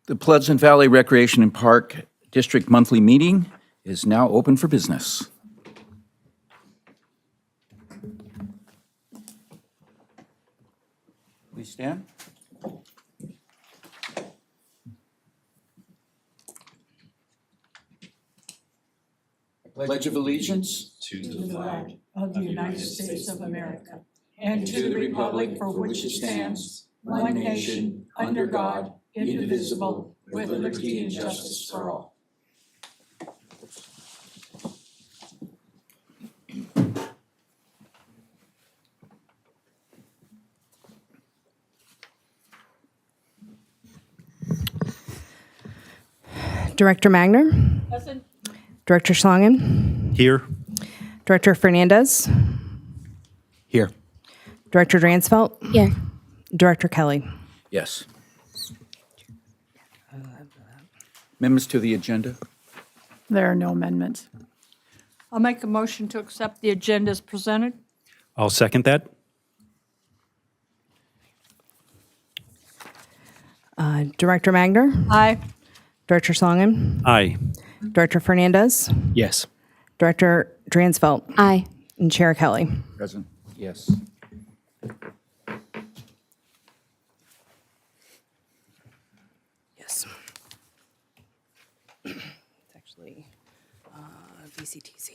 The Pleasant Valley Recreation and Park District Monthly Meeting is now open for business. Please stand. Pledge of Allegiance to the flag of the United States of America and to the republic for which it stands, one nation, under God, indivisible, with liberty and justice for all. Director Magner. Present. Director Schlangen. Here. Director Fernandez. Here. Director Dransfeld. Here. Director Kelly. Yes. Amendments to the agenda? There are no amendments. I'll make a motion to accept the agenda as presented. I'll second that. Director Magner. Aye. Director Schlangen. Aye. Director Fernandez. Yes. Director Dransfeld. Aye. And Chair Kelly. Present. Yes. Yes. It's actually VCTC.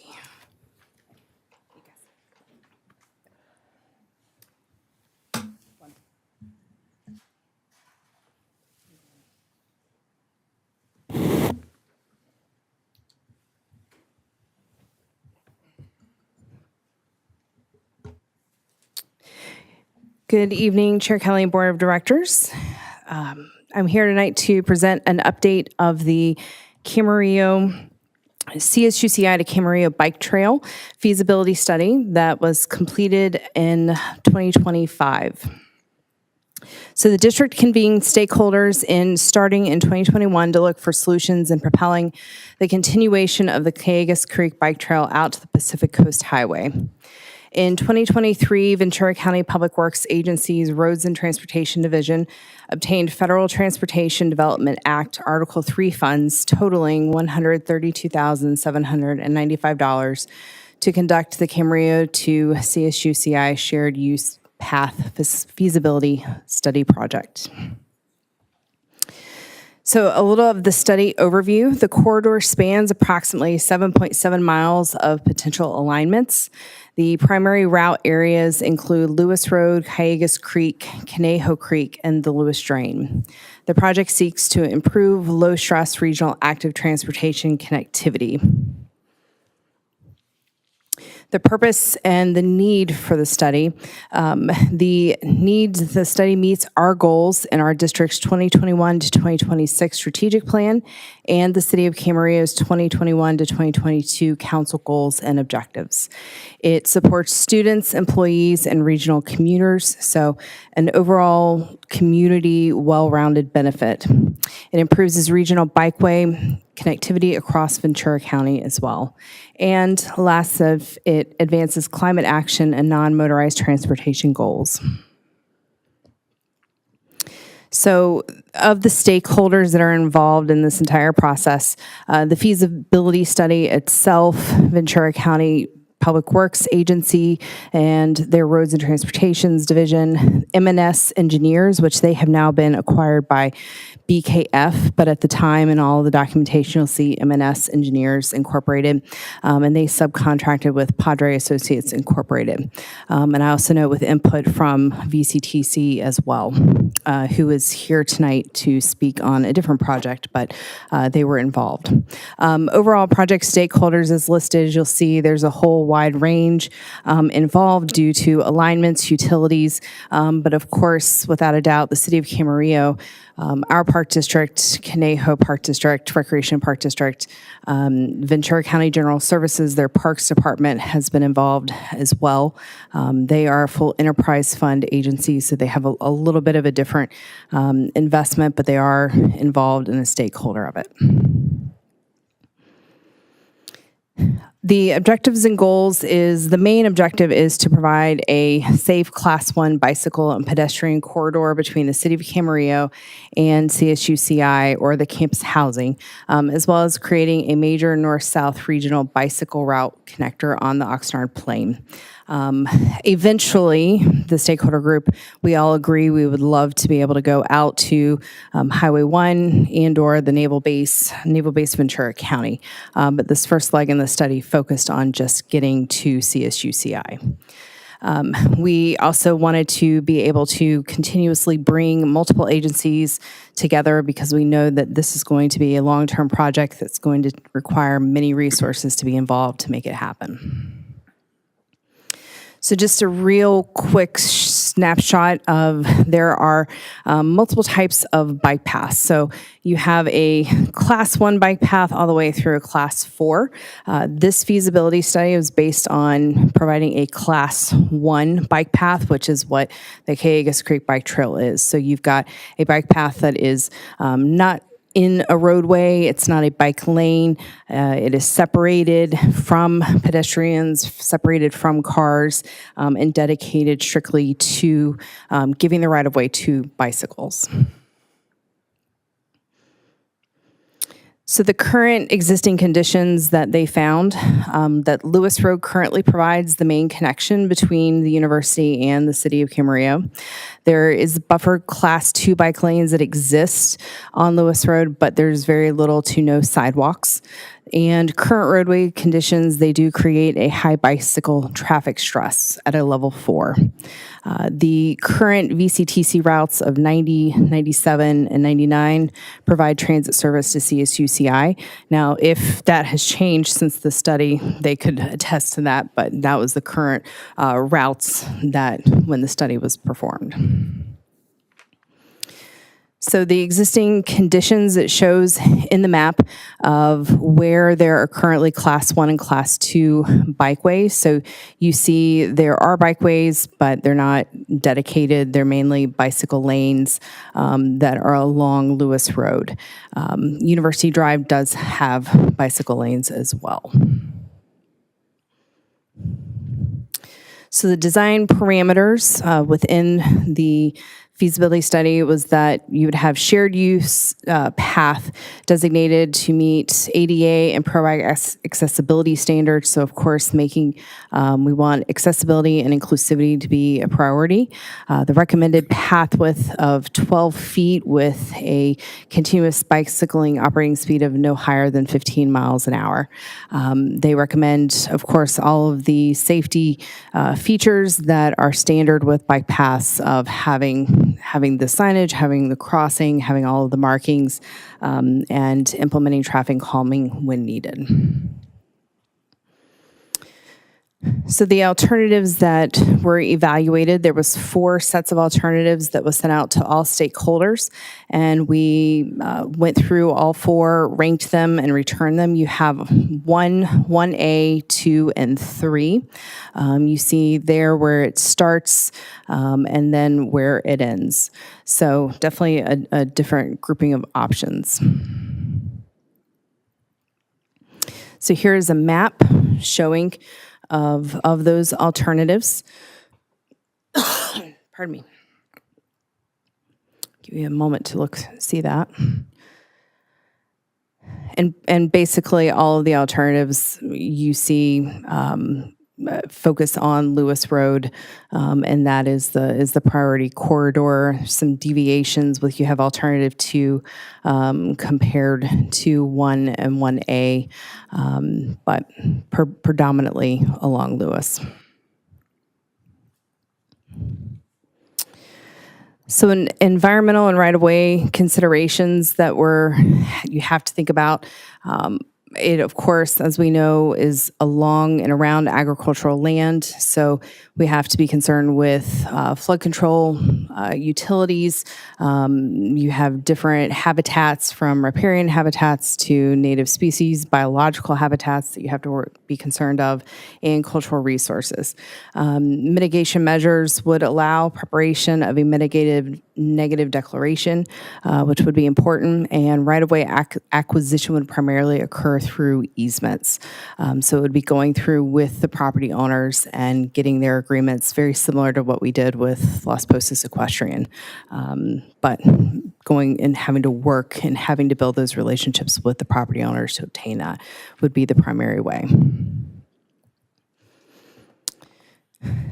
Good evening, Chair Kelly and Board of Directors. I'm here tonight to present an update of the Camarillo CSUCI to Camarillo Bike Trail feasibility study that was completed in 2025. So the district convened stakeholders starting in 2021 to look for solutions in propelling the continuation of the Cayugas Creek Bike Trail out to the Pacific Coast Highway. In 2023, Ventura County Public Works Agency's Roads and Transportation Division obtained Federal Transportation Development Act Article 3 funds totaling $132,795 to conduct the Camarillo to CSUCI Shared Use Path Feasibility Study Project. So a little of the study overview. The corridor spans approximately 7.7 miles of potential alignments. The primary route areas include Lewis Road, Cayugas Creek, Conejo Creek, and the Lewis Drain. The project seeks to improve low-stress regional active transportation connectivity. The purpose and the need for the study. The study meets our goals in our district's 2021 to 2026 strategic plan and the City of Camarillo's 2021 to 2022 council goals and objectives. It supports students, employees, and regional commuters, so an overall community well-rounded benefit. It improves regional bikeway connectivity across Ventura County as well. And last, it advances climate action and non-motorized transportation goals. So of the stakeholders that are involved in this entire process, the feasibility study itself, Ventura County Public Works Agency and their Roads and Transportations Division, M&S Engineers, which they have now been acquired by BKF, but at the time in all of the documentation, you'll see M&S Engineers Incorporated, and they subcontracted with Padre Associates Incorporated. And I also know with input from VCTC as well, who is here tonight to speak on a different project, but they were involved. Overall project stakeholders as listed, as you'll see, there's a whole wide range involved due to alignments, utilities, but of course, without a doubt, the City of Camarillo, our park district, Conejo Park District, Recreation Park District, Ventura County General Services, their Parks Department has been involved as well. They are a full enterprise fund agency, so they have a little bit of a different investment, but they are involved in a stakeholder of it. The objectives and goals is, the main objective is to provide a safe Class 1 bicycle and pedestrian corridor between the City of Camarillo and CSUCI or the campus housing, as well as creating a major north-south regional bicycle route connector on the Oxnard Plain. Eventually, the stakeholder group, we all agree we would love to be able to go out to Highway 1 and/or the Naval Base Ventura County. But this first leg in the study focused on just getting to CSUCI. We also wanted to be able to continuously bring multiple agencies together because we know that this is going to be a long-term project that's going to require many resources to be involved to make it happen. So just a real quick snapshot of, there are multiple types of bike paths. So you have a Class 1 bike path all the way through a Class 4. This feasibility study was based on providing a Class 1 bike path, which is what the Cayugas Creek Bike Trail is. So you've got a bike path that is not in a roadway, it's not a bike lane, it is separated from pedestrians, separated from cars, and dedicated strictly to giving the right-of-way to bicycles. So the current existing conditions that they found, that Lewis Road currently provides the main connection between the university and the City of Camarillo. There is buffered Class 2 bike lanes that exist on Lewis Road, but there's very little to no sidewalks. And current roadway conditions, they do create a high bicycle traffic stress at a level 4. The current VCTC routes of 90, 97, and 99 provide transit service to CSUCI. Now, if that has changed since the study, they could attest to that, but that was the current routes that when the study was performed. So the existing conditions, it shows in the map of where there are currently Class 1 and Class 2 bikeways. So you see there are bikeways, but they're not dedicated. They're mainly bicycle lanes that are along Lewis Road. University Drive does have bicycle lanes as well. So the design parameters within the feasibility study was that you would have shared use path designated to meet ADA and pro-bike accessibility standards. So of course, we want accessibility and inclusivity to be a priority. The recommended path width of 12 feet with a continuous bicycling operating speed of no higher than 15 miles an hour. They recommend, of course, all of the safety features that are standard with bike paths of having the signage, having the crossing, having all of the markings, and implementing traffic calming when needed. So the alternatives that were evaluated, there was 4 sets of alternatives that was sent out to all stakeholders, and we went through all 4, ranked them, and returned them. You have 1A, 2, and 3. You see there where it starts and then where it ends. So definitely a different grouping of options. So here's a map showing of those alternatives. Pardon me. Give you a moment to see that. And basically all of the alternatives you see focus on Lewis Road, and that is the priority corridor. Some deviations with you have alternative 2 compared to 1 and 1A, but predominantly along Lewis. So in environmental and right-of-way considerations that you have to think about, it, of course, as we know, is along and around agricultural land, so we have to be concerned with flood control, utilities. You have different habitats, from riparian habitats to native species, biological habitats that you have to be concerned of, and cultural resources. Mitigation measures would allow preparation of a mitigated negative declaration, which would be important, and right-of-way acquisition would primarily occur through easements. So it would be going through with the property owners and getting their agreements, very similar to what we did with Las Posas Equestrian. But going and having to work and having to build those relationships with the property owners to obtain that would be the primary way.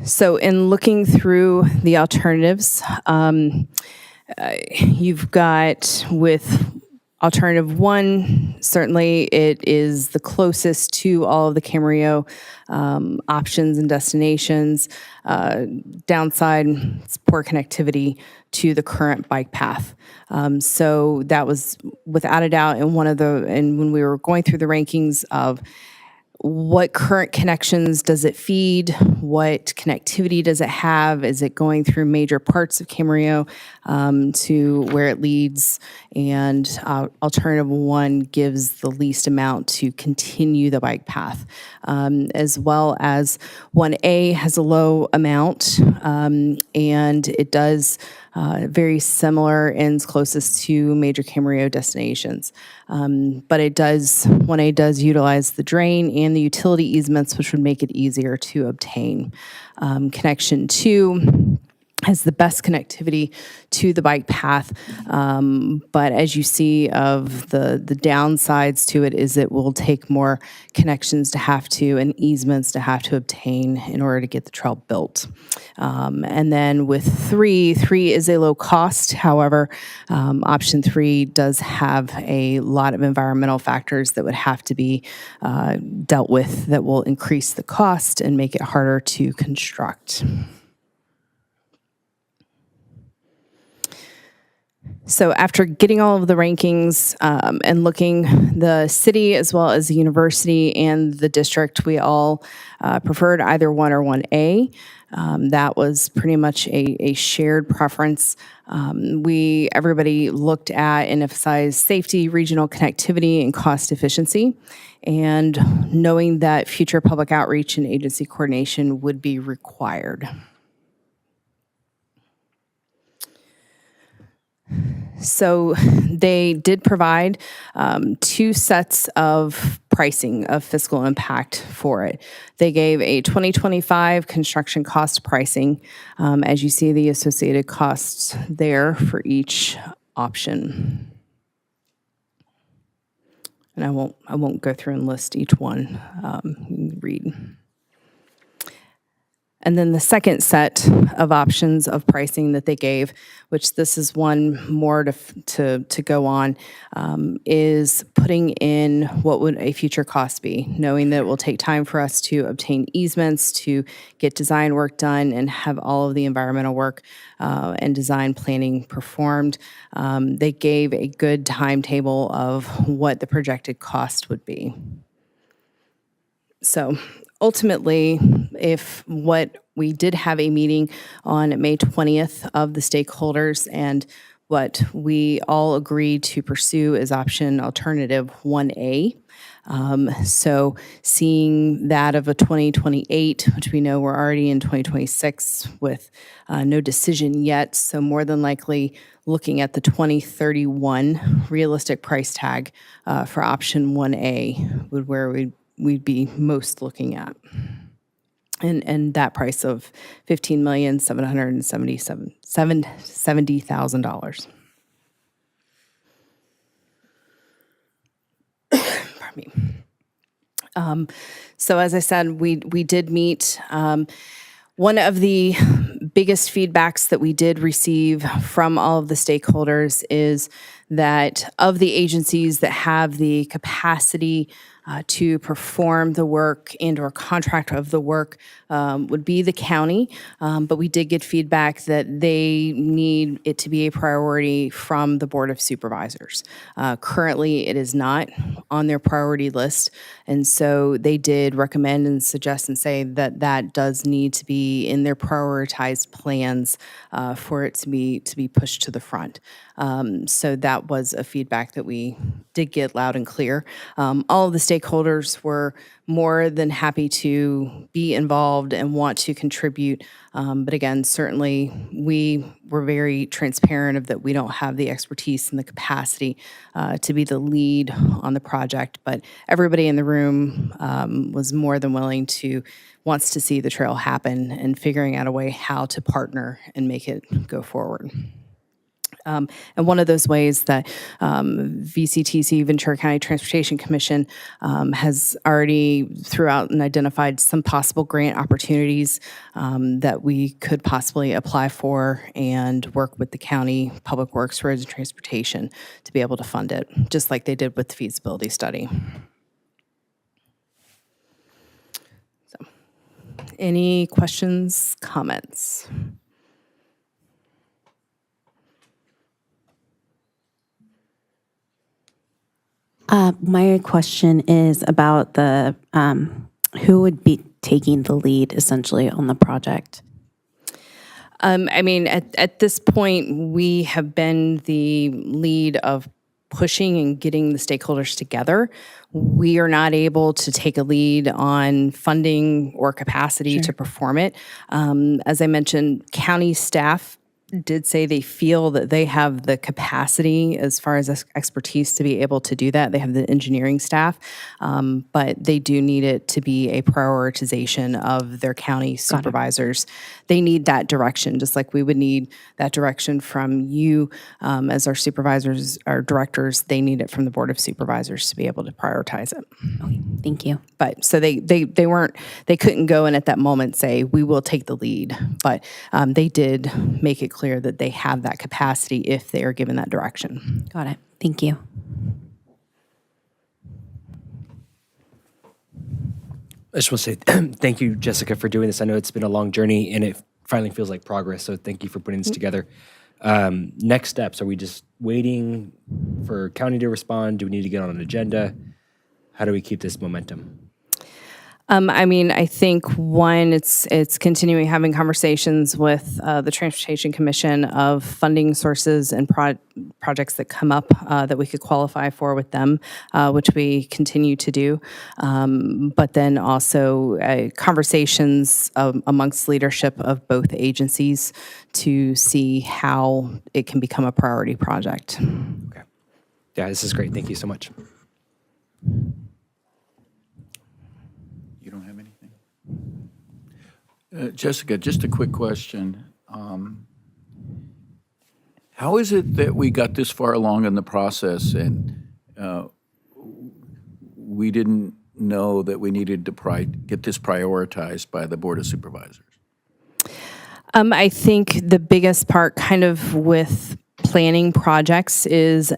So in looking through the alternatives, you've got with alternative one, certainly it is the closest to all of the Camarillo options and destinations. Downside, it's poor connectivity to the current bike path. So that was without a doubt and when we were going through the rankings of what current connections does it feed? What connectivity does it have? Is it going through major parts of Camarillo to where it leads? And alternative one gives the least amount to continue the bike path, as well as 1A has a low amount, and it does very similar and is closest to major Camarillo destinations. But 1A does utilize the drain and the utility easements, which would make it easier to obtain. Connection 2 has the best connectivity to the bike path, but as you see of the downsides to it is it will take more connections to have to and easements to have to obtain in order to get the trail built. And then with 3 is a low cost. However, option 3 does have a lot of environmental factors that would have to be dealt with that will increase the cost and make it harder to construct. So after getting all of the rankings and looking, the city as well as the university and the district, we all preferred either 1 or 1A. That was pretty much a shared preference. Everybody looked at and emphasized safety, regional connectivity, and cost efficiency, and knowing that future public outreach and agency coordination would be required. So they did provide 2 sets of pricing of fiscal impact for it. They gave a 2025 construction cost pricing. As you see, the associated costs there for each option. And I won't go through and list each one. You can read. And then the second set of options of pricing that they gave, which this is one more to go on, is putting in what would a future cost be, knowing that it will take time for us to obtain easements, to get design work done, and have all of the environmental work and design planning performed. They gave a good timetable of what the projected cost would be. So ultimately, we did have a meeting on May 20th of the stakeholders, and what we all agreed to pursue is option alternative 1A. So seeing that of a 2028, which we know we're already in 2026 with no decision yet, so more than likely looking at the 2031 realistic price tag for option 1A would where we'd be most looking at. And that price of $15,770,000. Pardon me. So as I said, we did meet. One of the biggest feedbacks that we did receive from all of the stakeholders is that of the agencies that have the capacity to perform the work and or contract of the work would be the county, but we did get feedback that they need it to be a priority from the Board of Supervisors. Currently, it is not on their priority list, and so they did recommend and suggest and say that that does need to be in their prioritized plans for it to be pushed to the front. So that was a feedback that we did get loud and clear. All of the stakeholders were more than happy to be involved and want to contribute. But again, certainly we were very transparent of that we don't have the expertise and the capacity to be the lead on the project. But everybody in the room was more than willing to, wants to see the trail happen and figuring out a way how to partner and make it go forward. And one of those ways that VCTC, Ventura County Transportation Commission, has already threw out and identified some possible grant opportunities that we could possibly apply for and work with the county Public Works, Roads, and Transportation to be able to fund it, just like they did with the feasibility study. So, any questions, comments? My question is about the who would be taking the lead essentially on the project. I mean, at this point, we have been the lead of pushing and getting the stakeholders together. We are not able to take a lead on funding or capacity to perform it. As I mentioned, county staff did say they feel that they have the capacity as far as expertise to be able to do that. They have the engineering staff, but they do need it to be a prioritization of their county supervisors. They need that direction, just like we would need that direction from you as our supervisors, our directors. They need it from the Board of Supervisors to be able to prioritize it. Okay, thank you. But so they couldn't go and at that moment say, we will take the lead. But they did make it clear that they have that capacity if they are given that direction. Got it. Thank you. I just want to say thank you, Jessica, for doing this. I know it's been a long journey and it finally feels like progress. So thank you for putting this together. Next steps, are we just waiting for county to respond? Do we need to get on an agenda? How do we keep this momentum? I mean, I think one, it's continuing having conversations with the Transportation Commission of funding sources and projects that come up that we could qualify for with them, which we continue to do. But then also conversations amongst leadership of both agencies to see how it can become a priority project. Okay. Yeah, this is great. Thank you so much. You don't have anything? Jessica, just a quick question. How is it that we got this far along in the process and we didn't know that we needed to get this prioritized by the Board of Supervisors? I think the biggest part kind of with planning projects is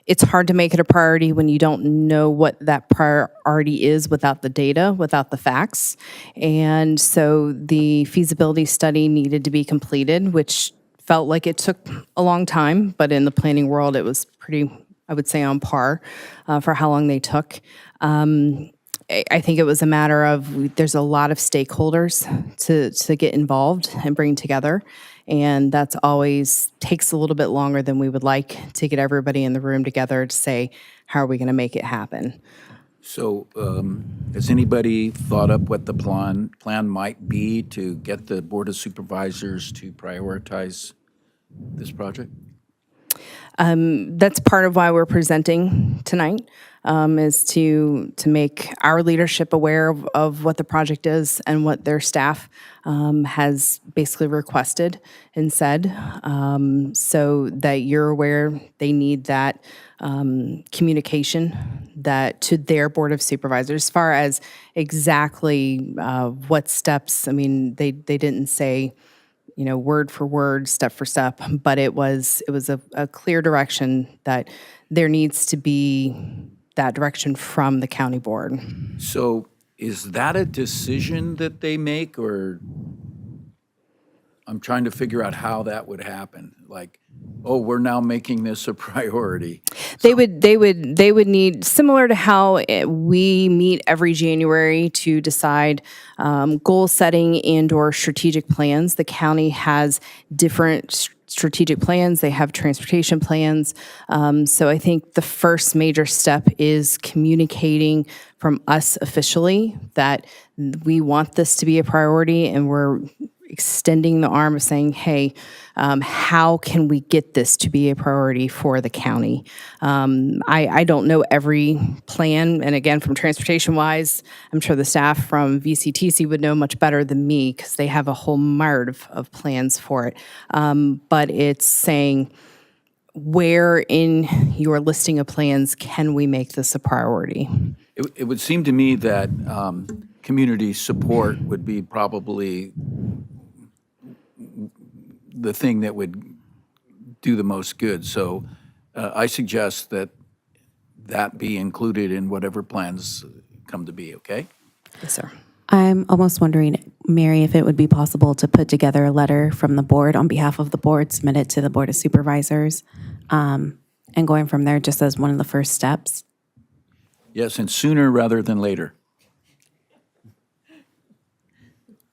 it's hard to make it a priority when you don't know what that priority is without the data, without the facts. And so the feasibility study needed to be completed, which felt like it took a long time, but in the planning world, it was pretty, I would say, on par for how long they took. I think it was a matter of there's a lot of stakeholders to get involved and bring together. And that's always takes a little bit longer than we would like to get everybody in the room together to say, how are we going to make it happen? So has anybody thought up what the plan might be to get the Board of Supervisors to prioritize this project? That's part of why we're presenting tonight, is to make our leadership aware of what the project is and what their staff has basically requested and said, so that you're aware they need that communication that to their Board of Supervisors. As far as exactly what steps, I mean, they didn't say, word for word, step for step, but it was a clear direction that there needs to be that direction from the county board. So is that a decision that they make, or I'm trying to figure out how that would happen. Like, oh, we're now making this a priority. They would need, similar to how we meet every January to decide goal setting and/or strategic plans. The county has different strategic plans. They have transportation plans. So I think the first major step is communicating from us officially that we want this to be a priority, and we're extending the arm of saying, hey, how can we get this to be a priority for the county? I don't know every plan, and again, from transportation-wise, I'm sure the staff from VCTC would know much better than me because they have a whole mart of plans for it. But it's saying, where in your listing of plans can we make this a priority? It would seem to me that community support would be probably the thing that would do the most good. So I suggest that that be included in whatever plans come to be, okay? Yes, sir. I'm almost wondering, Mary, if it would be possible to put together a letter from the board on behalf of the board, submit it to the Board of Supervisors, and going from there just as one of the first steps. Yes, and sooner rather than later.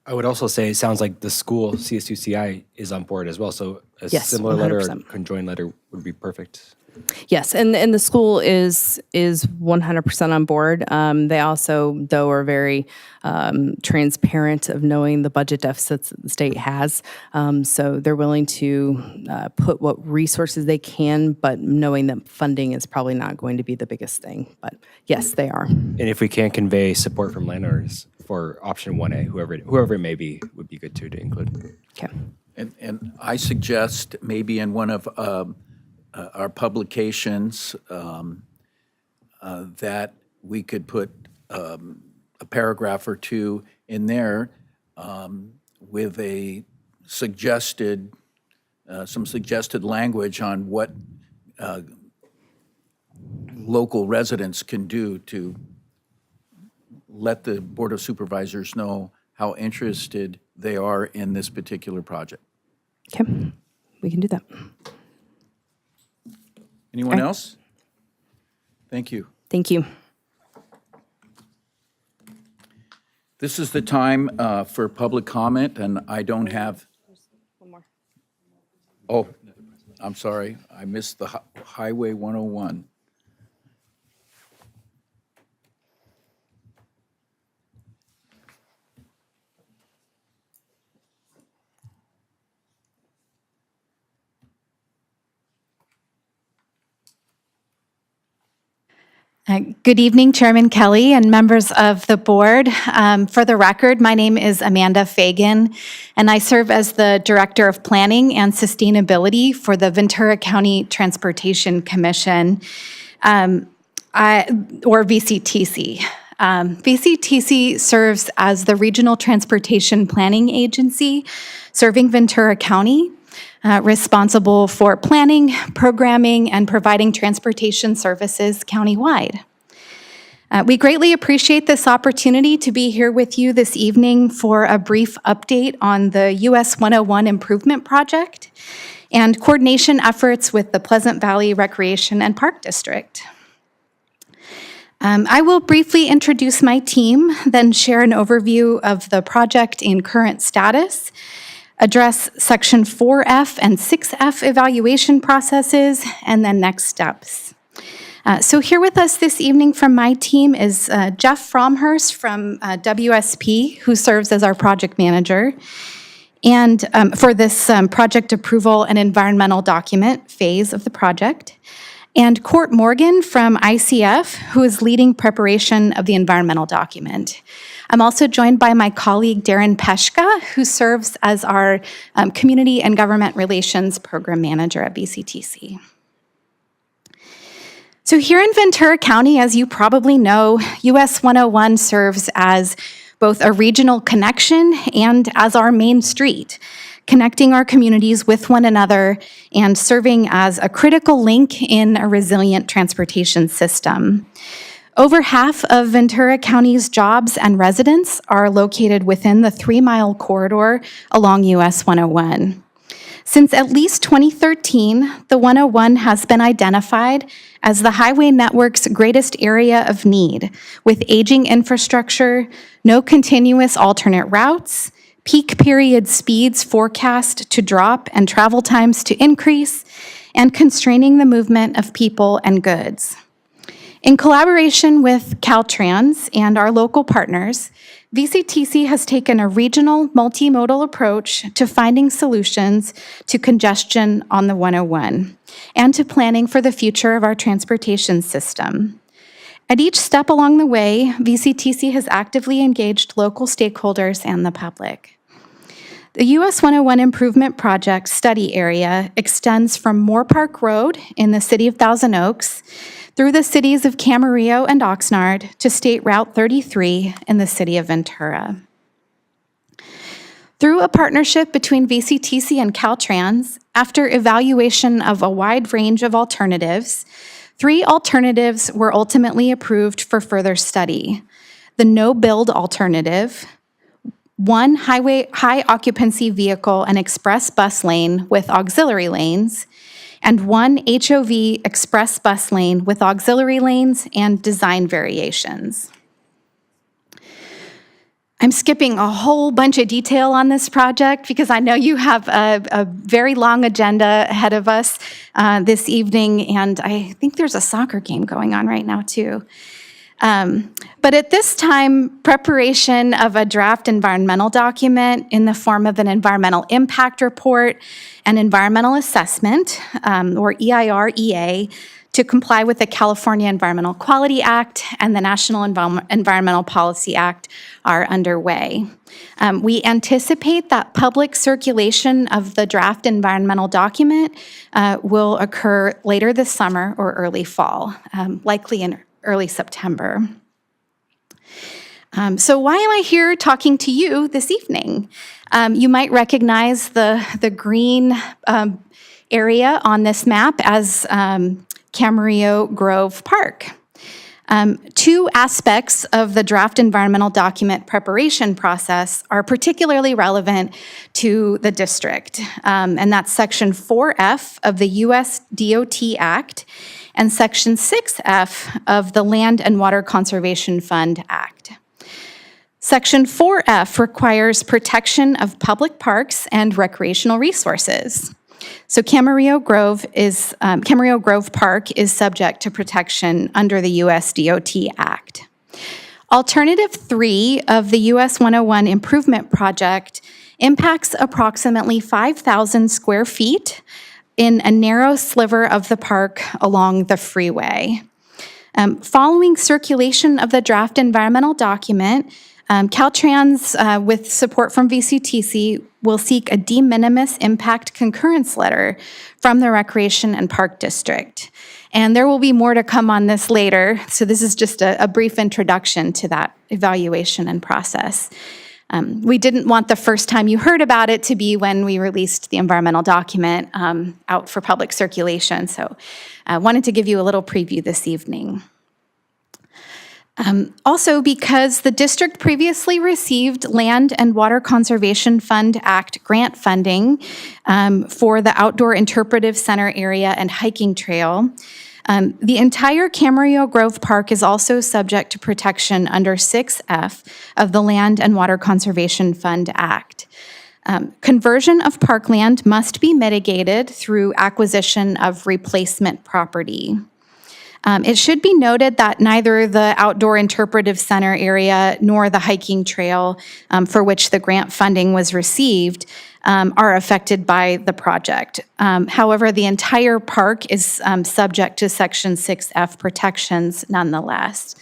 I would also say it sounds like the school, CSUCI, is on board as well. So a Yes, similar letter or 100%. conjoined letter would be perfect. Yes, and the school is 100% on board. They also, though, are very transparent of knowing the budget deficits that the state has. So they're willing to put what resources they can, but knowing that funding is probably not going to be the biggest thing. But yes, they are. And if we can convey support from landowners for option 1A, whoever it may be, would be good too to include. Okay. And I suggest maybe in one of our publications that we could put a paragraph or two in there with a suggested, some suggested language on what local residents can do to let the Board of Supervisors know how interested they are in this particular project. Okay, we can do that. Anyone Okay. else? Thank you. Thank you. This is the time for public comment, and I don't have. One more. Oh, I'm sorry. I missed the Highway 101. Good evening, Chairman Kelly and members of the board. For the record, my name is Amanda Fagan, and I serve as the Director of Planning and Sustainability for the Ventura County Transportation Commission, or VCTC. VCTC serves as the Regional Transportation Planning Agency serving Ventura County, responsible for planning, programming, and providing transportation services countywide. We greatly appreciate this opportunity to be here with you this evening for a brief update on the US 101 Improvement Project and coordination efforts with the Pleasant Valley Recreation and Park District. I will briefly introduce my team, then share an overview of the project and current status, address Section 4F and 6F evaluation processes, and then next steps. So here with us this evening from my team is Jeff Fromhurst from WSP, who serves as our project manager, and for this project approval and environmental document phase of the project, and Court Morgan from ICF, who is leading preparation of the environmental document. I'm also joined by my colleague Darren Peshka, who serves as our Community and Government Relations Program Manager at VCTC. So here in Ventura County, as you probably know, US 101 serves as both a regional connection and as our main street, connecting our communities with one another and serving as a critical link in a resilient transportation system. Over half of Ventura County's jobs and residents are located within the 3-mile corridor along US 101. Since at least 2013, the 101 has been identified as the highway network's greatest area of need, with aging infrastructure, no continuous alternate routes, peak period speeds forecast to drop and travel times to increase, and constraining the movement of people and goods. In collaboration with Caltrans and our local partners, VCTC has taken a regional multimodal approach to finding solutions to congestion on the 101 and to planning for the future of our transportation system. At each step along the way, VCTC has actively engaged local stakeholders and the public. The US 101 Improvement Project study area extends from Moore Park Road in the city of Thousand Oaks through the cities of Camarillo and Oxnard to State Route 33 in the city of Ventura. Through a partnership between VCTC and Caltrans, after evaluation of a wide range of alternatives, 3 alternatives were ultimately approved for further study. The no-build alternative, 1 high occupancy vehicle and express bus lane with auxiliary lanes, and 1 HOV express bus lane with auxiliary lanes and design variations. I'm skipping a whole bunch of detail on this project because I know you have a very long agenda ahead of us this evening, and I think there's a soccer game going on right now too. But at this time, preparation of a draft environmental document in the form of an environmental impact report and environmental assessment, or EIR-EA, to comply with the California Environmental Quality Act and the National Environmental Policy Act are underway. We anticipate that public circulation of the draft environmental document will occur later this summer or early fall, likely in early September. So why am I here talking to you this evening? You might recognize the green area on this map as Camarillo Grove Park. 2 aspects of the draft environmental document preparation process are particularly relevant to the district, and that's Section 4F of the US DOT Act and Section 6F of the Land and Water Conservation Fund Act. Section 4F requires protection of public parks and recreational resources. So Camarillo Grove Park is subject to protection under the US DOT Act. Alternative 3 of the US 101 Improvement Project impacts approximately 5,000 square feet in a narrow sliver of the park along the freeway. Following circulation of the draft environmental document, Caltrans, with support from VCTC, will seek a de minimis impact concurrence letter from the Recreation and Park District. And there will be more to come on this later, so this is just a brief introduction to that evaluation and process. We didn't want the first time you heard about it to be when we released the environmental document out for public circulation, so I wanted to give you a little preview this evening. Also, because the district previously received Land and Water Conservation Fund Act grant funding for the Outdoor Interpretive Center area and hiking trail, the entire Camarillo Grove Park is also subject to protection under 6F of the Land and Water Conservation Fund Act. Conversion of parkland must be mitigated through acquisition of replacement property. It should be noted that neither the Outdoor Interpretive Center area nor the hiking trail for which the grant funding was received are affected by the project. However, the entire park is subject to Section 6F protections nonetheless.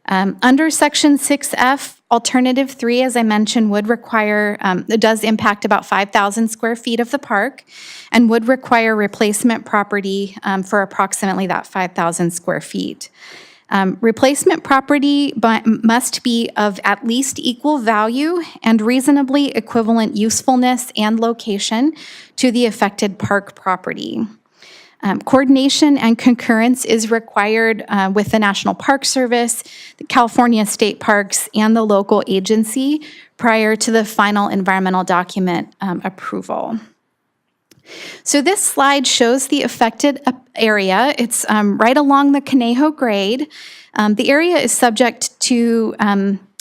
Under Section 6F, Alternative 3, as I mentioned, would require, it does impact about 5,000 square feet of the park and would require replacement property for approximately that 5,000 square feet. Replacement property must be of at least equal value and reasonably equivalent usefulness and location to the affected park property. Coordination and concurrence is required with the National Park Service, the California State Parks, and the local agency prior to the final environmental document approval. So this slide shows the affected area. It's right along the Conejo Grade. The area is subject to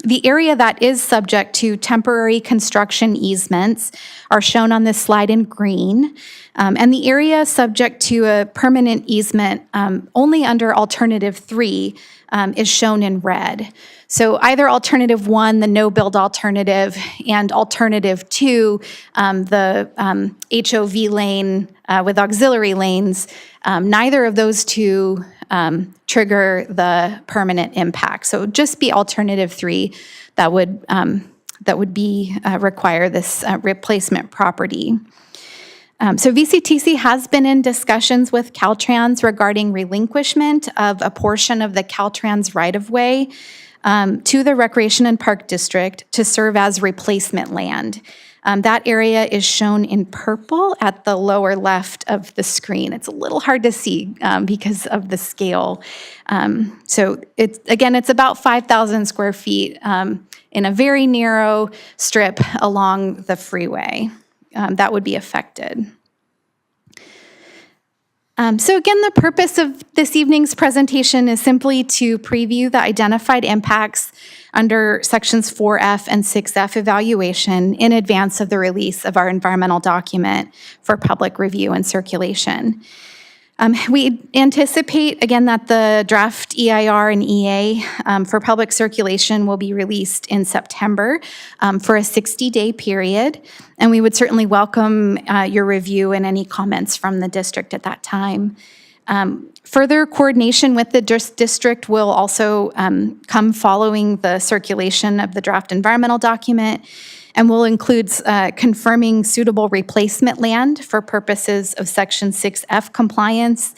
the area that is subject to temporary construction easements are shown on this slide in green. And the area subject to a permanent easement only under alternative 3 is shown in red. So either alternative 1, the no-build alternative, and alternative 2, the HOV lane with auxiliary lanes, neither of those two trigger the permanent impact. So it would just be alternative 3 that would be require this replacement property. So VCTC has been in discussions with Caltrans regarding relinquishment of a portion of the Caltrans right-of-way to the Recreation and Park District to serve as replacement land. That area is shown in purple at the lower left of the screen. It's a little hard to see because of the scale. So it's about 5,000 square feet in a very narrow strip along the freeway that would be affected. So again, the purpose of this evening's presentation is simply to preview the identified impacts under sections 4F and 6F evaluation in advance of the release of our environmental document for public review and circulation. We anticipate, again, that the draft EIR and EA for public circulation will be released in September for a 60-day period, and we would certainly welcome your review and any comments from the district at that time. Further coordination with the district will also come following the circulation of the draft environmental document, and will include confirming suitable replacement land for purposes of Section 6F compliance,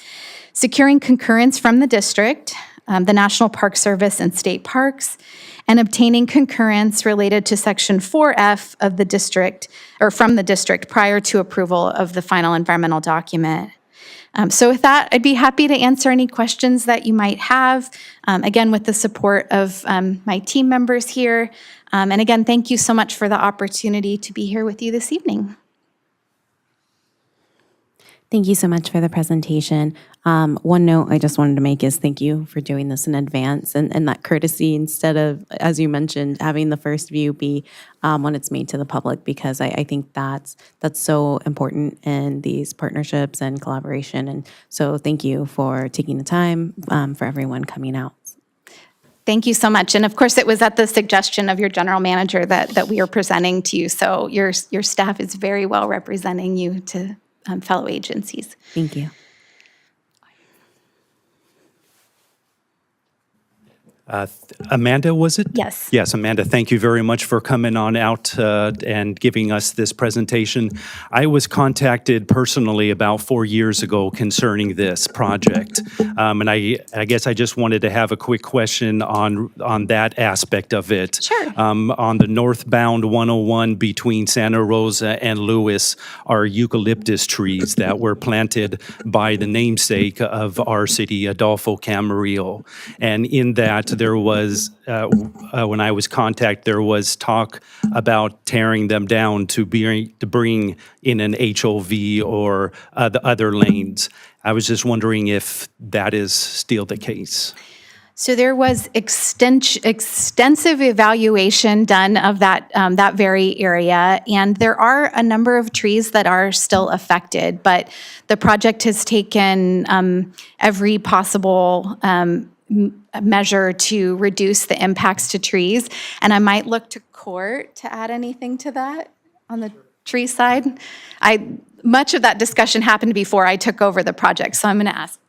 securing concurrence from the district, the National Park Service and state parks, and obtaining concurrence related to Section 4F of the district, or from the district prior to approval of the final environmental document. So with that, I'd be happy to answer any questions that you might have, again, with the support of my team members here. And again, thank you so much for the opportunity to be here with you this evening. Thank you so much for the presentation. One note I just wanted to make is thank you for doing this in advance and that courtesy instead of, as you mentioned, having the first view be when it's made to the public, because I think that's so important in these partnerships and collaboration. And so thank you for taking the time for everyone coming out. Thank you so much. And of course, it was at the suggestion of your general manager that we are presenting to you. So your staff is very well representing you to fellow agencies. Thank you. Amanda, was it? Yes. Yes, Amanda, thank you very much for coming on out and giving us this presentation. I was contacted personally about 4 years ago concerning this project. And I guess I just wanted to have a quick question on that aspect of it. Sure. On the northbound 101 between Santa Rosa and Lewis are eucalyptus trees that were planted by the namesake of our city, Adolfo Camarillo. And in that, there was, when I was contacted, there was talk about tearing them down to bring in an HOV or the other lanes. I was just wondering if that is still the case. So there was extensive evaluation done of that very area, and there are a number of trees that are still affected, but the project has taken every possible measure to reduce the impacts to trees. And I might look to Court to add anything to that on the tree side. Much of that discussion happened before I took over the project, so I'm going to ask.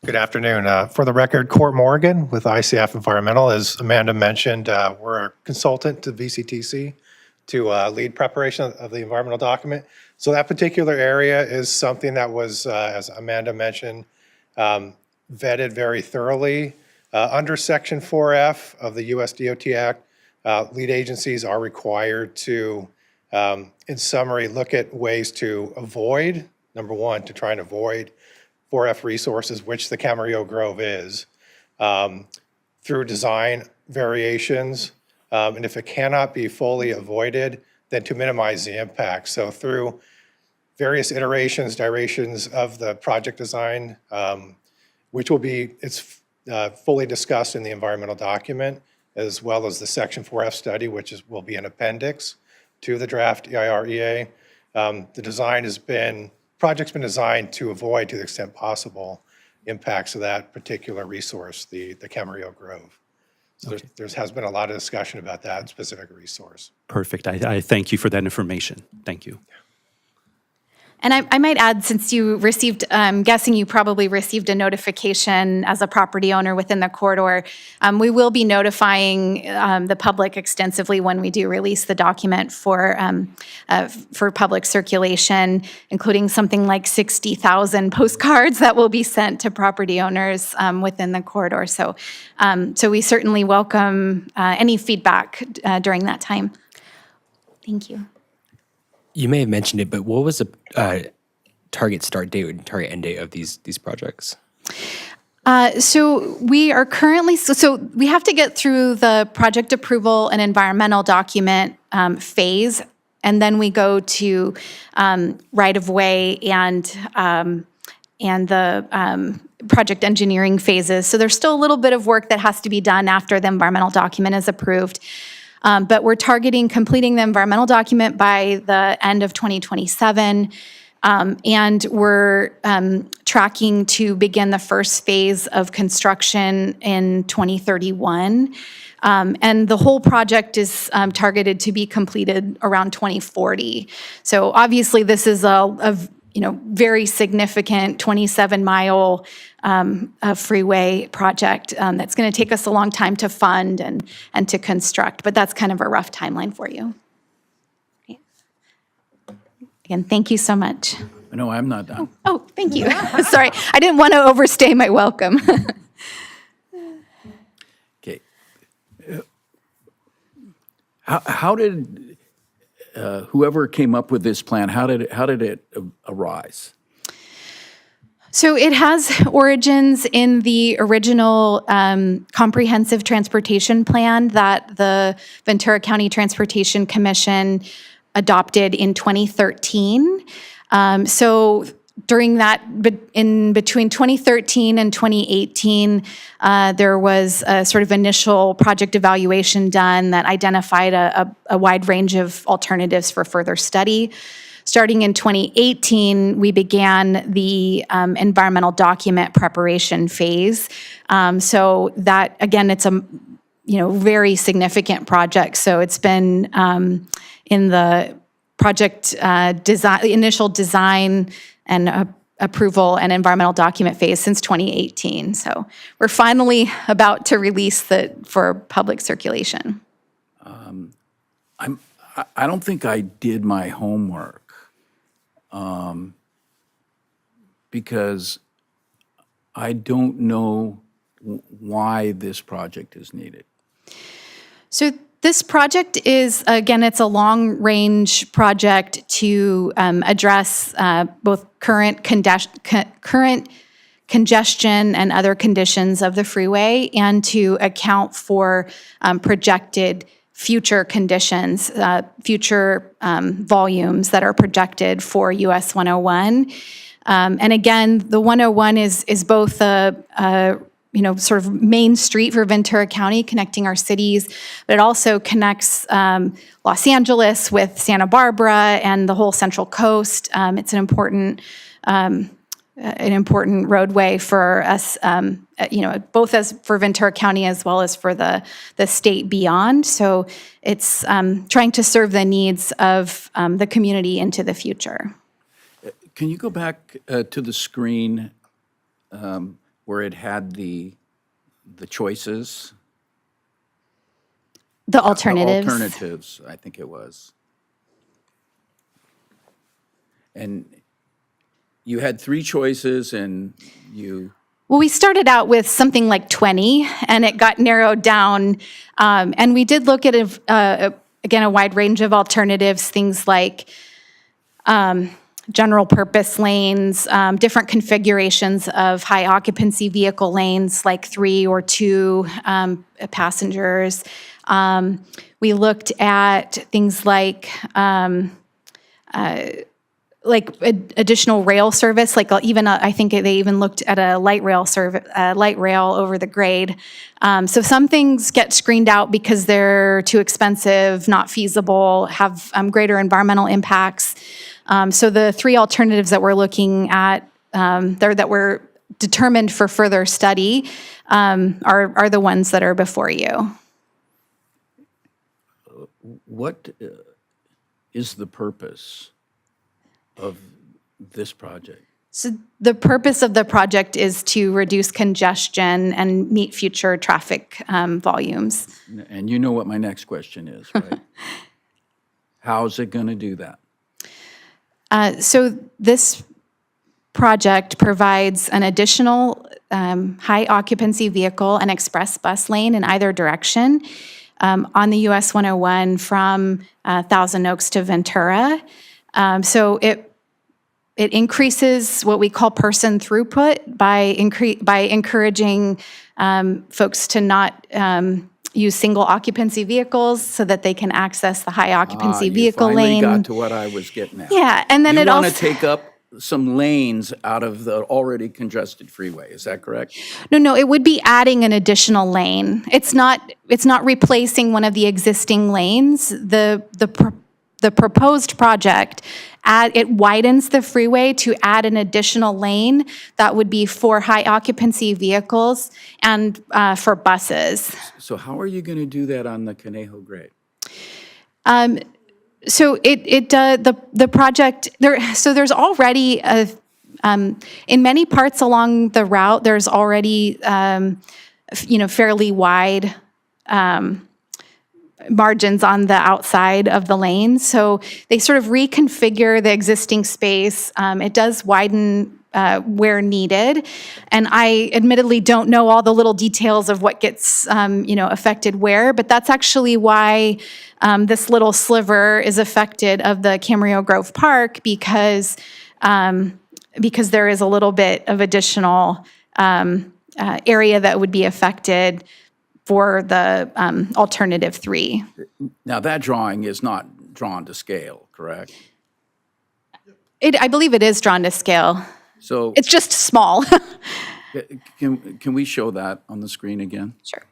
Good afternoon. For the record, Court Morgan with ICF Environmental. As Amanda mentioned, we're a consultant to VCTC to lead preparation of the environmental document. So that particular area is something that was, as Amanda mentioned, vetted very thoroughly. Under Section 4F of the US DOT Act, lead agencies are required to, in summary, look at ways to avoid number one, to try and avoid 4F resources, which the Camarillo Grove is, through design variations. And if it cannot be fully avoided, then to minimize the impact. So through various iterations, gyrations of the project design, which will be, it's fully discussed in the environmental document, as well as the Section 4F study, which will be an appendix to the draft EIR-EA. The design project's been designed to avoid, to the extent possible, impacts of that particular resource, the Camarillo Grove. So there has been a lot of discussion about that specific resource. Perfect. I thank you for that information. Thank you. And I might add, since you received, I'm guessing you probably received a notification as a property owner within the corridor, we will be notifying the public extensively when we do release the document for public circulation, including something like 60,000 postcards that will be sent to property owners within the corridor. So we certainly welcome any feedback during that time. Thank you. You may have mentioned it, but what was the target start date and target end date of these projects? So we are currently, so we have to get through the project approval and environmental document phase, and then we go to right-of-way and the project engineering phases. So there's still a little bit of work that has to be done after the environmental document is approved. But we're targeting completing the environmental document by the end of 2027. And we're tracking to begin the first phase of construction in 2031. And the whole project is targeted to be completed around 2040. So obviously this is a very significant 27-mile freeway project that's going to take us a long time to fund and to construct, but that's kind of a rough timeline for you. Again, thank you so much. No, I'm not done. Oh, thank you. Sorry, I didn't want to overstay my welcome. Okay. How did whoever came up with this plan, how did it arise? So it has origins in the original comprehensive transportation plan that the Ventura County Transportation Commission adopted in 2013. So during that, in between 2013 and 2018, there was a sort of initial project evaluation done that identified a wide range of alternatives for further study. Starting in 2018, we began the environmental document preparation phase. So that, again, it's a very significant project. So it's been in the project initial design and approval and environmental document phase since 2018. So we're finally about to release for public circulation. I don't think I did my homework because I don't know why this project is needed. So this project is, again, it's a long-range project to address both current congestion and other conditions of the freeway, and to account for projected future conditions, future volumes that are projected for US 101. And again, the 101 is both a sort of main street for Ventura County, connecting our cities, but it also connects Los Angeles with Santa Barbara and the whole Central Coast. It's an important roadway for us, both as for Ventura County as well as for the state beyond. So it's trying to serve the needs of the community into the future. Can you go back to the screen where it had the choices? The alternatives. The alternatives, I think it was. And you had 3 choices, and you... Well, we started out with something like 20, and it got narrowed down. And we did look at, again, a wide range of alternatives, things like general purpose lanes, different configurations of high occupancy vehicle lanes like 3 or 2 passengers. We looked at things like additional rail service, like even I think they even looked at a light rail over the grade. So some things get screened out because they're too expensive, not feasible, have greater environmental impacts. So the 3 alternatives that we're looking at, that were determined for further study, are the ones that are before you. What is the purpose of this project? So the purpose of the project is to reduce congestion and meet future traffic volumes. And you know what my next question is, right? How's it going to do that? So this project provides an additional high occupancy vehicle and express bus lane in either direction on the US 101 from Thousand Oaks to Ventura. So it increases what we call person throughput by encouraging folks to not use single occupancy vehicles so that they can access the high occupancy vehicle You finally lane. got to what I was getting at. Yeah, and then you it want also to take up some lanes out of the already congested freeway. Is that correct? No, it would be adding an additional lane. It's not replacing one of the existing lanes. The proposed project, it widens the freeway to add an additional lane that would be for high occupancy vehicles and for buses. So how are you going to do that on the Conejo grade? So the project there. So there's already in many parts along the route. There's already fairly wide margins on the outside of the lane. So they sort of reconfigure the existing space. It does widen where needed. And I admittedly don't know all the little details of what gets affected where, but that's actually why this little sliver is affected of the Camarillo Grove Park, because there is a little bit of additional area that would be affected for the alternative 3. Now, that drawing is not drawn to scale, correct? I believe it is drawn to scale. So It's just small. can we show that on the screen again? Sure.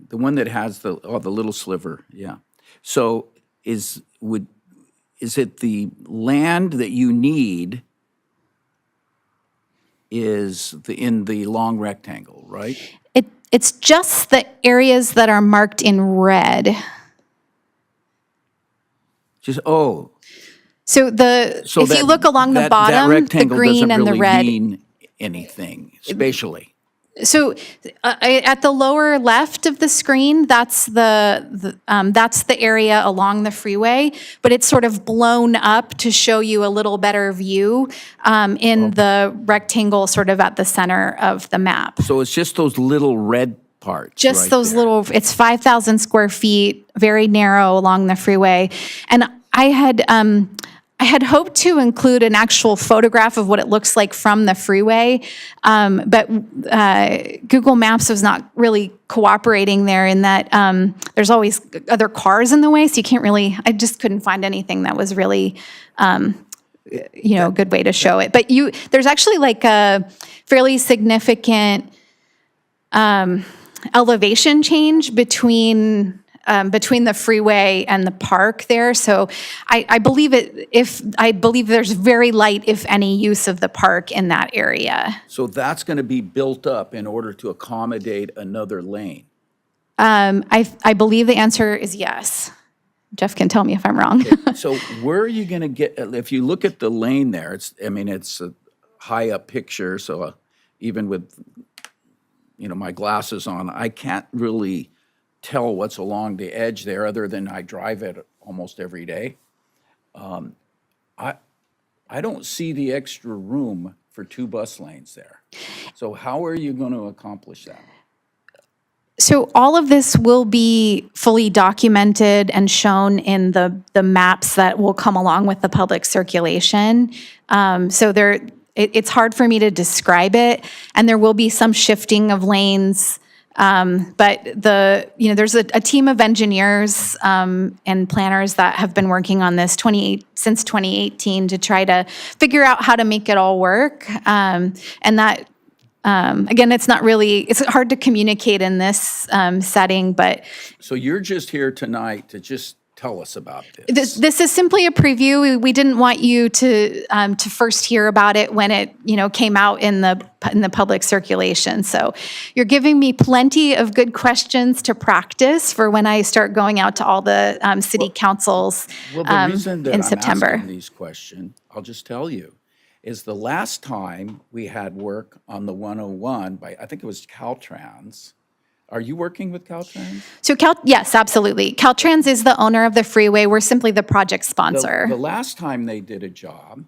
The one that has the little sliver, yeah. So is it the land that you need is in the long rectangle, right? It's just the areas that are marked in red. So if you look along the that bottom, the rectangle green doesn't and the really red. mean anything spatially. So at the lower left of the screen, that's the area along the freeway, but it's sort of blown up to show you a little better view in the rectangle sort of at the center of the map. So it's just those little red parts. Just right those there. it's 5,000 square feet, very narrow along the freeway. And I had hoped to include an actual photograph of what it looks like from the freeway, but Google Maps was not really cooperating there in that there's always other cars in the way, so you can't really, I just couldn't find anything that was really, a good way to show it. But there's actually like a fairly significant elevation change between the freeway and the park there. So I believe there's very light, if any, use of the park in that area. So that's going to be built up in order to accommodate another lane. I believe the answer is yes. Jeff can tell me if I'm wrong. So where are you going to get, if you look at the lane there, it's a high up picture, so even with, my glasses on, I can't really tell what's along the edge there other than I drive it almost every day. I don't see the extra room for 2 bus lanes there. So how are you going to accomplish that? So all of this will be fully documented and shown in the maps that will come along with the public circulation. So it's hard for me to describe it, and there will be some shifting of lanes. But there's a team of engineers and planners that have been working on this since 2018 to try to figure out how to make it all work. And that, again, it's hard to communicate in this setting, but So you're just here tonight to just tell us about this. this is simply a preview. We didn't want you to first hear about it when it came out in the public circulation. So you're giving me plenty of good questions to practice for when I start going out to all the city councils Well, the reason that in I'm September. asking these questions, I'll just tell you, is the last time we had work on the 101 by, I think it was Caltrans. Are you working with Caltrans? So yes, absolutely. Caltrans is the owner of the freeway. We're simply the project sponsor. The last time they did a job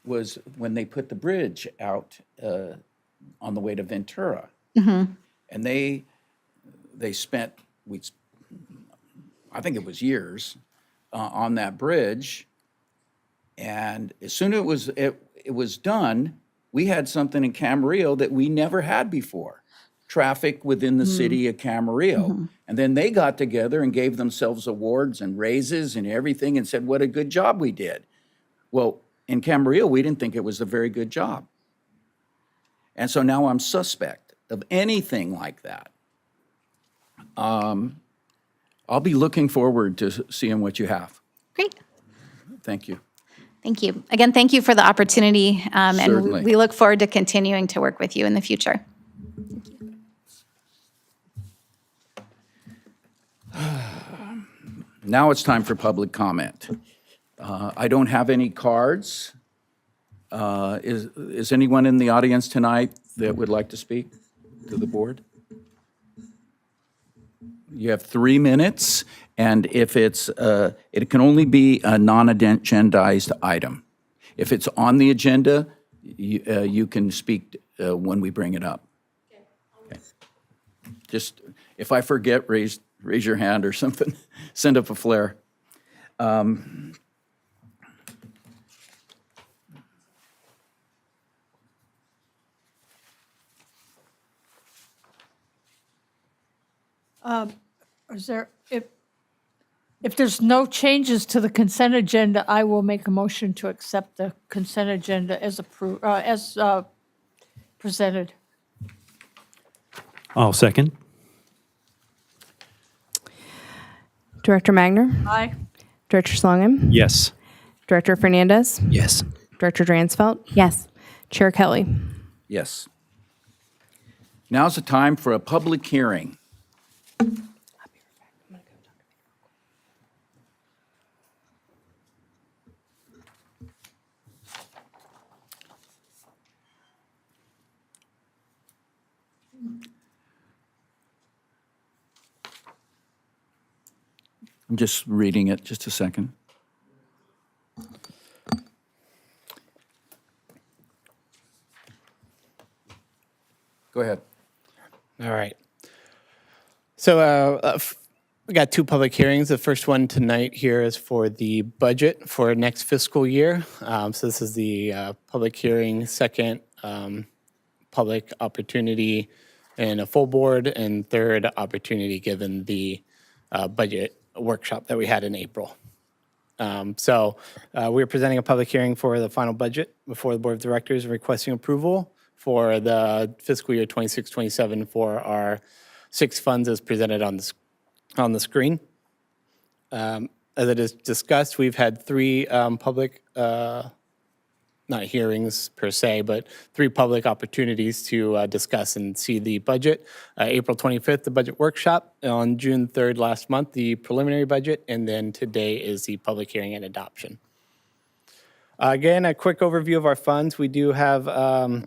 was when they put the bridge out on the way to Ventura. And they spent, I think it was years, on that bridge. And as soon as it was done, we had something in Camarillo that we never had before. Traffic within the city of Camarillo. And then they got together and gave themselves awards and raises and everything and said, what a good job we did. Well, in Camarillo, we didn't think it was a very good job. And so now I'm suspect of anything like that. I'll be looking forward to seeing what you have. Great. Thank you. Thank you. Again, thank you for the opportunity. And Certainly. we look forward to continuing to work with you in the future. Now it's time for public comment. I don't have any cards. Is anyone in the audience tonight that would like to speak to the board? You have 3 minutes, and if it can only be a non-agendized item. If it's on the agenda, you can speak when we bring it up. Okay. Just, if I forget, raise your hand or something. Send up a flare. Is there, if there's no changes to the consent agenda, I will make a motion to accept the consent agenda as presented. I'll second. Director Magner, Aye. Director Schlangen, Yes. Director Fernandez, Yes. Director Dransfeld, Yes. Chair Kelly. Yes. Now's the time for a public hearing. I'm just reading it, just a second. Go ahead. All right. So we got two public hearings. The first one tonight here is for the budget for next fiscal year. So this is the public hearing, second public opportunity in a full board, and third opportunity given the budget workshop that we had in April. So we're presenting a public hearing for the final budget before the Board of Directors and requesting approval for the fiscal year 26-27 for our 6 funds as presented on the screen. As it is discussed, we've had 3 public, not hearings per se, but 3 public opportunities to discuss and see the budget. April 25th, the budget workshop. On June 3rd last month, the preliminary budget. And then today is the public hearing and adoption. Again, a quick overview of our funds. We do have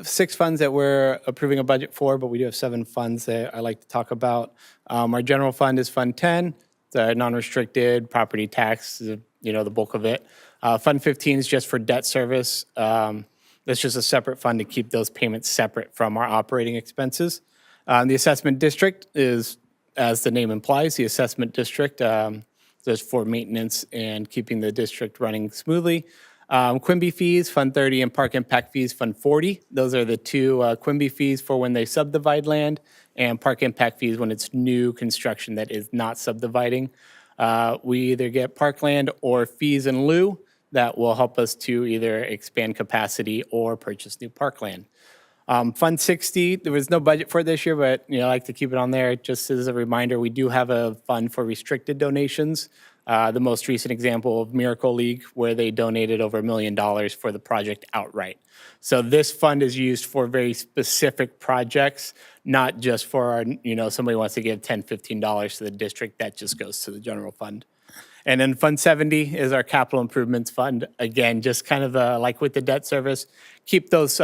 6 funds that we're approving a budget for, but we do have 7 funds that I like to talk about. Our general fund is Fund 10, the non-restricted property tax, the bulk of it. Fund 15 is just for debt service. That's just a separate fund to keep those payments separate from our operating expenses. The assessment district is, as the name implies, the assessment district. There's for maintenance and keeping the district running smoothly. Quimby fees, Fund 30, and park impact fees, Fund 40. Those are the two Quimby fees for when they subdivide land, and park impact fees when it's new construction that is not subdividing. We either get parkland or fees in lieu that will help us to either expand capacity or purchase new parkland. Fund 60, there was no budget for it this year, but I like to keep it on there. Just as a reminder, we do have a fund for restricted donations. The most recent example of Miracle League, where they donated over $1 million for the project outright. So this fund is used for very specific projects, not just for our, somebody wants to give $10, $15 to the district, that just goes to the general fund. And then Fund 70 is our capital improvements fund. Again, just kind of like with the debt service, keep those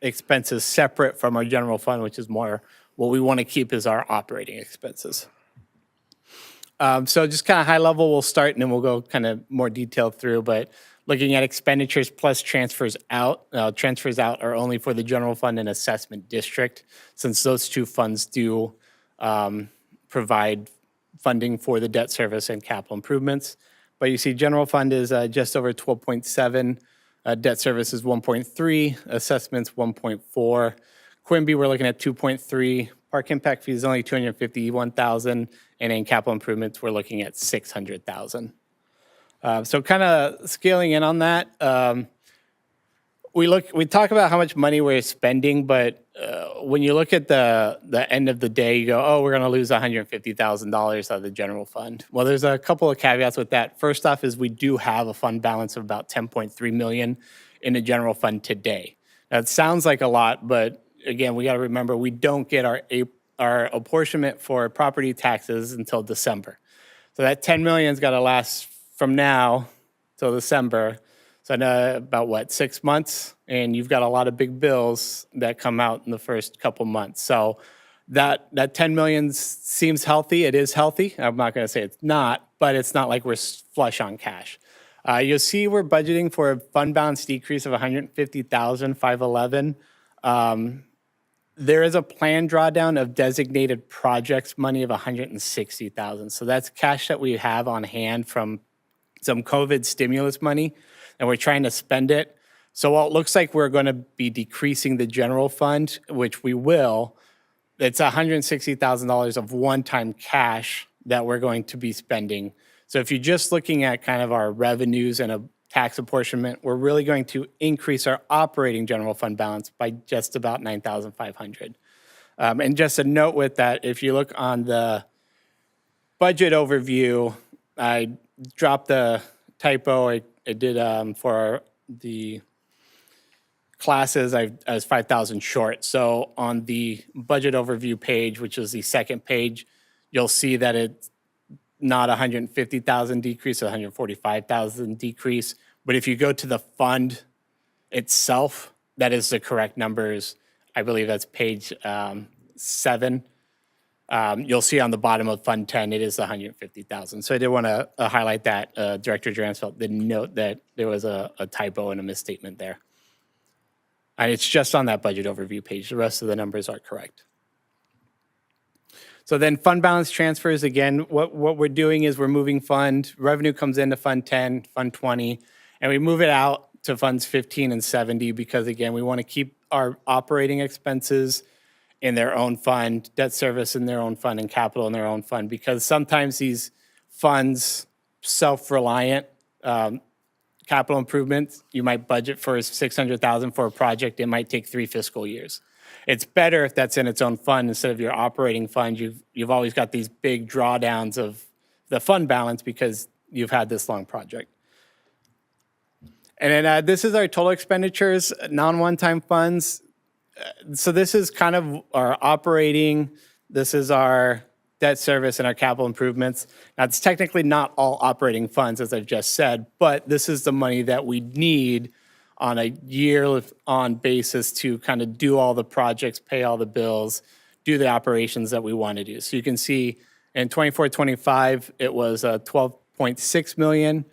expenses separate from our general fund, which is more what we want to keep is our operating expenses. So just kind of high level, we'll start and then we'll go kind of more detailed through, but looking at expenditures plus transfers out. Transfers out are only for the general fund and assessment district, since those two funds do provide funding for the debt service and capital improvements. But you see general fund is just over 12.7, debt service is 1.3, assessments 1.4. Quimby, we're looking at 2.3. Park impact fees only 251,000, and in capital improvements, we're looking at 600,000. So kind of scaling in on that. We talk about how much money we're spending, but when you look at the end of the day, you go, oh, we're going to lose $150,000 out of the general fund. Well, there's a couple of caveats with that. First off is we do have a fund balance of about $10.3 million in the general fund today. Now, it sounds like a lot, but again, we got to remember we don't get our apportionment for property taxes until December. So that $10 million's got to last from now till December. So about 6 months, and you've got a lot of big bills that come out in the first couple months. So that 10 million seems healthy. It is healthy. I'm not going to say it's not, but it's not like we're flush on cash. You'll see we're budgeting for a fund balance decrease of 150,511. There is a planned drawdown of designated projects money of 160,000. So that's cash that we have on hand from some COVID stimulus money, and we're trying to spend it. So while it looks like we're going to be decreasing the general fund, which we will, it's $160,000 of one-time cash that we're going to be spending. So if you're just looking at kind of our revenues and a tax apportionment, we're really going to increase our operating general fund balance by just about $9,500. And just a note with that, if you look on the budget overview, I dropped the typo. I did for the classes, I was 5,000 short. So on the budget overview page, which is the second page, you'll see that it's not 150,000 decrease, 145,000 decrease. But if you go to the fund itself, that is the correct numbers. I believe that's page 7. You'll see on the bottom of Fund 10, it is 150,000. So I did want to highlight that. Director Dransfeld did note that there was a typo and a misstatement there. And it's just on that budget overview page. The rest of the numbers are correct. So then fund balance transfers, again, what we're doing is we're moving fund, revenue comes into Fund 10, Fund 20, and we move it out to Funds 15 and 70 because, again, we want to keep our operating expenses in their own fund, debt service in their own fund, and capital in their own fund, because sometimes these funds, self-reliant, capital improvements, you might budget for $600,000 for a project, it might take 3 fiscal years. It's better if that's in its own fund instead of your operating fund. You've always got these big drawdowns of the fund balance because you've had this long project. And then this is our total expenditures, non-one-time funds. So this is kind of our operating, this is our debt service and our capital improvements. Now, it's technically not all operating funds, as I've just said, but this is the money that we need on a year-on basis to kind of do all the projects, pay all the bills, do the operations that we want to do. So you can see in 24-25, it was 12.6 million.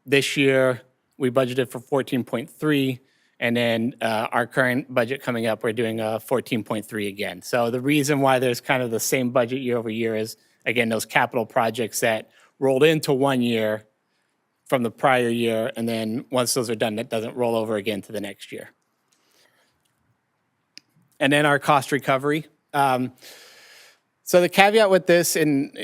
This year, we budgeted for 14.3. And then our current budget coming up, we're doing a 14.3 again. So the reason why there's kind of the same budget year over year is, again, those capital projects that rolled into 1 year from the prior year, and then once those are done, that doesn't roll over again to the next year. And then our cost recovery. So the caveat with this, and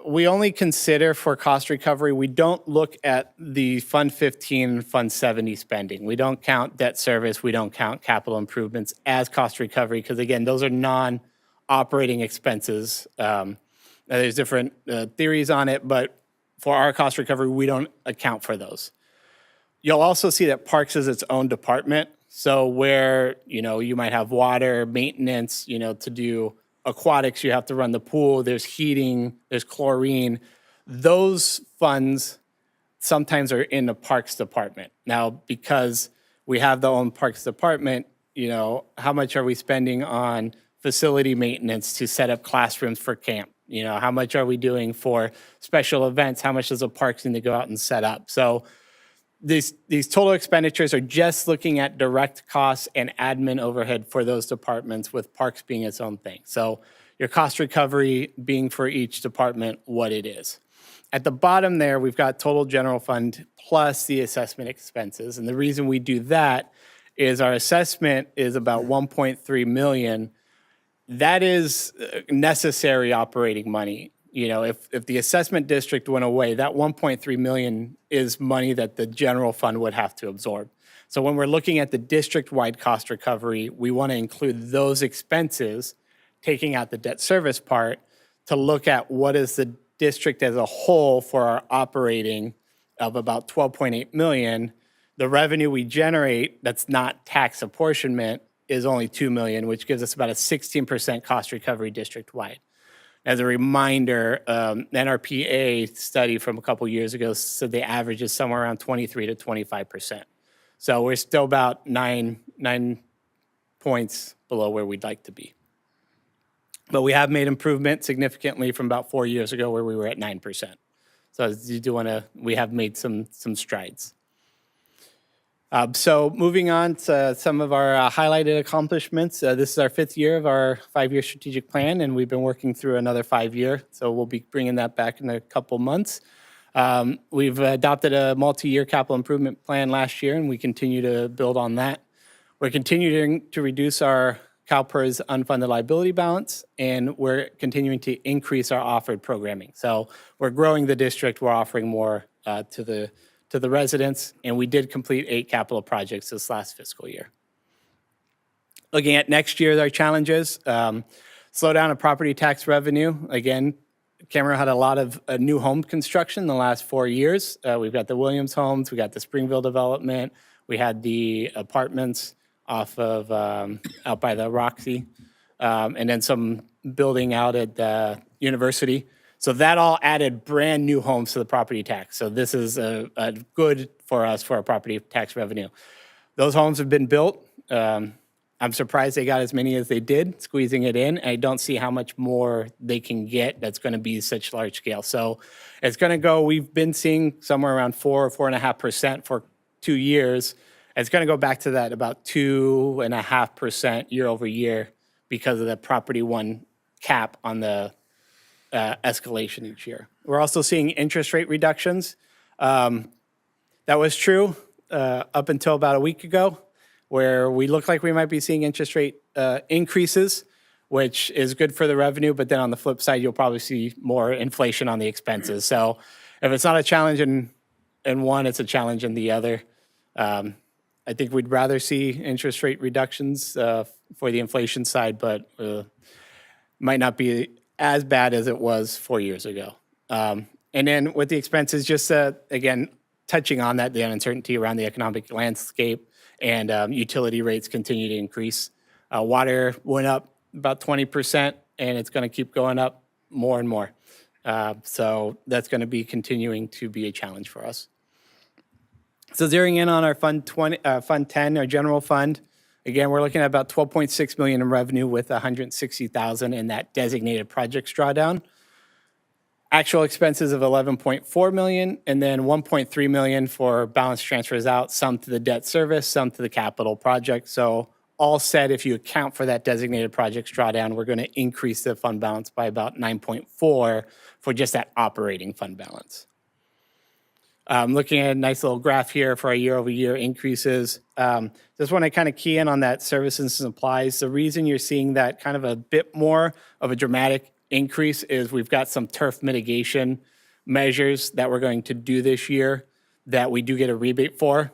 we only consider for cost recovery, we don't look at the Fund 15 and Fund 70 spending. We don't count debt service, we don't count capital improvements as cost recovery, because again, those are non-operating expenses. There's different theories on it, but for our cost recovery, we don't account for those. You'll also see that Parks is its own department. So where, you might have water, maintenance, to do aquatics, you have to run the pool, there's heating, there's chlorine. Those funds sometimes are in the Parks Department. Now, because we have the own Parks Department, how much are we spending on facility maintenance to set up classrooms for camp? How much are we doing for special events? How much does the parks need to go out and set up? So these total expenditures are just looking at direct costs and admin overhead for those departments, with Parks being its own thing. So your cost recovery being for each department what it is. At the bottom there, we've got total general fund plus the assessment expenses. And the reason we do that is our assessment is about 1.3 million. That is necessary operating money. If the assessment district went away, that 1.3 million is money that the general fund would have to absorb. So when we're looking at the district-wide cost recovery, we want to include those expenses, taking out the debt service part, to look at what is the district as a whole for our operating of about 12.8 million. The revenue we generate that's not tax apportionment is only 2 million, which gives us about a 16% cost recovery district-wide. As a reminder, NRPA study from a couple years ago said the average is somewhere around 23 to 25%. So we're still about nine points below where we'd like to be. But we have made improvement significantly from about 4 years ago where we were at 9%. So we have made some strides. So moving on to some of our highlighted accomplishments. This is our 5th year of our 5-year strategic plan, and we've been working through another 5-year. So we'll be bringing that back in a couple months. We've adopted a multi-year capital improvement plan last year, and we continue to build on that. We're continuing to reduce our CalPERS unfunded liability balance, and we're continuing to increase our offered programming. So we're growing the district, we're offering more to the residents, and we did complete 8 capital projects this last fiscal year. Looking at next year, our challenges, slowdown of property tax revenue. Again, Camarillo had a lot of new home construction in the last 4 years. We've got the Williams homes, we got the Springville development, we had the apartments off of out by the Roxy, and then some building out at the university. So that all added brand new homes to the property tax. So this is a good for us for our property tax revenue. Those homes have been built. I'm surprised they got as many as they did, squeezing it in. I don't see how much more they can get that's going to be such large scale. So it's going to go, we've been seeing somewhere around 4 or 4.5% for 2 years. It's going to go back to that about 2.5% year over year because of the Property One cap on the escalation each year. We're also seeing interest rate reductions. That was true up until about a week ago, where we look like we might be seeing interest rate increases, which is good for the revenue, but then on the flip side, you'll probably see more inflation on the expenses. So if it's not a challenge in one, it's a challenge in the other. I think we'd rather see interest rate reductions for the inflation side, but might not be as bad as it was 4 years ago. And then with the expenses, just again, touching on that, the uncertainty around the economic landscape and utility rates continue to increase. Water went up about 20%, and it's going to keep going up more and more. So that's going to be continuing to be a challenge for us. So zeroing in on our Fund 10, our general fund, again, we're looking at about 12.6 million in revenue with 160,000 in that designated projects drawdown. Actual expenses of 11.4 million, and then 1.3 million for balance transfers out, some to the debt service, some to the capital project. So all said, if you account for that designated projects drawdown, we're going to increase the fund balance by about 9.4 for just that operating fund balance. Looking at a nice little graph here for our year-over-year increases. Just want to kind of key in on that services and supplies. The reason you're seeing that kind of a bit more of a dramatic increase is we've got some turf mitigation measures that we're going to do this year that we do get a rebate for.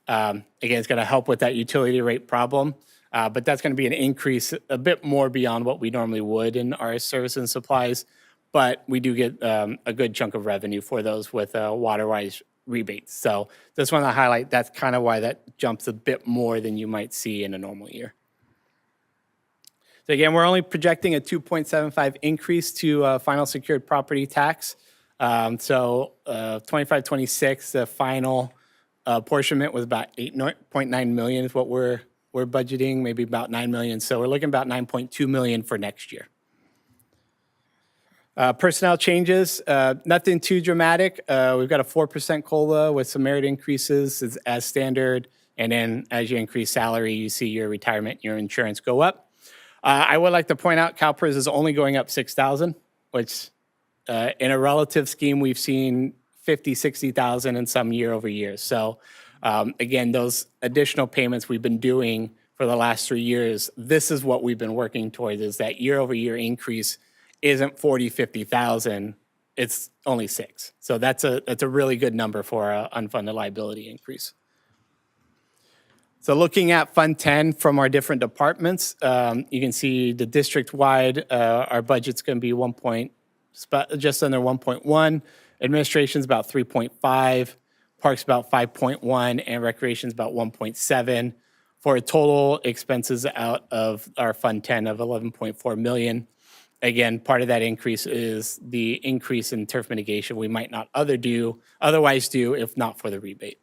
Again, it's going to help with that utility rate problem, but that's going to be an increase a bit more beyond what we normally would in our services and supplies. But we do get a good chunk of revenue for those with water-wise rebates. So just want to highlight that's kind of why that jumps a bit more than you might see in a normal year. So again, we're only projecting a 2.75 increase to final secured property tax. So 25-26, the final apportionment was about 8.9 million is what we're budgeting, maybe about 9 million. So we're looking about 9.2 million for next year. Personnel changes, nothing too dramatic. We've got a 4% COLA with some merit increases as standard. And then as you increase salary, you see your retirement, your insurance go up. I would like to point out CalPERS is only going up 6,000, which in a relative scheme, we've seen 50, 60,000 in some year over year. So again, those additional payments we've been doing for the last 3 years, this is what we've been working towards, is that year over year increase isn't 40, 50,000, it's only 6. So that's a really good number for an unfunded liability increase. So looking at Fund 10 from our different departments, you can see the district-wide, our budget's going to be just under 1.1. Administration's about 3.5. Parks about 5.1, and recreation's about 1.7. For a total expenses out of our Fund 10 of 11.4 million. Again, part of that increase is the increase in turf mitigation we might not otherwise do if not for the rebate.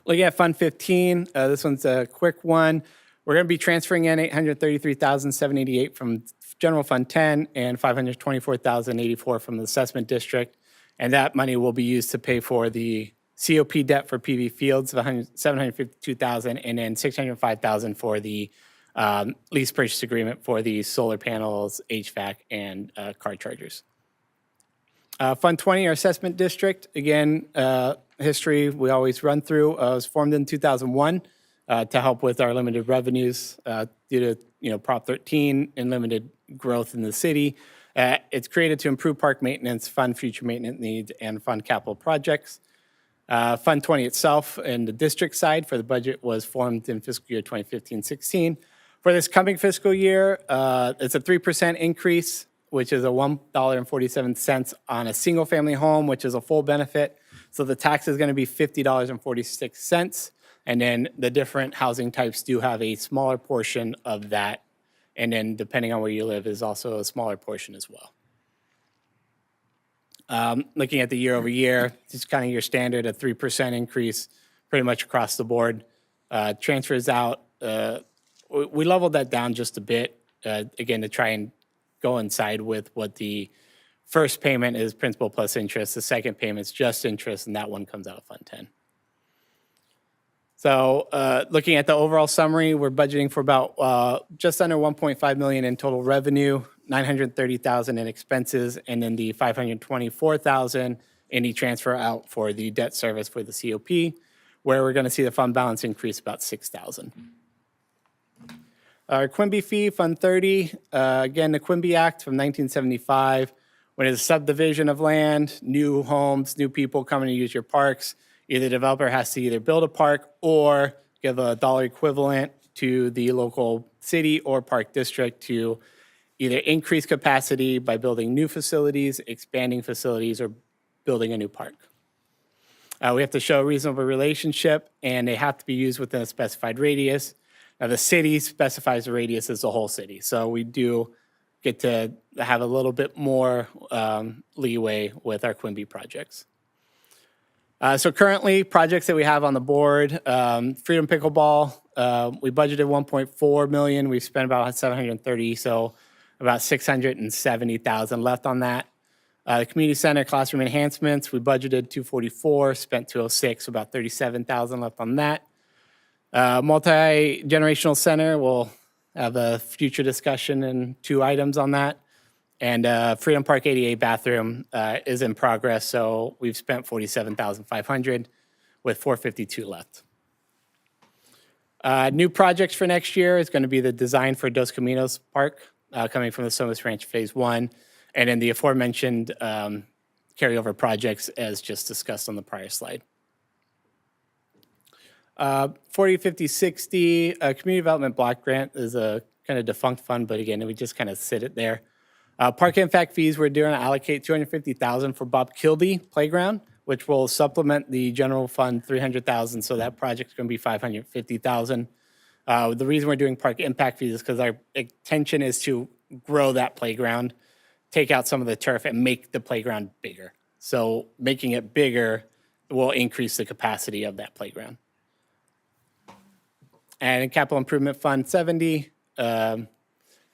Looking at Fund 15, this one's a quick one. We're going to be transferring in $833,788 from General Fund 10 and $524,084 from the Assessment District. And that money will be used to pay for the COP debt for PV Fields of $752,000 and then $605,000 for the lease purchase agreement for the solar panels, HVAC, and car chargers. Fund 20, our assessment district, again, history we always run through, was formed in 2001 to help with our limited revenues due to Prop 13 and limited growth in the city. It's created to improve park maintenance, fund future maintenance needs, and fund capital projects. Fund 20 itself and the district side for the budget was formed in fiscal year 2015-16. For this coming fiscal year, it's a 3% increase, which is a $1.47 on a single family home, which is a full benefit. So the tax is going to be $50.46. And then the different housing types do have a smaller portion of that. And then depending on where you live is also a smaller portion as well. Looking at the year over year, it's kind of your standard, a 3% increase pretty much across the board. Transfers out, we leveled that down just a bit, again, to try and coincide with what the first payment is principal plus interest, the second payment's just interest, and that one comes out of Fund 10. So looking at the overall summary, we're budgeting for about just under 1.5 million in total revenue, 930,000 in expenses, and then the 524,000 in the transfer out for the debt service for the COP, where we're going to see the fund balance increase about 6,000. Our Quimby fee, Fund 30, again, the Quimby Act from 1975, when it's a subdivision of land, new homes, new people coming to use your parks, either the developer has to either build a park or give a dollar equivalent to the local city or park district to either increase capacity by building new facilities, expanding facilities, or building a new park. We have to show a reasonable relationship, and they have to be used within a specified radius. Now, the city specifies the radius as the whole city, so we do get to have a little bit more leeway with our Quimby projects. So currently, projects that we have on the board, Freedom Pickleball, we budgeted 1.4 million. We've spent about 730, so about 670,000 left on that. The community center classroom enhancements, we budgeted 244, spent 206, about 37,000 left on that. Multi-generational center, we'll have a future discussion and 2 items on that. And Freedom Park ADA bathroom is in progress, so we've spent 47,500 with 452 left. New projects for next year is going to be the design for Dos Caminos Park, coming from the Somas Ranch Phase 1, and then the aforementioned carryover projects as just discussed on the prior slide. 40, 50, 60, Community Development Block Grant is a kind of defunct fund, but again, we just kind of sit it there. Park impact fees, we're doing allocate 250,000 for Bob Kildee Playground, which will supplement the general fund 300,000, so that project's going to be 550,000. The reason we're doing park impact fees is because our intention is to grow that playground, take out some of the turf, and make the playground bigger. So making it bigger will increase the capacity of that playground. And in Capital Improvement Fund 70, and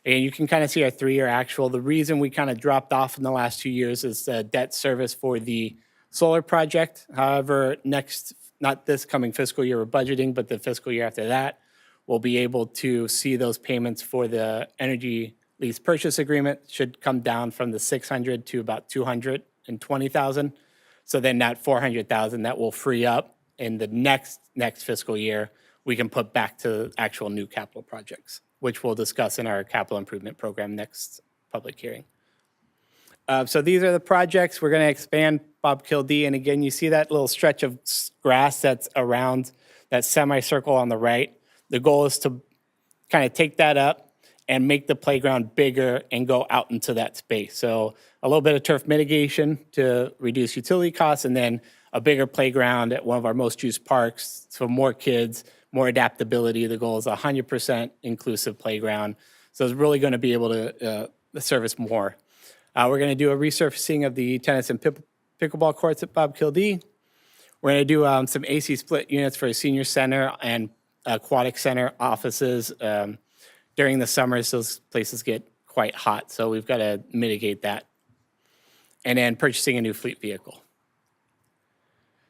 you can kind of see our 3-year actual. The reason we kind of dropped off in the last 2 years is debt service for the solar project. However, not this coming fiscal year we're budgeting, but the fiscal year after that, we'll be able to see those payments for the energy lease purchase agreement should come down from the 600 to about 220,000. So then that 400,000 that will free up in the next fiscal year, we can put back to actual new capital projects, which we'll discuss in our capital improvement program next public hearing. So these are the projects. We're going to expand Bob Kildee. And again, you see that little stretch of grass that's around that semicircle on the right. The goal is to kind of take that up and make the playground bigger and go out into that space. So a little bit of turf mitigation to reduce utility costs, and then a bigger playground at one of our most used parks, so more kids, more adaptability. The goal is 100% inclusive playground. So it's really going to be able to service more. We're going to do a resurfacing of the tennis and pickleball courts at Bob Kildee. We're going to do some AC split units for a senior center and aquatic center offices. During the summers, those places get quite hot, so we've got to mitigate that. And then purchasing a new fleet vehicle.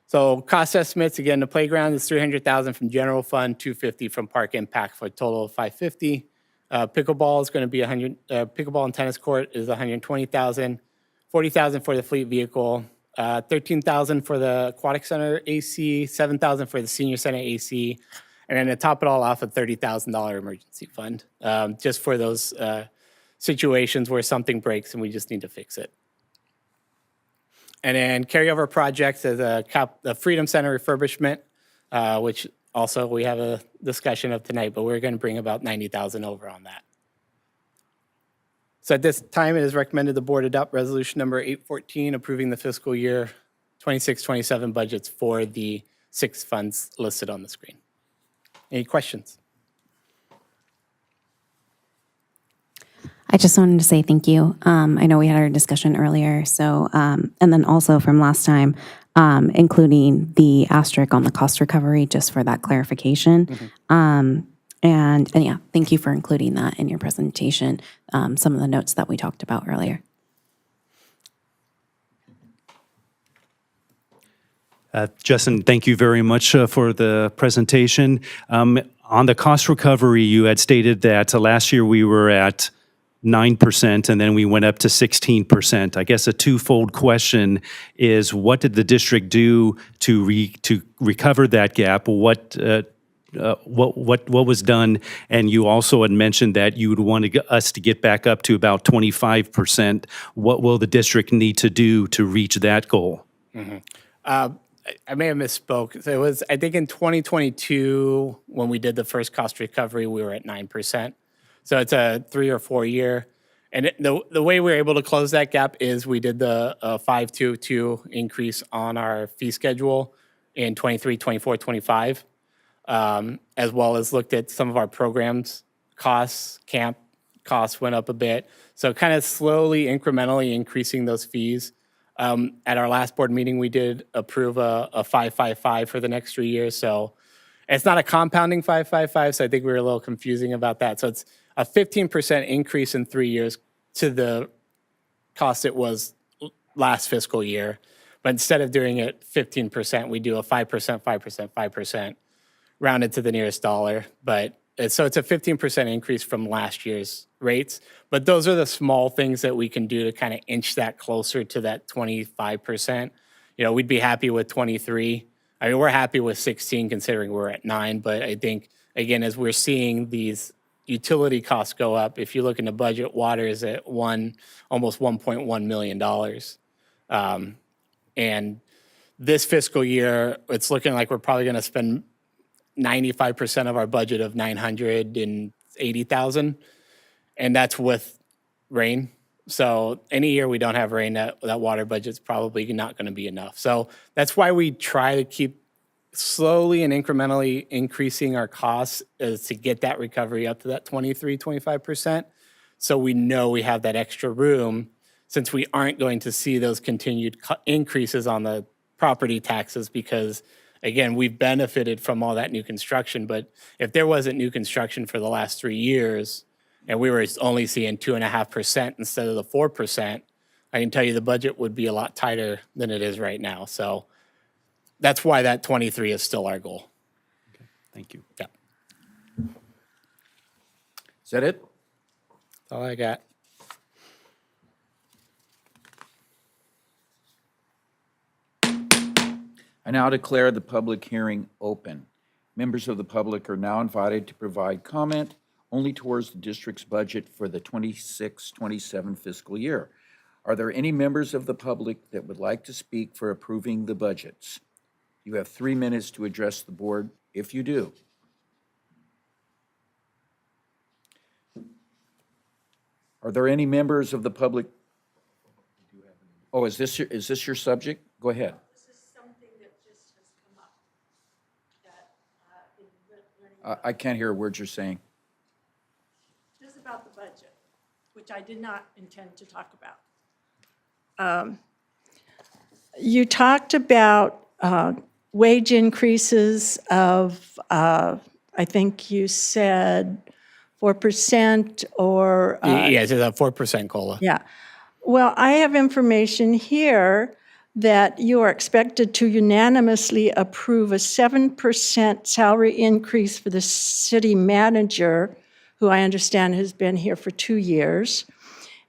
So cost estimates, again, the playground is 300,000 from general fund, 250 from park impact for a total of 550. Pickleball is going to be 100. Pickleball and tennis court is 120,000. 40,000 for the fleet vehicle. 13,000 for the aquatic center AC. 7,000 for the senior center AC. And then to top it all off, a $30,000 emergency fund, just for those situations where something breaks and we just need to fix it. And then carryover projects as a Freedom Center refurbishment, which also we have a discussion of tonight, but we're going to bring about 90,000 over on that. So at this time, it is recommended the board adopt resolution number 814, approving the fiscal year 26-27 budgets for the 6 funds listed on the screen. Any questions? I just wanted to say thank you. I know we had our discussion earlier, so, and then also from last time, including the asterisk on the cost recovery, just for that clarification. And yeah, thank you for including that in your presentation, some of the notes that we talked about earlier. Justin, thank you very much for the presentation. On the cost recovery, you had stated that last year we were at 9%, and then we went up to 16%. I guess a twofold question is, what did the district do to recover that gap? What was done? And you also had mentioned that you would want us to get back up to about 25%. What will the district need to do to reach that goal? I may have misspoke. So it was, I think in 2022, when we did the first cost recovery, we were at 9%. So it's a 3 or 4 year. And the way we were able to close that gap is we did the 522 increase on our fee schedule in 23, 24, 25, as well as looked at some of our programs costs. Camp costs went up a bit. So kind of slowly, incrementally increasing those fees. At our last board meeting, we did approve a 555 for the next 3 years. So it's not a compounding 555, so I think we were a little confusing about that. So it's a 15% increase in 3 years to the cost it was last fiscal year. But instead of doing it 15%, we do a 5%, 5%, 5%, rounded to the nearest dollar. So it's a 15% increase from last year's rates. But those are the small things that we can do to kind of inch that closer to that 25%. We'd be happy with 23. I mean, we're happy with 16 considering we're at 9. But I think, again, as we're seeing these utility costs go up, if you look in the budget, water is at almost $1.1 million. And this fiscal year, it's looking like we're probably going to spend 95% of our budget of $980,000, and that's with rain. So any year we don't have rain, that water budget's probably not going to be enough. So that's why we try to keep slowly and incrementally increasing our costs, is to get that recovery up to that 23-25%. So we know we have that extra room, since we aren't going to see those continued increases on the property taxes, because again, we've benefited from all that new construction. But if there wasn't new construction for the last 3 years and we were only seeing 2.5% instead of the 4%, I can tell you the budget would be a lot tighter than it is right now. So that's why that 23 is still our goal. Thank you. Yeah. Is that it? That's all I got. I now declare the public hearing open. Members of the public are now invited to provide comment only towards the district's budget for the 26-27 fiscal year. Are there any members of the public that would like to speak for approving the budgets? You have 3 minutes to address the board if you do. Are there any members of the public? Oh, is this your subject? Go ahead. I can't hear a word you're saying. This is about the budget, which I did not intend to talk about. You talked about wage increases of, I think you said 4% or. Yes, it's a 4% COLA. Yeah. Well, I have information here that you are expected to unanimously approve a 7% salary increase for the city manager, who I understand has been here for 2 years.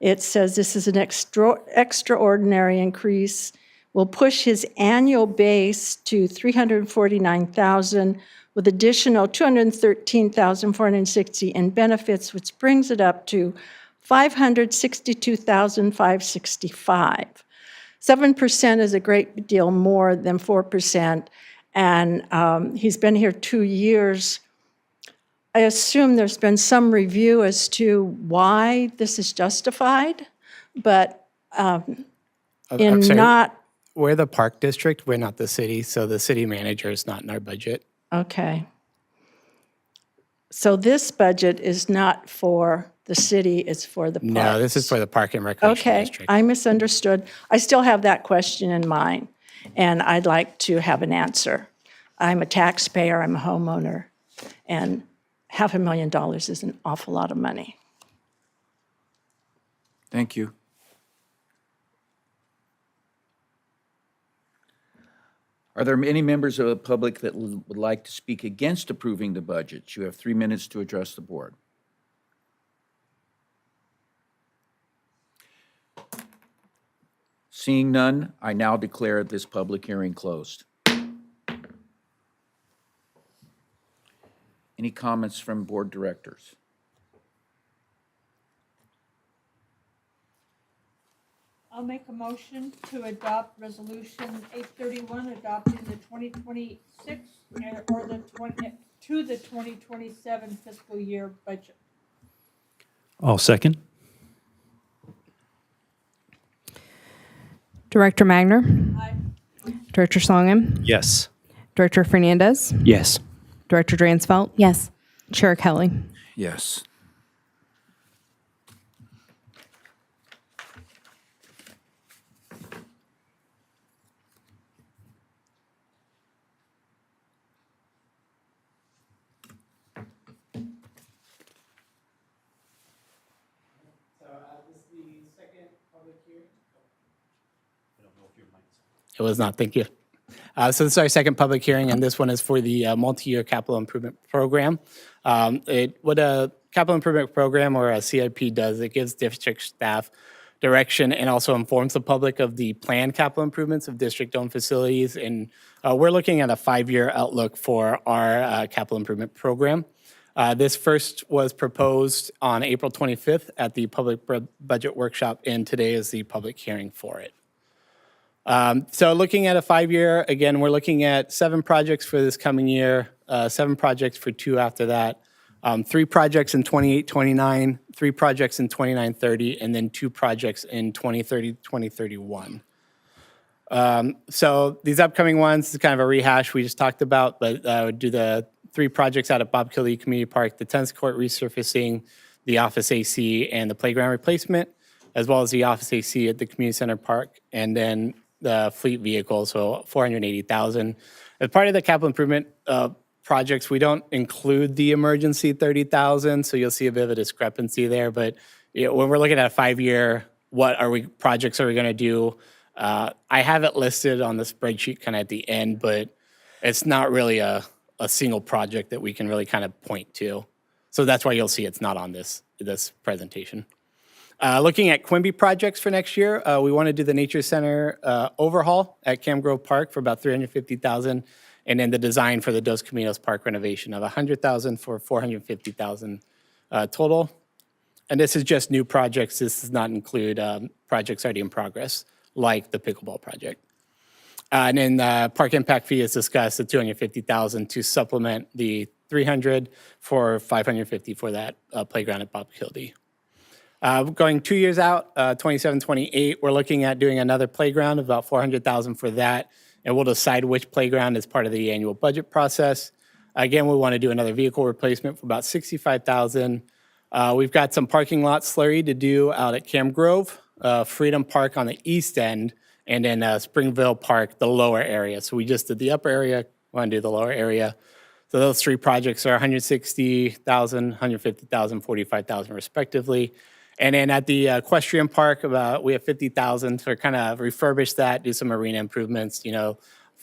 It says this is an extraordinary increase, will push his annual base to $349,000 with additional $213,460 in benefits, which brings it up to $562,565. 7% is a great deal more than 4%, and he's been here 2 years. I assume there's been some review as to why this is justified, but I'm in sorry, not, we're the park district, we're not the city, so the city manager is not in our budget. okay. So this budget is not for the city, it's for the parks. No, this is for the Park and Recreation Okay, District. I misunderstood. I still have that question in mind, and I'd like to have an answer. I'm a taxpayer, I'm a homeowner, and $500,000 is an awful lot of money. Thank you. Are there any members of the public that would like to speak against approving the budget? You have 3 minutes to address the board. Seeing none, I now declare this public hearing closed. Any comments from board directors? I'll make a motion to adopt Resolution 831, adopting the 2026 or the 2027 fiscal year budget. I'll second. Director Magner, Aye. Director Songin, Yes. Director Fernandez, Yes. Director Dransfeld, Yes. Chair Kelly. Yes. It was not, thank you. So this is our second public hearing, and this one is for the multi-year capital improvement program. What a capital improvement program or a CIP does, it gives district staff direction and also informs the public of the planned capital improvements of district-owned facilities. And we're looking at a 5-year outlook for our capital improvement program. This first was proposed on April 25th at the public budget workshop, and today is the public hearing for it. So looking at a 5-year, again, we're looking at 7 projects for this coming year, 7 projects for 2 after that, 3 projects in 28-29, 3 projects in 29-30, and then 2 projects in 2030-2031. So these upcoming ones is kind of a rehash we just talked about, but do the 3 projects out at Bob Kildee Community Park, the tennis court resurfacing, the office AC, and the playground replacement, as well as the office AC at the community center park, and then the fleet vehicle, so $480,000. As part of the capital improvement projects, we don't include the emergency $30,000, so you'll see a bit of a discrepancy there. But when we're looking at a 5-year, projects are we going to do? I have it listed on the spreadsheet kind of at the end, but it's not really a single project that we can really kind of point to. So that's why you'll see it's not on this presentation. Looking at Quimby projects for next year, we want to do the Nature Center overhaul at Cam Grove Park for about $350,000, and then the design for the Dos Caminos Park renovation of $100,000 for $450,000 total. And this is just new projects. This does not include projects already in progress, like the pickleball project. And then the park impact fee is discussed at $250,000 to supplement the $300 for $550 for that playground at Bob Kildee. Going 2 years out, 27-28, we're looking at doing another playground, about $400,000 for that, and we'll decide which playground is part of the annual budget process. Again, we want to do another vehicle replacement for about $65,000. We've got some parking lot slurry to do out at Cam Grove, Freedom Park on the east end, and then Springville Park, the lower area. So we just did the upper area, we want to do the lower area. So those 3 projects are $160,000, $150,000, $45,000 respectively. And then at the equestrian park, we have $50,000 to kind of refurbish that, do some arena improvements,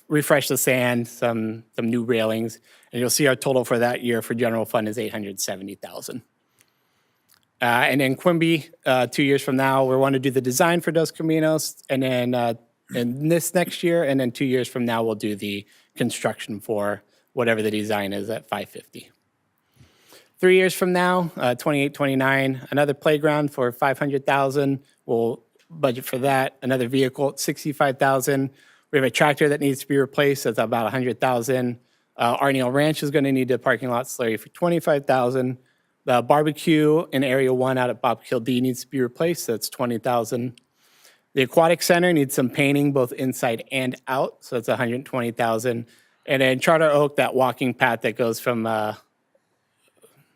refresh the sand, some new railings. And you'll see our total for that year for general fund is $870,000. And then Quimby, 2 years from now, we want to do the design for Dos Caminos, and then in this next year, and then 2 years from now, we'll do the construction for whatever the design is at $550,000. 3 years from now, 28-29, another playground for $500,000. We'll budget for that. Another vehicle at $65,000. We have a tractor that needs to be replaced. That's about $100,000. Arneal Ranch is going to need a parking lot slurry for $25,000. The barbecue in Area 1 out at Bob Kildee needs to be replaced. That's $20,000. The aquatic center needs some painting both inside and out. So that's $120,000. And then Charter Oak, that walking path that goes from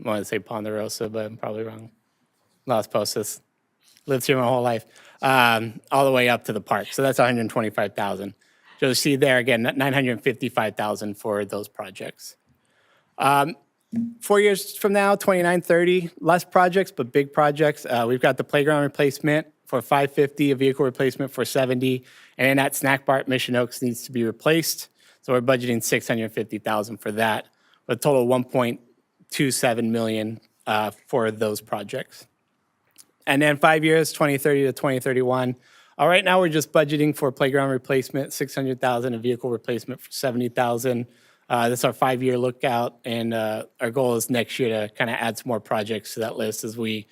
I want to say Ponderosa, but I'm probably wrong. Las Postas. Lived here my whole life. All the way up to the park. So that's $125,000. So you see there again, $955,000 for those projects. 4 years from now, 29-30, less projects, but big projects. We've got the playground replacement for $550, a vehicle replacement for $70, and then that snack bar at Mission Oaks needs to be replaced. So we're budgeting $650,000 for that, with a total of $1.27 million for those projects. And then 5 years, 2030 to 2031. Right now, we're just budgeting for playground replacement, $600,000, a vehicle replacement for $70,000. This is our 5-year lookout, and our goal is next year to kind of add some more projects to that list as we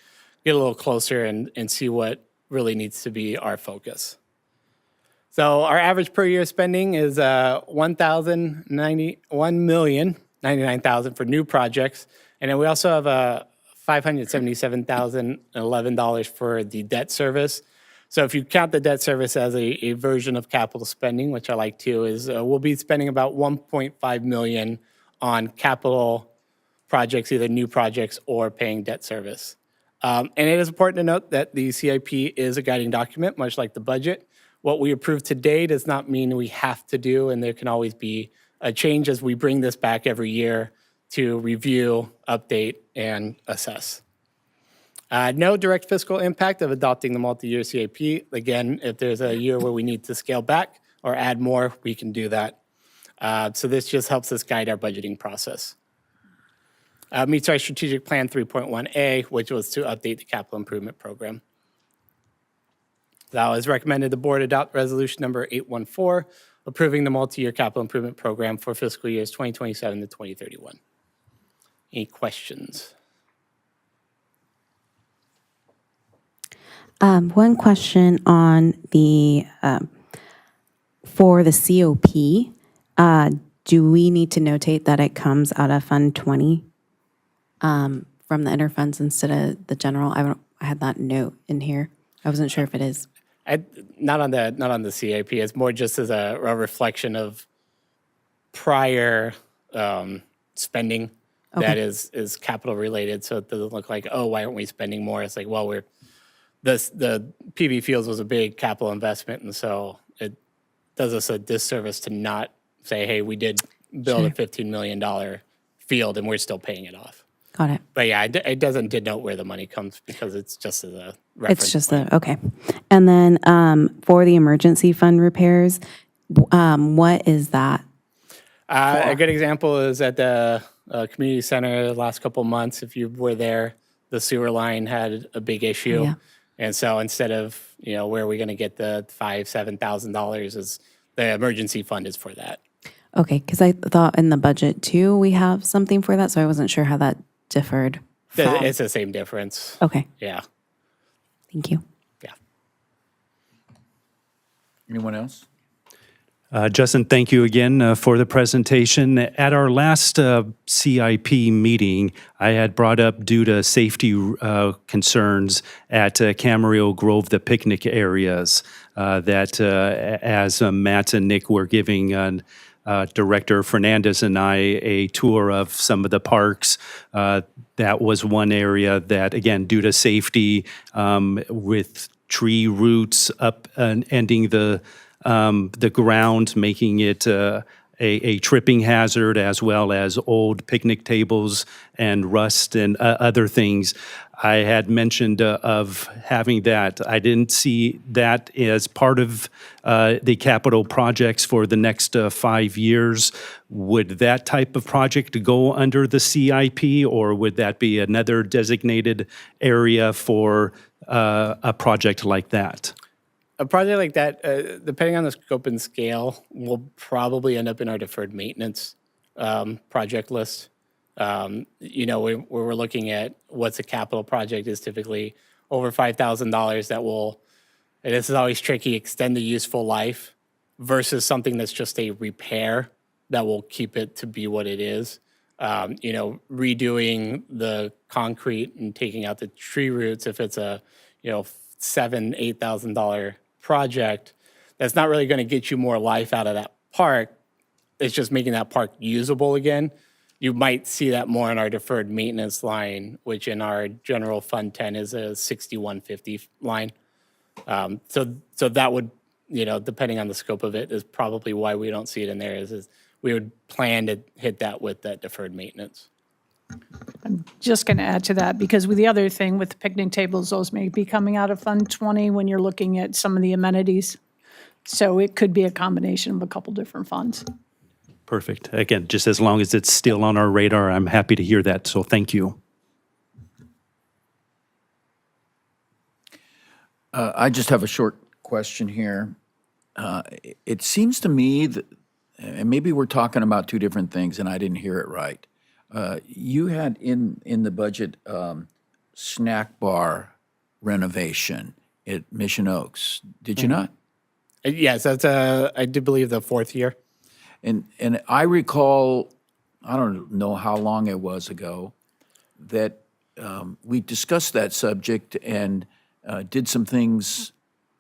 get a little closer and see what really needs to be our focus. So our average per year spending is $1,099,000 for new projects, and then we also have $577,011 for the debt service. So if you count the debt service as a version of capital spending, which I like to, is we'll be spending about $1.5 million on capital projects, either new projects or paying debt service. And it is important to note that the CIP is a guiding document, much like the budget. What we approve today does not mean we have to do, and there can always be a change as we bring this back every year to review, update, and assess. No direct fiscal impact of adopting the multi-year CIP. Again, if there's a year where we need to scale back or add more, we can do that. So this just helps us guide our budgeting process. Meets our strategic plan 3.1A, which was to update the capital improvement program. Thou has recommended the board adopt resolution number 814, approving the multi-year capital improvement program for fiscal years 2027 to 2031. Any questions? One question on the, for the COP, do we need to notate that it comes out of Fund 20 from the interfunds instead of the general? I had that note in here. I wasn't sure if it is. Not on the CIP. It's more just as a reflection of prior spending that is capital related. So it doesn't look like, oh, why aren't we spending more? It's like, well, the PV Fields was a big capital investment, and so it does us a disservice to not say, hey, we did build a $15 million field and we're still paying it off. Got it. But yeah, it doesn't denote where the money comes because it's just as a reference. It's just okay. And then for the emergency fund repairs, what is that? A good example is at the community center the last couple of months. If you were there, the sewer line had a big issue. Yeah. And so instead of, where are we going to get the $7,000 is the emergency fund is for that. Okay, because I thought in the budget too, we have something for that, so I wasn't sure how that differed. It's the same difference. Okay, Yeah. thank you. Yeah. Anyone else? Justin, thank you again for the presentation. At our last CIP meeting, I had brought up due to safety concerns at Camarillo Grove, the picnic areas, that as Matt and Nick were giving Director Fernandez and I a tour of some of the parks, that was one area that, again, due to safety, with tree roots up and ending the ground, making it a tripping hazard, as well as old picnic tables and rust and other things. I had mentioned of having that. I didn't see that as part of the capital projects for the next 5 years. Would that type of project go under the CIP, or would that be another designated area for a project like that? A project like that, depending on the scope and scale, will probably end up in our deferred maintenance project list. Where we're looking at what's a capital project is typically over $5,000 that will, and this is always tricky, extend the useful life versus something that's just a repair that will keep it to be what it is. Redoing the concrete and taking out the tree roots, if it's a, $7,000-8,000 project, that's not really going to get you more life out of that park. It's just making that park usable again. You might see that more in our deferred maintenance line, which in our general fund 10 is a 6150 line. So that would, depending on the scope of it, is probably why we don't see it in there. Is we would plan to hit that with that deferred maintenance. I'm just going to add to that, because with the other thing with the picnic tables, those may be coming out of Fund 20 when you're looking at some of the amenities. So it could be a combination of a couple different funds. Perfect. Again, just as long as it's still on our radar, I'm happy to hear that. So thank you. I just have a short question here. It seems to me that, and maybe we're talking about two different things and I didn't hear it right. You had in the budget snack bar renovation at Mission Oaks, did you not? Yes, that's I do believe the fourth year. And I recall, I don't know how long it was ago, that we discussed that subject and did some things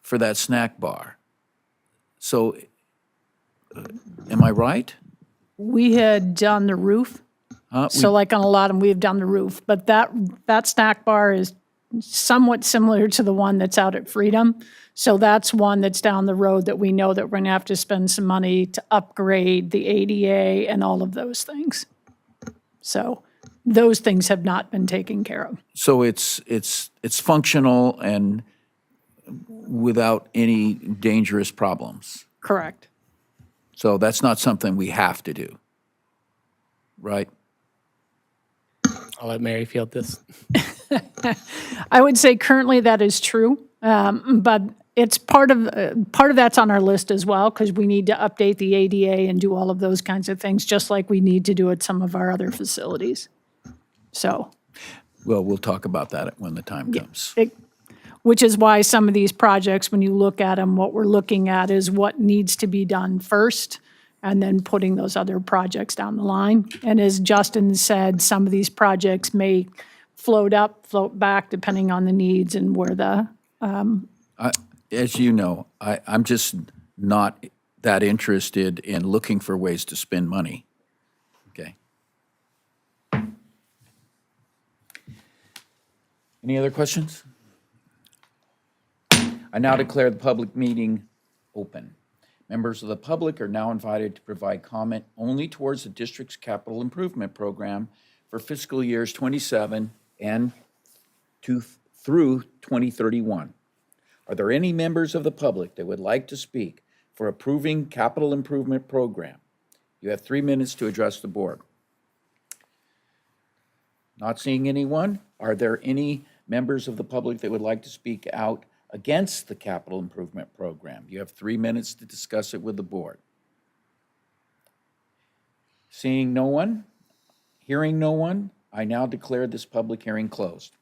for that snack bar. So, am I right? We had done the roof. So like on a lot of them, we've done the roof. But that snack bar is somewhat similar to the one that's out at Freedom. So that's one that's down the road that we know that we're going to have to spend some money to upgrade the ADA and all of those things. So those things have not been taken care of. So it's functional and without any dangerous problems. Correct. So that's not something we have to do, right? I'll let Mary field this. I would say currently that is true, but it's part of that's on our list as well, because we need to update the ADA and do all of those kinds of things, just like we need to do at some of our other facilities. So, Well, we'll talk about that when the time comes. which is why some of these projects, when you look at them, what we're looking at is what needs to be done first, and then putting those other projects down the line. And as Justin said, some of these projects may float up, float back, depending on the needs and where the, As you know, I'm just not that interested in looking for ways to spend money. Okay. Any other questions? I now declare the public meeting open. Members of the public are now invited to provide comment only towards the district's capital improvement program for fiscal years 27 and through 2031. Are there any members of the public that would like to speak for approving capital improvement program? You have 3 minutes to address the board. Not seeing anyone, are there any members of the public that would like to speak out against the capital improvement program? You have 3 minutes to discuss it with the board. Seeing no one, hearing no one, I now declare this public hearing closed.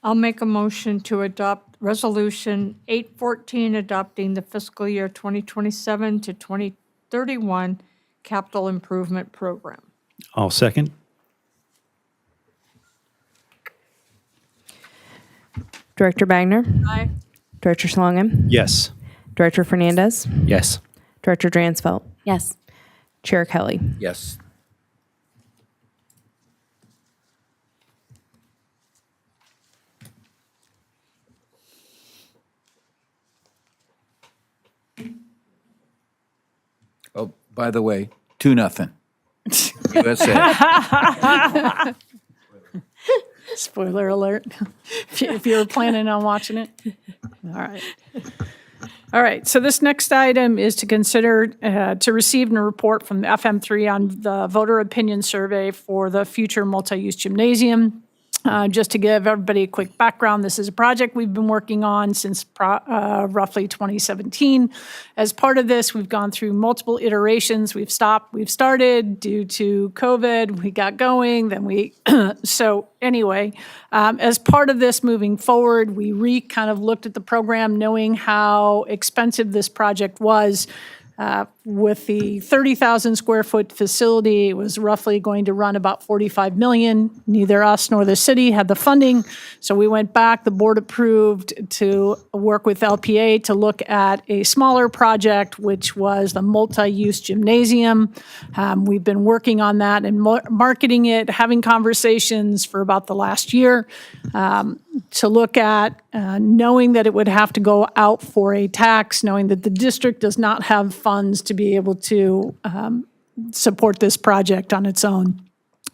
I'll make a motion to adopt Resolution 814, adopting the fiscal year 2027 to 2031 capital improvement program. I'll second. Director Bagner, Aye. Director Schlangen, Yes. Director Fernandez, Yes. Director Dransfeld, Yes. Chair Kelly. Yes. Oh, by the way, 2-0. USA. Spoiler alert, if you were planning on watching it. All right. All right, so this next item is to consider to receive a report from the FM3 on the voter opinion survey for the future multi-use gymnasium. Just to give everybody a quick background, this is a project we've been working on since roughly 2017. As part of this, we've gone through multiple iterations. We've stopped, we've started due to COVID. We got going, then we, so anyway, as part of this moving forward, we kind of looked at the program knowing how expensive this project was. With the 30,000 square foot facility, it was roughly going to run about 45 million. Neither us nor the city had the funding. So we went back, the board approved to work with LPA to look at a smaller project, which was the multi-use gymnasium. We've been working on that and marketing it, having conversations for about the last year to look at, knowing that it would have to go out for a tax, knowing that the district does not have funds to be able to support this project on its own.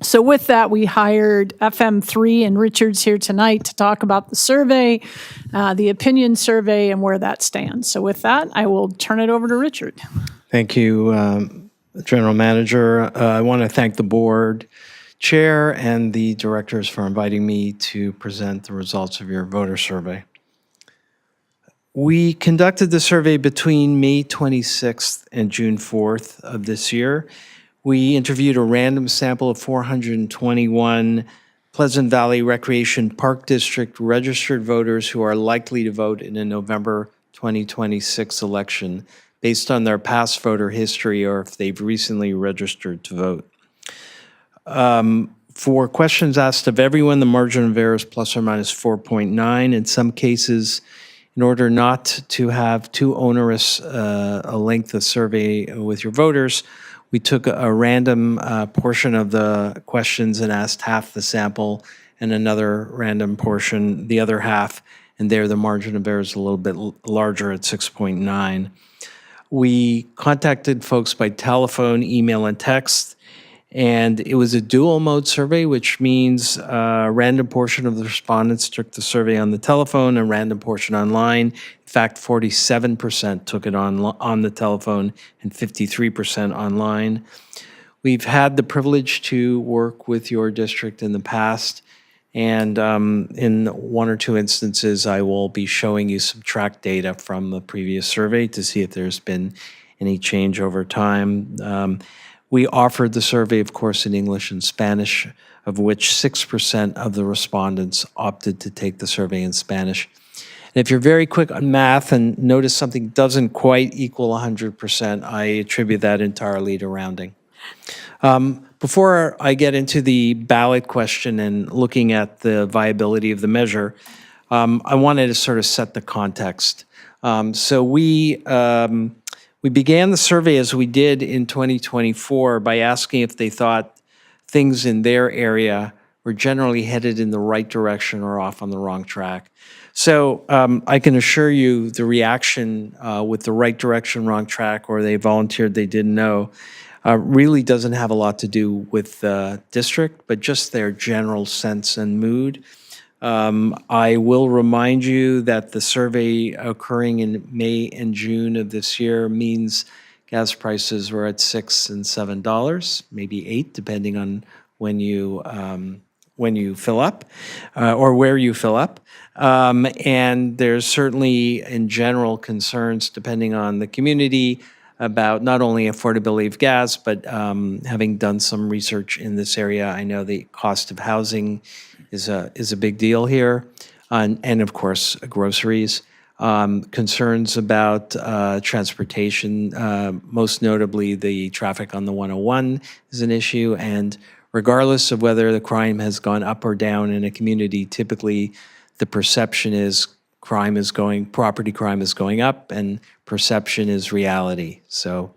So with that, we hired FM3, and Richard's here tonight to talk about the survey, the opinion survey, and where that stands. So with that, I will turn it over to Richard. Thank you, General Manager. I want to thank the board chair and the directors for inviting me to present the results of your voter survey. We conducted the survey between May 26th and June 4th of this year. We interviewed a random sample of 421 Pleasant Valley Recreation Park District registered voters who are likely to vote in a November 2026 election based on their past voter history or if they've recently registered to vote. For questions asked of everyone, the margin of error is plus or minus 4.9. In some cases, in order not to have too onerous a length of survey with your voters, we took a random portion of the questions and asked half the sample and another random portion, the other half, and there the margin of error is a little bit larger at 6.9. We contacted folks by telephone, email, and text, And it was a dual mode survey, which means a random portion of the respondents took the survey on the telephone, a random portion online. In fact, 47% took it on the telephone and 53% online. We've had the privilege to work with your district in the past, and in one or two instances, I will be showing you some track data from the previous survey to see if there's been any change over time. We offered the survey, of course, in English and Spanish, of which 6% of the respondents opted to take the survey in Spanish. And if you're very quick on math and notice something doesn't quite equal 100%, I attribute that entirely to rounding. Before I get into the ballot question and looking at the viability of the measure, I wanted to sort of set the context. So we began the survey as we did in 2024 by asking if they thought things in their area were generally headed in the right direction or off on the wrong track. So I can assure you the reaction with the right direction, wrong track, or they volunteered, they didn't know, really doesn't have a lot to do with the district, but just their general sense and mood. I will remind you that the survey occurring in May and June of this year means gas prices were at $6 and $7, maybe $8, depending on when you fill up or where you fill up. And there's certainly, in general, concerns depending on the community about not only affordability of gas, but having done some research in this area, I know the cost of housing is a big deal here, and of course, groceries. Concerns about transportation, most notably the traffic on the 101 is an issue, and regardless of whether the crime has gone up or down in a community, typically the perception is property crime is going up, and perception is reality. So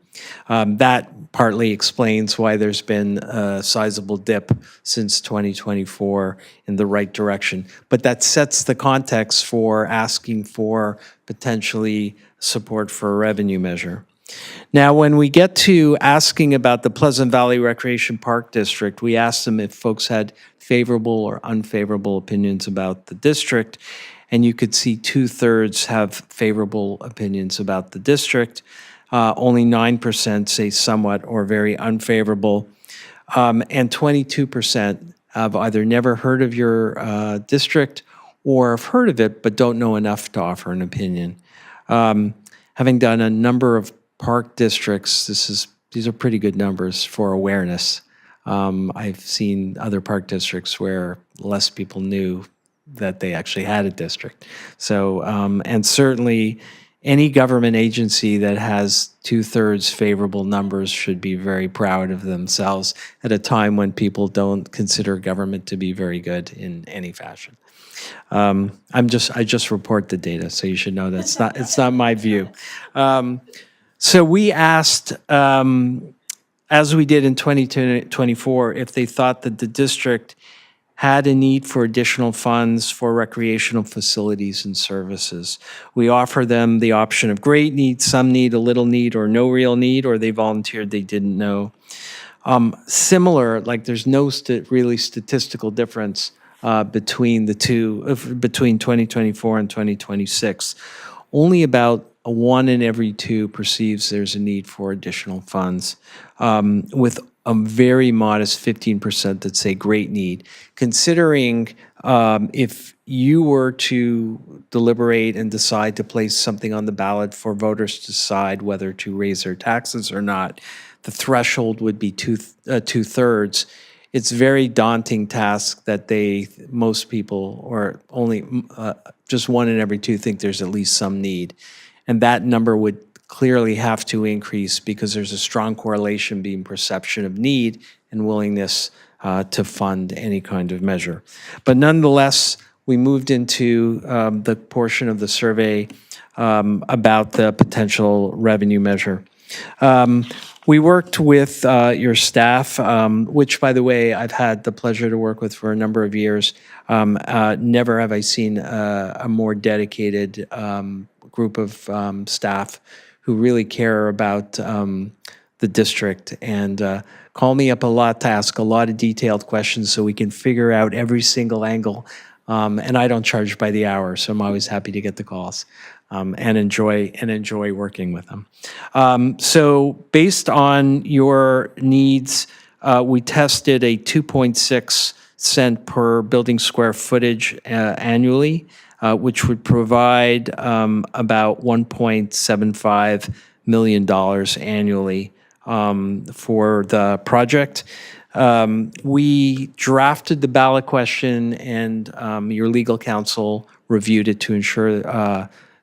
that partly explains why there's been a sizable dip since 2024 in the right direction. But that sets the context for asking for potentially support for a revenue measure. Now, when we get to asking about the Pleasant Valley Recreation Park District, we asked them if folks had favorable or unfavorable opinions about the district, and you could see 2/3 have favorable opinions about the district. Only 9% say somewhat or very unfavorable, and 22% have either never heard of your district or have heard of it but don't know enough to offer an opinion. Having done a number of park districts, these are pretty good numbers for awareness. I've seen other park districts where less people knew that they actually had a district. So, and certainly any government agency that has 2/3 favorable numbers should be very proud of themselves at a time when people don't consider government to be very good in any fashion. I just report the data, so you should know it's not my view. So we asked, as we did in 2024, if they thought that the district had a need for additional funds for recreational facilities and services. We offer them the option of great need, some need, a little need, or no real need, or they volunteered they didn't know. Similar, like there's no really statistical difference between the two, between 2024 and 2026. Only about 1 in every 2 perceives there's a need for additional funds, with a very modest 15% that say great need. Considering if you were to deliberate and decide to place something on the ballot for voters to decide whether to raise their taxes or not, the threshold would be 2/3. It's a very daunting task that most people, or only just 1 in every 2 think there's at least some need. And that number would clearly have to increase because there's a strong correlation between perception of need and willingness to fund any kind of measure. But nonetheless, we moved into the portion of the survey about the potential revenue measure. We worked with your staff, which, by the way, I've had the pleasure to work with for a number of years. Never have I seen a more dedicated group of staff who really care about the district. And call me up a lot to ask a lot of detailed questions so we can figure out every single angle. And I don't charge by the hour, so I'm always happy to get the calls and enjoy working with them. So based on your needs, we tested a 2.6 cent per building square footage annually, which would provide about $1.75 million annually for the project. We drafted the ballot question, and your legal counsel reviewed it to ensure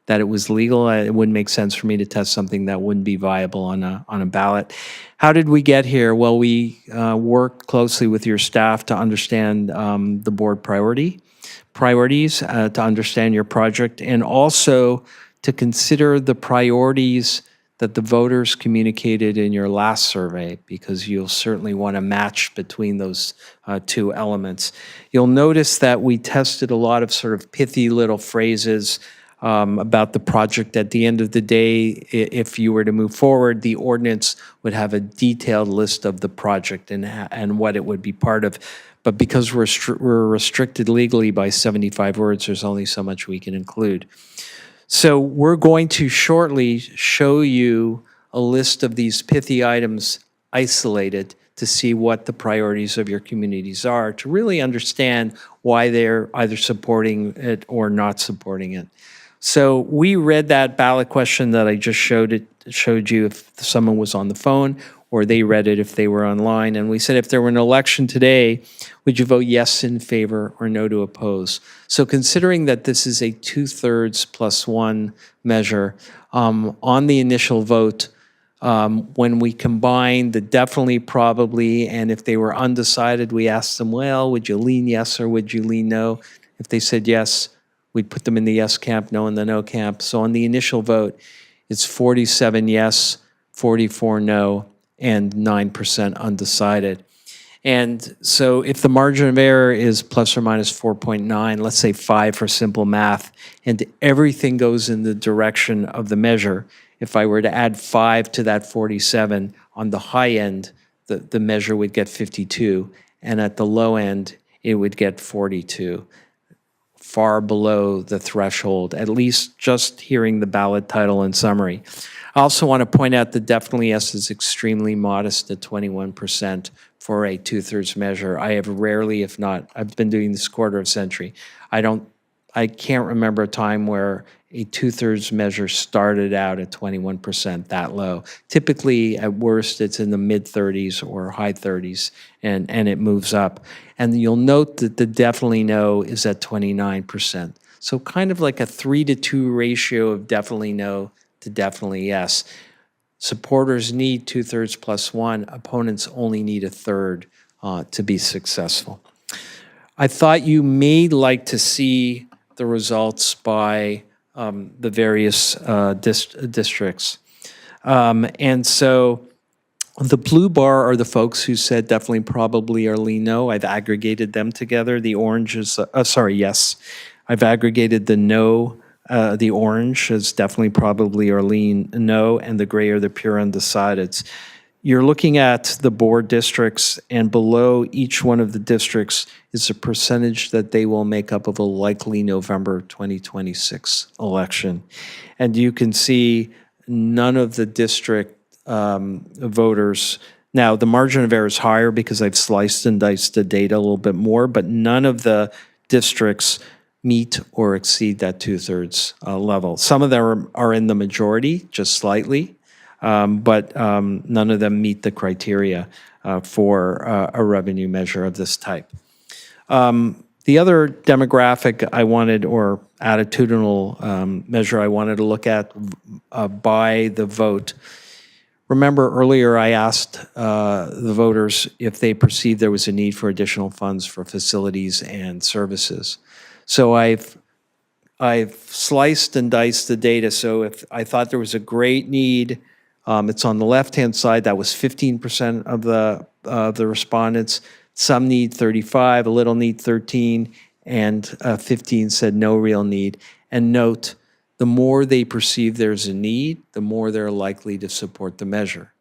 that it was legal. It wouldn't make sense for me to test something that wouldn't be viable on a ballot. How did we get here? Well, we worked closely with your staff to understand the board priorities, to understand your project, and also to consider the priorities that the voters communicated in your last survey, because you'll certainly want to match between those two elements. You'll notice that we tested a lot of sort of pithy little phrases about the project. At the end of the day, if you were to move forward, the ordinance would have a detailed list of the project and what it would be part of. But because we're restricted legally by 75 words, there's only so much we can include. So we're going to shortly show you a list of these pithy items isolated to see what the priorities of your communities are, to really understand why they're either supporting it or not supporting it. So we read that ballot question that I just showed you if someone was on the phone, or they read it if they were online. And we said, if there were an election today, would you vote yes in favor or no to oppose? So considering that this is a 2/3 plus one measure, on the initial vote, when we combine the definitely, probably, and if they were undecided, we asked them, well, would you lean yes or would you lean no? If they said yes, we'd put them in the yes camp, no in the no camp. So on the initial vote, it's 47 yes, 44 no, and 9% undecided. And so if the margin of error is plus or minus 4.9, let's say 5 for simple math, and everything goes in the direction of the measure, if I were to add 5 to that 47, on the high end, the measure would get 52, and at the low end, it would get 42, far below the threshold, at least just hearing the ballot title and summary. I also want to point out that definitely yes is extremely modest at 21% for a 2/3 measure. I have rarely, if not, I've been doing this quarter of a century. I can't remember a time where a 2/3 measure started out at 21% that low. Typically, at worst, it's in the mid-30s or high 30s, and it moves up. And you'll note that the definitely no is at 29%. So kind of like a 3-to-2 ratio of definitely no to definitely yes. Supporters need 2/3 plus one. Opponents only need 1/3 to be successful. I thought you may like to see the results by the various districts. And so the blue bar are the folks who said definitely, probably, or lean no. I've aggregated them together. The orange is, yes. I've aggregated the no. The orange is definitely, probably, or lean no, and the gray are the pure undecideds. You're looking at the board districts, and below each one of the districts is a percentage that they will make up of a likely November 2026 election. And you can see none of the district voters. Now, the margin of error is higher because I've sliced and diced the data a little bit more, but none of the districts meet or exceed that 2/3 level. Some of them are in the majority, just slightly, but none of them meet the criteria for a revenue measure of this type. The other demographic I wanted, or attitudinal measure I wanted to look at by the vote. Remember earlier I asked the voters if they perceived there was a need for additional funds for facilities and services. So I've sliced and diced the data. So if I thought there was a great need, it's on the left-hand side. That was 15% of the respondents. Some need 35, a little need 13, and 15 said no real need. And note, the more they perceive there's a need, the more they're likely to support the measure.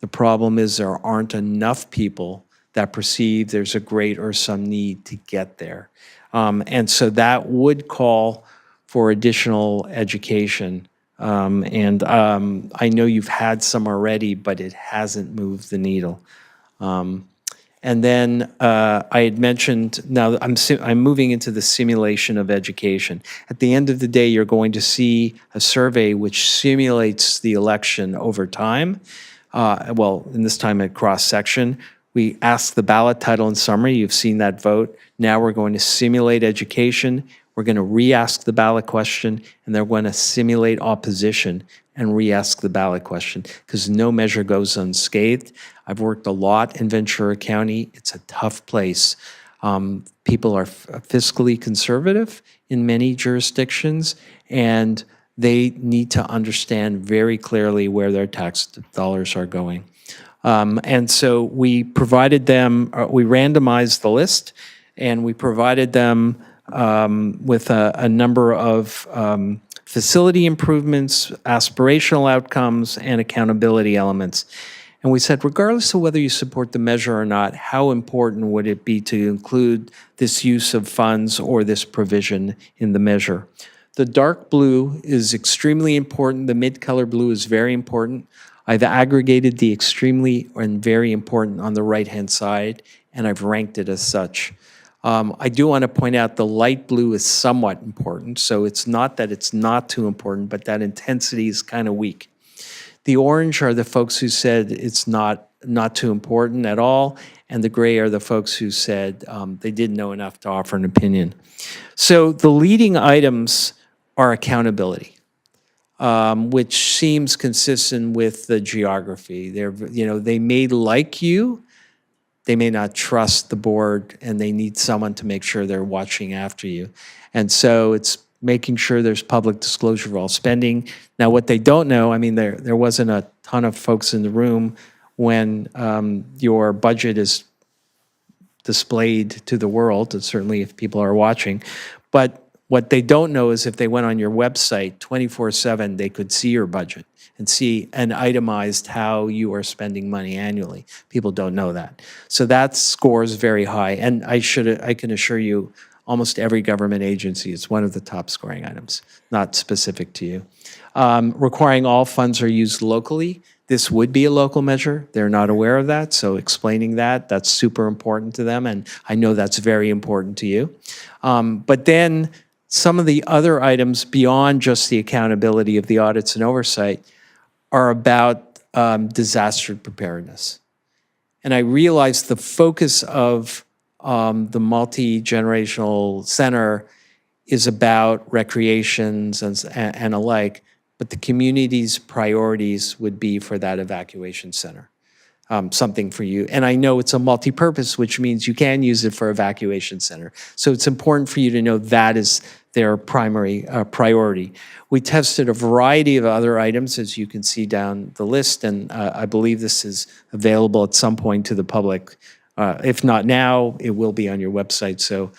The problem is there aren't enough people that perceive there's a great or some need to get there. And so that would call for additional education. I know you've had some already, but it hasn't moved the needle. And then I had mentioned, now I'm moving into the simulation of education. At the end of the day, you're going to see a survey which simulates the election over time. Well, in this time at cross-section. We ask the ballot title and summary. You've seen that vote. Now we're going to simulate education. We're going to re-ask the ballot question, and they're going to simulate opposition and re-ask the ballot question, because no measure goes unscathed. I've worked a lot in Ventura County. It's a tough place. People are fiscally conservative in many jurisdictions, and they need to understand very clearly where their tax dollars are going. And so we provided them, we randomized the list, and we provided them with a number of facility improvements, aspirational outcomes, and accountability elements. And we said, regardless of whether you support the measure or not, how important would it be to include this use of funds or this provision in the measure? The dark blue is extremely important. The mid-color blue is very important. I've aggregated the extremely and very important on the right-hand side, and I've ranked it as such. I do want to point out the light blue is somewhat important, so it's not that it's not too important, but that intensity is kind of weak. The orange are the folks who said it's not too important at all, and the gray are the folks who said they didn't know enough to offer an opinion. So the leading items are accountability, which seems consistent with the geography. They may like you, they may not trust the board, and they need someone to make sure they're watching after you. And so it's making sure there's public disclosure of all spending. Now, what they don't know, I mean, there wasn't a ton of folks in the room when your budget is displayed to the world, and certainly if people are watching. But what they don't know is if they went on your website 24/7, they could see your budget and see and itemized how you are spending money annually. People don't know that. So that scores very high. And I can assure you, almost every government agency, it's one of the top scoring items, not specific to you. Requiring all funds are used locally. This would be a local measure. They're not aware of that, so explaining that's super important to them, and I know that's very important to you. But then some of the other items beyond just the accountability of the audits and oversight are about disaster preparedness. And I realized the focus of the multi-generational center is about recreations and alike, but the community's priorities would be for that evacuation center. Something for you. And I know it's a multi-purpose, which means you can use it for evacuation center. So it's important for you to know that is their primary priority. We tested a variety of other items, as you can see down the list, and I believe this is available at some point to the public. If not now, it will be on your website, so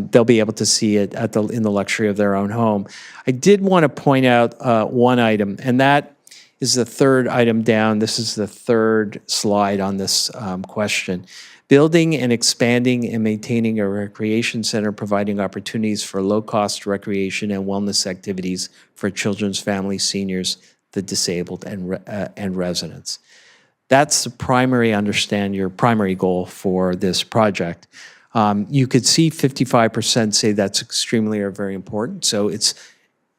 they'll be able to see it in the luxury of their own home. I did want to point out one item, and that is the third item down. This is the third slide on this question. Building and expanding and maintaining a recreation center, providing opportunities for low-cost recreation and wellness activities for children's families, seniors, the disabled, and residents. That's the your primary goal for this project. You could see 55% say that's extremely or very important. So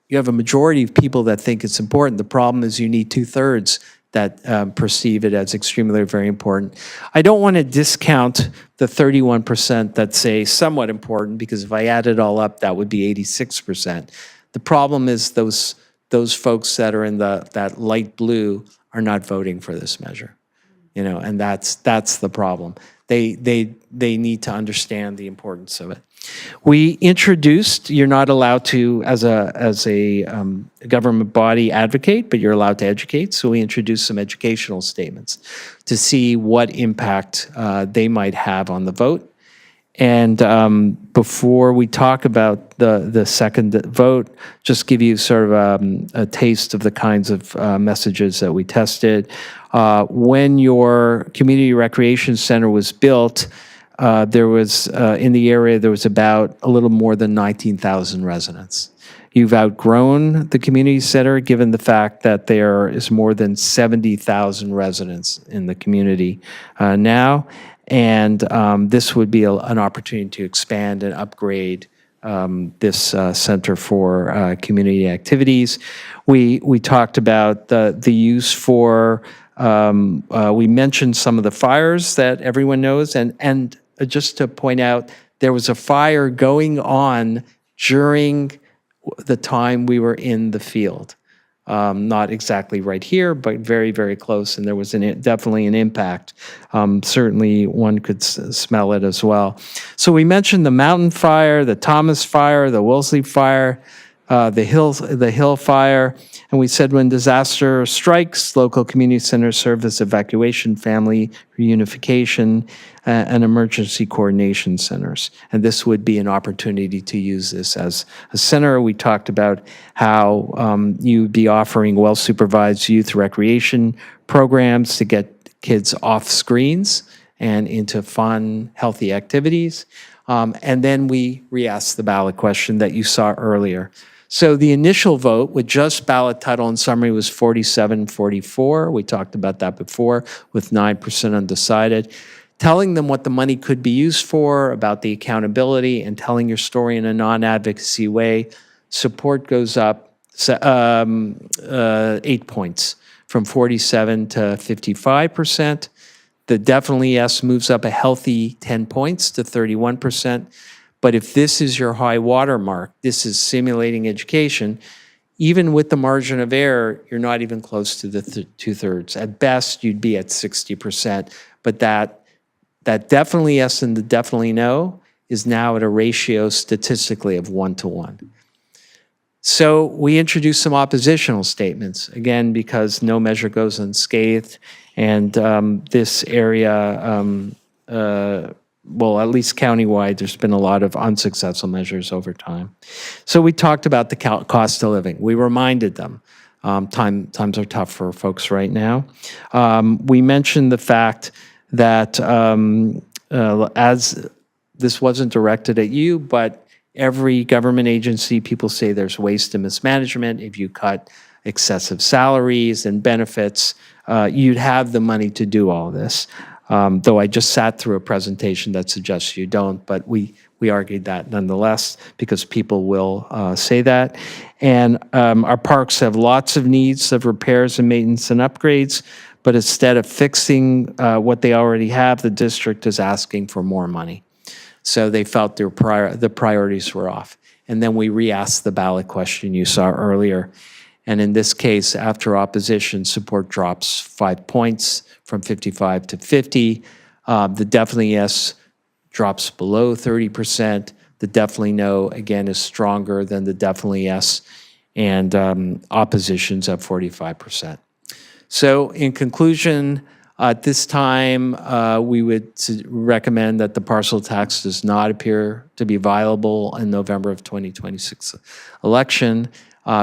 you have a majority of people that think it's important. The problem is you need 2/3 that perceive it as extremely or very important. I don't want to discount the 31% that say somewhat important, because if I add it all up, that would be 86%. The problem is those folks that are in that light blue are not voting for this measure, and that's the problem. They need to understand the importance of it. We introduced, you're not allowed to, as a government body, advocate, but you're allowed to educate. So we introduced some educational statements to see what impact they might have on the vote. And before we talk about the second vote, just give you sort of a taste of the kinds of messages that we tested. When your community recreation center was built, there was, in the area, there was about a little more than 19,000 residents. You've outgrown the community center, given the fact that there is more than 70,000 residents in the community now. And this would be an opportunity to expand and upgrade this Center for Community Activities. We talked about the use for, we mentioned some of the fires that everyone knows. And just to point out, there was a fire going on during the time we were in the field. Not exactly right here, but very, very close, and there was definitely an impact. Certainly, one could smell it as well. So we mentioned the mountain fire, the Thomas fire, the Wolseley fire, the Hill fire, and we said when disaster strikes, local community centers serve as evacuation, family reunification, and emergency coordination centers. And this would be an opportunity to use this as a center. We talked about how you'd be offering well-supervised youth recreation programs to get kids off screens and into fun, healthy activities. And then we re-asked the ballot question that you saw earlier. So the initial vote with just ballot title and summary was 47-44. We talked about that before, with 9% undecided. Telling them what the money could be used for, about the accountability, and telling your story in a non-advocacy way, support goes up 8 points, from 47 to 55%. The definitely yes moves up a healthy 10 points to 31%. But if this is your high water mark, this is simulating education, even with the margin of error, you're not even close to the two-thirds. At best, you'd be at 60%. But that definitely yes and the definitely no is now at a ratio statistically of 1-to-1. So we introduced some oppositional statements, again, because no measure goes unscathed. And this area, well, at least countywide, there's been a lot of unsuccessful measures over time. So we talked about the cost of living. We reminded them times are tough for folks right now. We mentioned the fact that as this wasn't directed at you, but every government agency, people say there's waste and mismanagement. If you cut excessive salaries and benefits, you'd have the money to do all this. Though I just sat through a presentation that suggests you don't, but we argued that nonetheless because people will say that. And our parks have lots of needs of repairs and maintenance and upgrades, but instead of fixing what they already have, the district is asking for more money. So they felt the priorities were off. And then we re-asked the ballot question you saw earlier. And in this case, after opposition, support drops 5 points from 55 to 50. The definitely yes drops below 30%. The definitely no, again, is stronger than the definitely yes. And opposition's at 45%. So in conclusion, at this time, we would recommend that the parcel tax does not appear to be viable in November of 2026 election.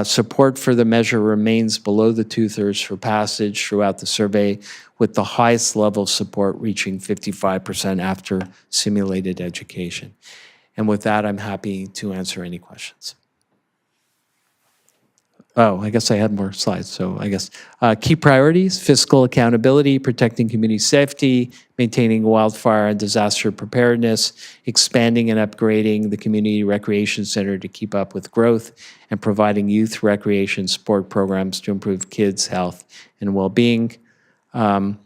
Support for the measure remains below the two-thirds for passage throughout the survey, with the highest level of support reaching 55% after simulated education. And with that, I'm happy to answer any questions. Oh, I guess I had more slides. So I guess key priorities: fiscal accountability, protecting community safety, maintaining wildfire and disaster preparedness, expanding and upgrading the community recreation center to keep up with growth, and providing youth recreation support programs to improve kids' health and well-being. And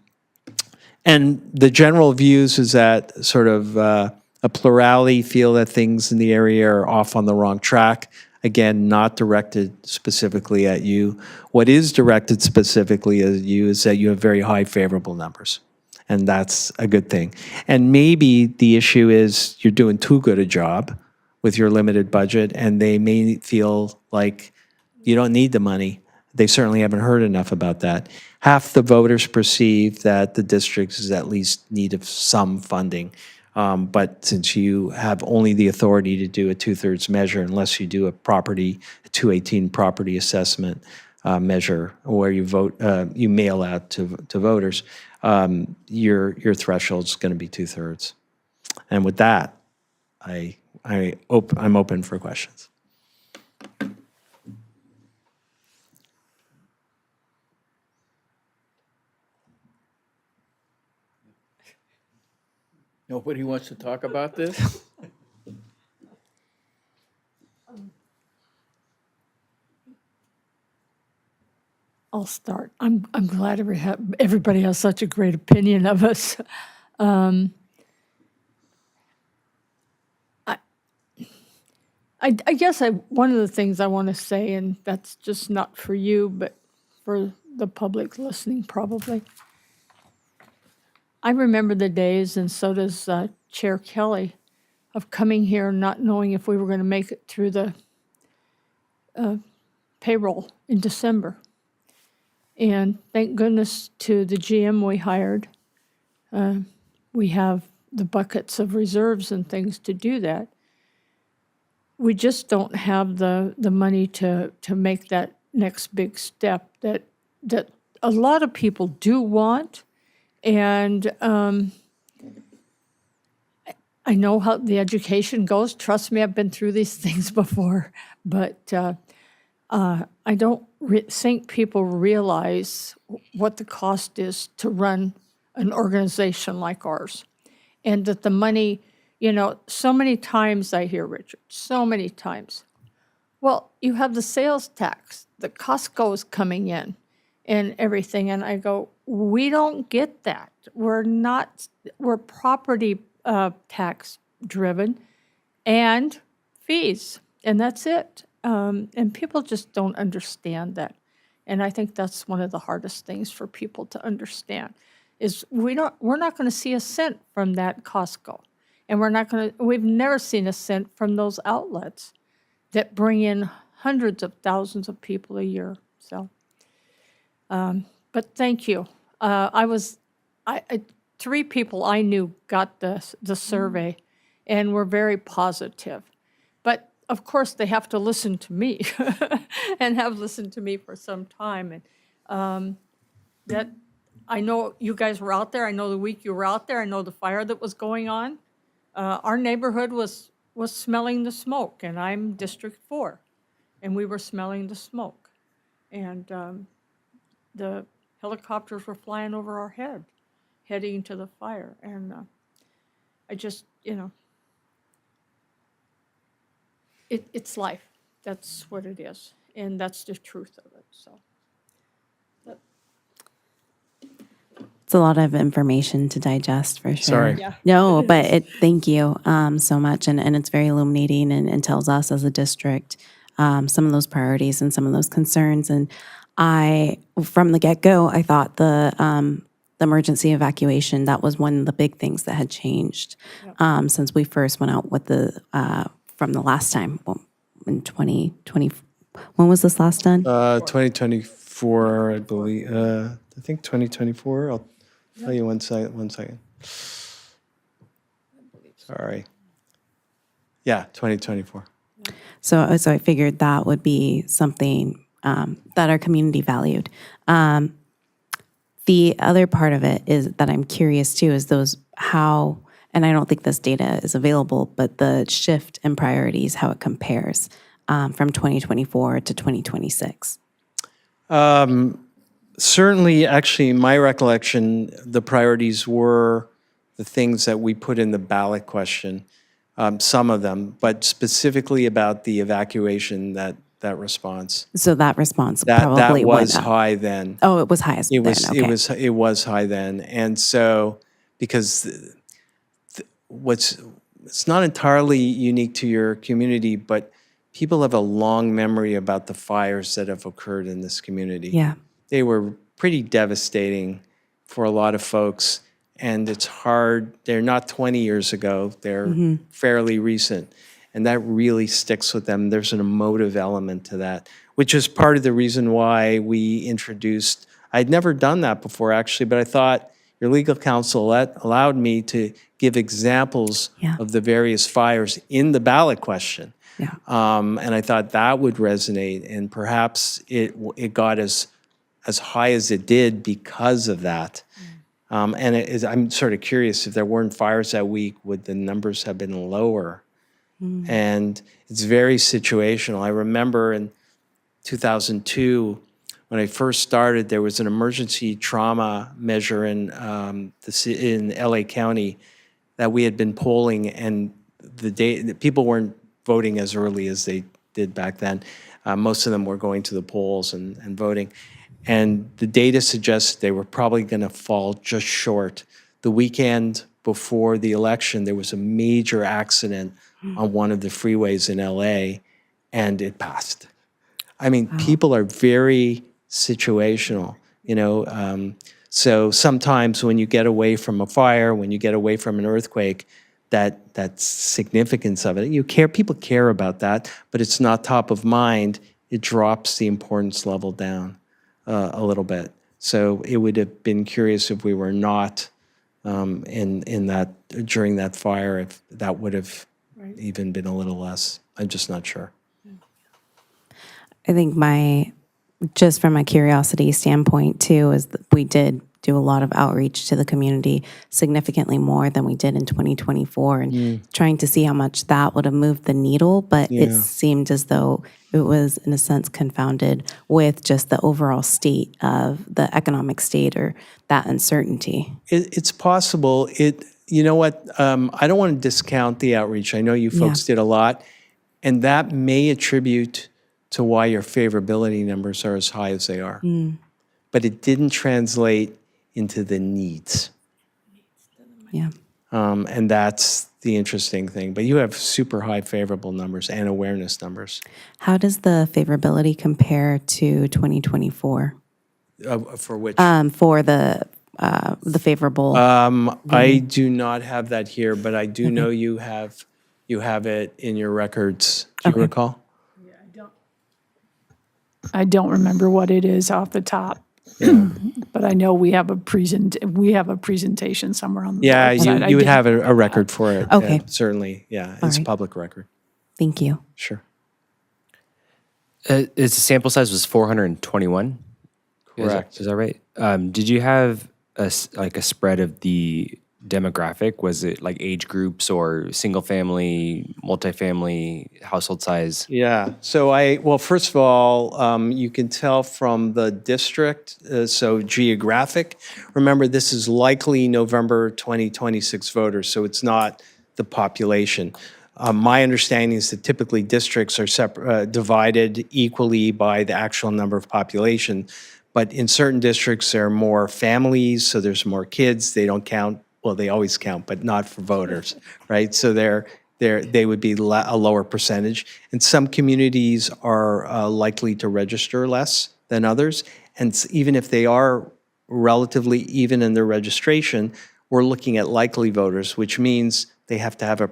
the general views is that sort of a plurality feel that things in the area are off on the wrong track. Again, not directed specifically at you. What is directed specifically at you is that you have very high favorable numbers, and that's a good thing. And maybe the issue is you're doing too good a job with your limited budget, and they may feel like you don't need the money. They certainly haven't heard enough about that. Half the voters perceive that the district is at least need of some funding. But since you have only the authority to do a two-thirds measure, unless you do a 218 property assessment, measure where you vote, you mail out to voters, your threshold's going to be 2/3. And with that, I'm open for questions. Nobody wants to talk about this? I'll start. I'm glad everybody has such a great opinion of us. I guess one of the things I want to say, and that's just not for you, but for the public listening probably. I remember the days, and so does Chair Kelly, of coming here not knowing if we were going to make it through the payroll in December. And thank goodness to the GM we hired, we have the buckets of reserves and things to do that. We just don't have the money to make that next big step that a lot of people do want. And I know how the education goes. Trust me, I've been through these things before. But I don't think people realize what the cost is to run an organization like ours. And that the money, so many times I hear, Richard, so many times, well, you have the sales tax, the Costco is coming in and everything. And I go, we don't get that. We're property tax driven and fees, and that's it. And people just don't understand that. And I think that's one of the hardest things for people to understand is we're not going to see a cent from that Costco. And we've never seen a cent from those outlets that bring in hundreds of thousands of people a year. So, but thank you. Three people I knew got the survey and were very positive. But of course, they have to listen to me and have listened to me for some time. And that I know you guys were out there. I know the week you were out there. I know the fire that was going on. Our neighborhood was smelling the smoke, and I'm District 4, and we were smelling the smoke. And the helicopters were flying over our head, heading to the fire. And I just, it's life. That's what it is. And that's the truth of it. So. It's a lot of information to digest for sure. Sorry. Yeah. No, but thank you so much. And it's very illuminating and tells us as a district some of those priorities and some of those concerns. And from the get-go, I thought the emergency evacuation, that was one of the big things that had changed since we first went out with from the last time in 2020. When was this last done? 2024, I believe. I think 2024. I'll tell you one second. Sorry. Yeah, 2024. So I figured that would be something that our community valued. The other part of it is that I'm curious too is how, and I don't think this data is available, but the shift in priorities, how it compares from 2024 to 2026. Certainly, actually, in my recollection, the priorities were the things that we put in the ballot question, some of them, but specifically about the evacuation, that response. So that response That probably was went up. high then. Oh, it was high as then, okay. It was high then, and so because it's not entirely unique to your community, but people have a long memory about the fires that have occurred in this community. Yeah. They were pretty devastating for a lot of folks, and it's hard. They're not 20 years ago. They're fairly recent, and that really sticks with them. There's an emotive element to that, which is part of the reason why we introduced, I'd never done that before actually, but I thought your legal counsel allowed me to give examples Yeah. of the various fires in the ballot question. Yeah. And I thought that would resonate, and perhaps it got as high as it did because of that. And I'm sort of curious, if there weren't fires that week, would the numbers have been lower? And it's very situational. I remember in 2002, when I first started, there was an emergency trauma measure in in LA County that we had been polling, and the people weren't voting as early as they did back then. Most of them were going to the polls and voting. And the data suggests they were probably going to fall just short. The weekend before the election, there was a major accident on one of the freeways in LA, and it passed. I mean, people are very situational, you know. So sometimes when you get away from a fire, when you get away from an earthquake, that significance of it, people care about that, but it's not top of mind. It drops the importance level down a little bit. So it would have been curious if we were not in that during that fire, if that would have even been a little less. I'm just not sure. I think just from a curiosity standpoint too, is that we did do a lot of outreach to the community, significantly more than we did in 2024, and trying to see how much that would have moved the needle, but it seemed as though it was, in a sense, confounded with just the overall state of the economic state or that uncertainty. It's possible. You know what? I don't want to discount the outreach. I know you folks did a lot, and that may attribute to why your favorability numbers are as high as they are. But it didn't translate into the needs. Yeah. And that's the interesting thing. But you have super high favorable numbers and awareness numbers. How does the favorability compare to 2024 For which? for the favorable? I do not have that here, but I do know you have it in your records. Do you recall? I don't remember what it is off the top. But I know we have a presentation somewhere on the Yeah, website. you would have a record for it. Okay. Certainly, yeah. It's a right. public record. Thank you. Sure. The sample size was 421? Correct. Is that right? Did you have a spread of the demographic? Was it like age groups or single family, multifamily, household size? Yeah. So well, first of all, you can tell from the district, so geographic. Remember, this is likely November 2026 voters, so it's not the population. My understanding is that typically districts are divided equally by the actual number of population, but in certain districts there are more families, so there's more kids. They don't count. Well, they always count, but not for voters, right? So they would be a lower percentage. And some communities are likely to register less than others. And even if they are relatively even in their registration, we're looking at likely voters, which means they have to have a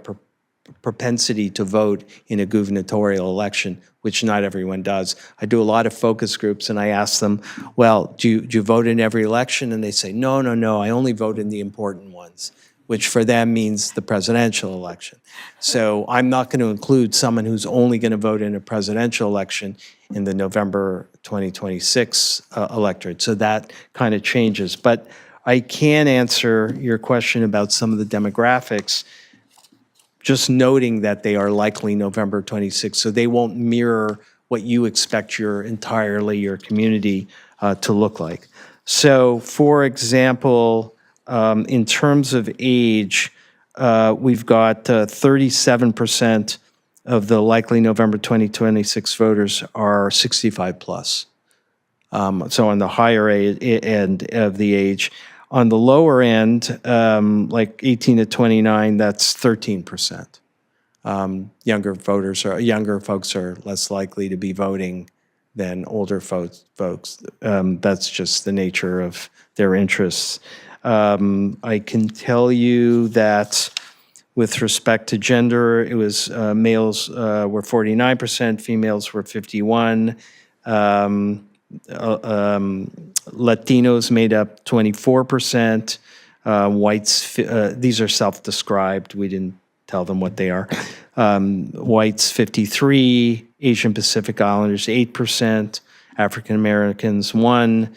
propensity to vote in a gubernatorial election, which not everyone does. I do a lot of focus groups, and I ask them, well, do you vote in every election? And they say, no, I only vote in the important ones, which for them means the presidential election. So I'm not going to include someone who's only going to vote in a presidential election in the November 2026 electorate. So that kind of changes. But I can answer your question about some of the demographics, just noting that they are likely November 26th, so they won't mirror what you expect your community to look like. So, for example, in terms of age, we've got 37% of the likely November 2026 voters are 65 plus. So on the higher end of the age. On the lower end, like 18 to 29, that's 13%. Younger folks are less likely to be voting than older folks. That's just the nature of their interests. I can tell you that with respect to gender, it was males were 49%, females were 51%. Latinos made up 24%, Whites, these are self-described. We didn't tell them what they are. Whites 53, Asian Pacific Islanders 8%, African Americans 1,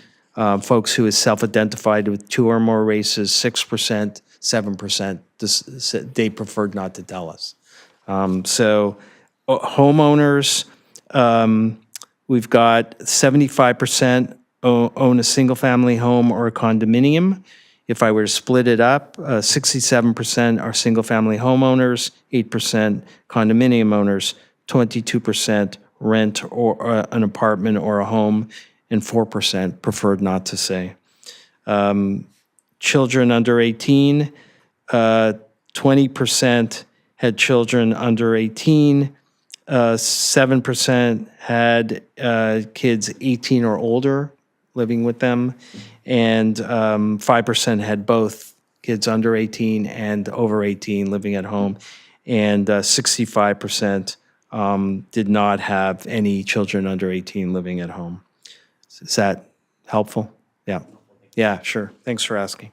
folks who is self-identified with 2 or more races 6%, 7%. They preferred not to tell us. So homeowners, we've got 75% own a single-family home or a condominium. If I were to split it up, 67% are single-family homeowners, 8% condominium owners, 22% rent or an apartment or a home, and 4% preferred not to say. Children under 18, 20% had children under 18, 7% had kids 18 or older living with them, and 5% had both kids under 18 and over 18 living at home, and 65% did not have any children under 18 living at home. Is that helpful? Yeah. Yeah, sure. Thanks for asking.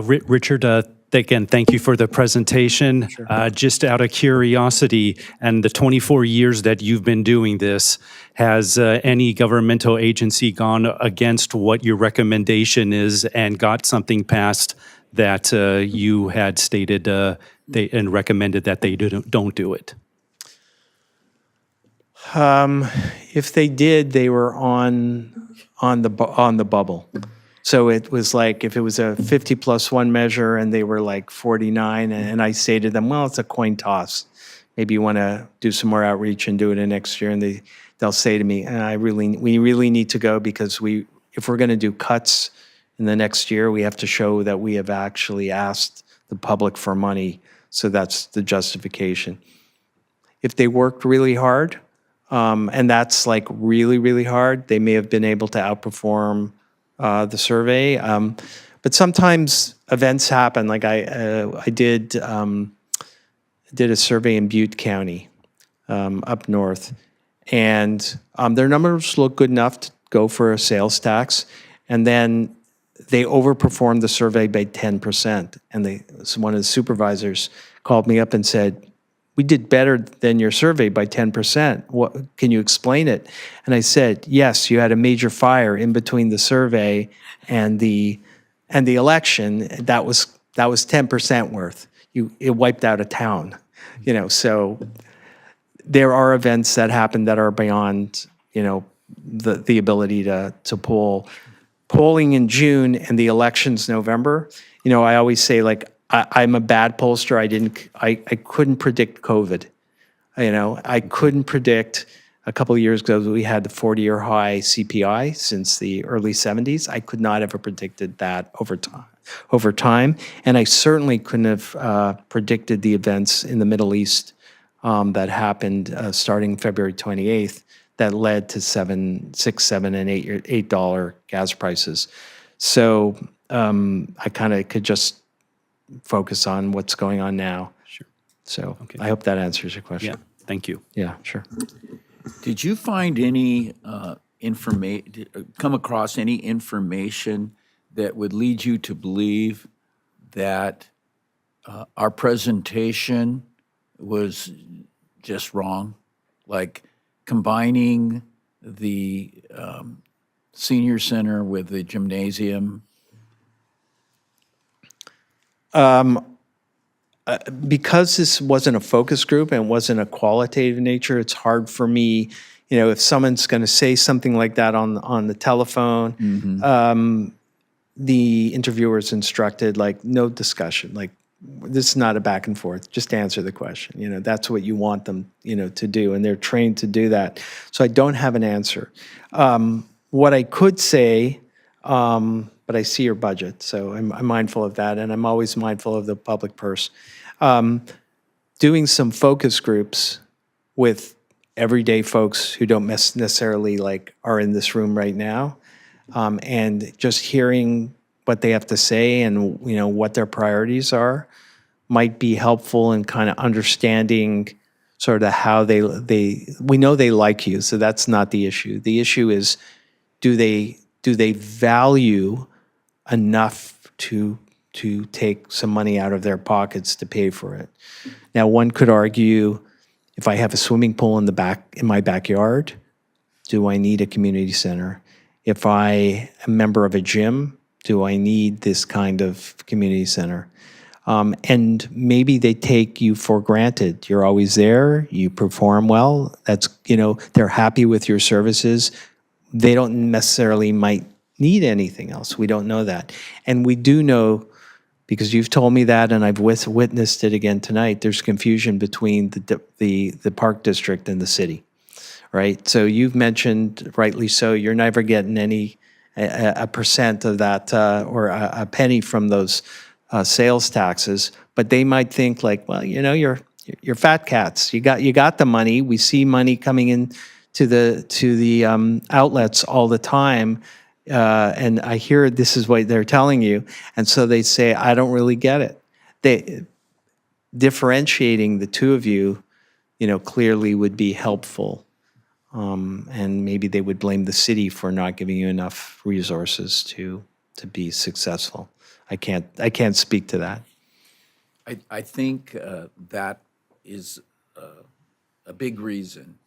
Richard, again, thank you for the presentation. Just out of curiosity, and the 24 years that you've been doing this, has any governmental agency gone against what your recommendation is and got something passed that you had stated and recommended that they don't do it? If they did, they were on the bubble. So it was like if it was a 50+1 measure and they were like 49, and I say to them, well, it's a coin toss. Maybe you want to do some more outreach and do it in next year. And they'll say to me, we really need to go because if we're going to do cuts in the next year, we have to show that we have actually asked the public for money. So that's the justification. If they worked really hard, and that's like really, really hard, they may have been able to outperform the survey, but sometimes events happen. Like I did a survey in Butte County, up north, and their numbers look good enough to go for a sales tax, and then they overperformed the survey by 10%. And one of the supervisors called me up and said, "We did better than your survey by 10%. What, can you explain it?" And I said, "Yes, you had a major fire in between the survey and the election. That was 10% worth. It wiped out a town, So there are events that happen that are beyond, the ability to poll. Polling in June and the elections November. I always say I'm a bad pollster. I couldn't predict COVID. I couldn't predict a couple of years ago that we had the 40-year high CPI since the early 70s. I could not have predicted that over time. And I certainly couldn't have predicted the events in the Middle East that happened starting February 28th that led to $6, $7, and $8 gas prices. So I kind of could just focus on what's going on now. Sure. So Okay. I hope that answers your question. Yeah, thank you. Yeah, sure. Did you find any come across any information that would lead you to believe that our presentation was just wrong? Like combining the senior center with the gymnasium? Because this wasn't a focus group and wasn't a qualitative nature, it's hard for me, if someone's going to say something like that on the telephone, the interviewer's instructed, no discussion, this is not a back and forth, just answer the question. That's what you want them, to do, and they're trained to do that. So I don't have an answer. What I could say, but I see your budget, so I'm mindful of that, and I'm always mindful of the public purse. Doing some focus groups with everyday folks who don't necessarily are in this room right now, and just hearing what they have to say and what their priorities are might be helpful in kind of understanding sort of how we know they like you, so that's not the issue. The issue is do they value enough to take some money out of their pockets to pay for it. Now, one could argue, if I have a swimming pool in my backyard, do I need a community center? If I am a member of a gym, do I need this kind of community center? And maybe they take you for granted. You're always there, you perform well, they're happy with your services. They don't necessarily might need anything else. We don't know that. And we do know, because you've told me that and I've witnessed it again tonight, there's confusion between the park district and the city, right? So you've mentioned, rightly so, you're never getting a percent of that or a penny from those sales taxes, but they might think like, well, you're fat cats. You got the money. We see money coming in to the outlets all the time, and I hear this is what they're telling you, and so they say, I don't really get it. They differentiating the two of you, clearly would be helpful. And maybe they would blame the city for not giving you enough resources to be successful. I can't speak to that. I think that is a big reason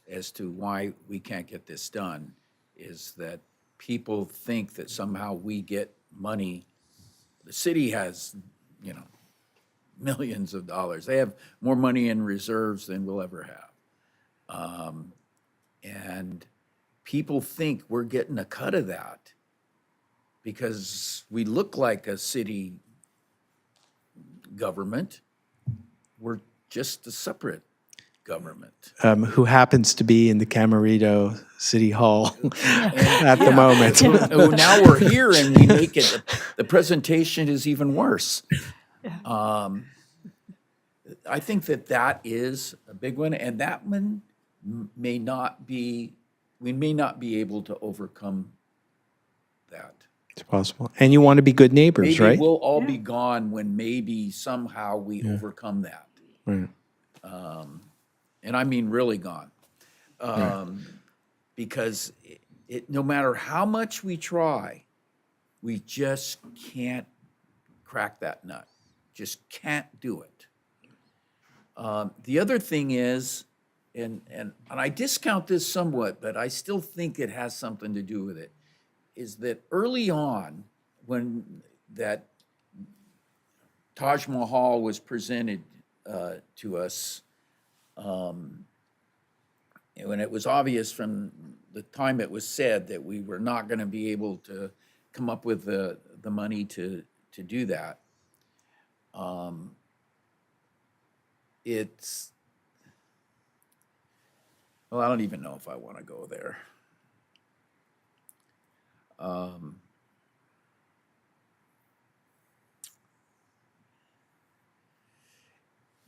as to why we can't get this done, is that people think that somehow we get money. The city has, millions of dollars. They have more money in reserves than we'll ever have. And people think we're getting a cut of that because we look like a city government. We're just a separate government. Who happens to be in the Camarillo City Hall at the moment. Oh, now we're here and we make it, the presentation is even worse. I think that is a big one, and that one we may not be able to overcome that. It's possible. And you want to be good neighbors, Maybe right? we'll all be gone when maybe somehow we overcome that. Right. And I mean really gone. Because no matter how much we try, we just can't crack that nut. Just can't do it. The other thing is, and I discount this somewhat, but I still think it has something to do with it, is that early on, when that Taj Mahal was presented to us, when it was obvious from the time it was said that we were not going to be able to come up with the money to do that, well, I don't even know if I want to go there.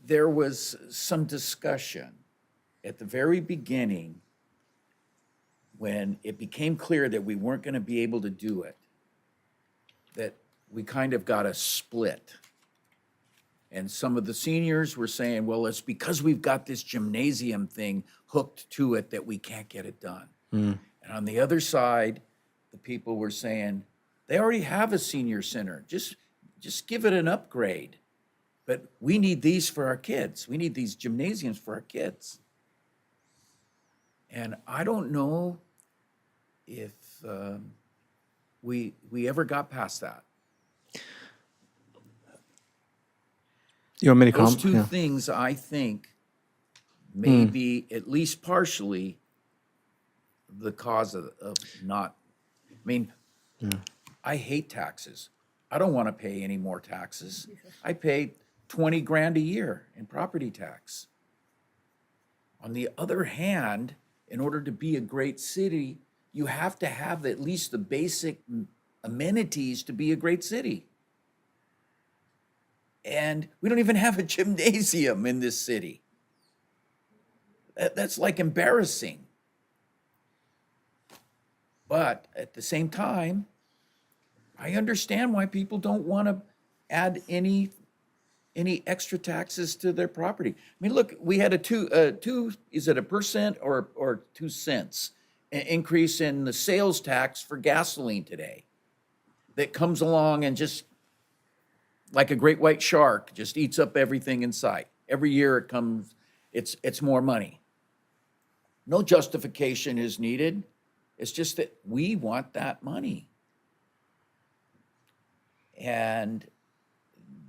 There was some discussion at the very beginning when it became clear that we weren't going to be able to do it, that we kind of got a split. And some of the seniors were saying, well, it's because we've got this gymnasium thing hooked to it that we can't get it done. And on the other side, the people were saying, they already have a senior center. Just give it an upgrade. But we need these for our kids. We need these gymnasiums for our kids. And I don't know if we ever got past that. You want me to Those comment? two Yeah. things, I think, may be at least partially the cause of not, I mean, I hate taxes. I don't want to pay any more taxes. I pay 20 grand a year in property tax. On the other hand, in order to be a great city, you have to have at least the basic amenities to be a great city. And we don't even have a gymnasium in this city. That's like embarrassing. But at the same time, I understand why people don't want to add any extra taxes to their property. I mean, look, we had is it 1% or 2 cents increase in the sales tax for gasoline today? that comes along and just, like a great white shark, just eats up everything in sight. Every year it comes, it's more money. No justification is needed. It's just that we want that money. And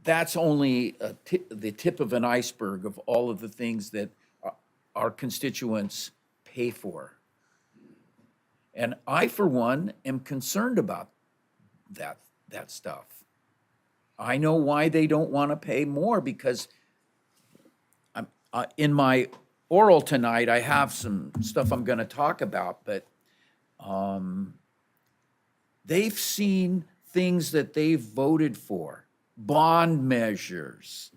that's only the tip of an iceberg of all of the things that our constituents pay for. And I, for one, am concerned about that stuff. I know why they don't want to pay more, because in my oral tonight, I have some stuff I'm going to talk about, but they've seen things that they've voted for, bond measures,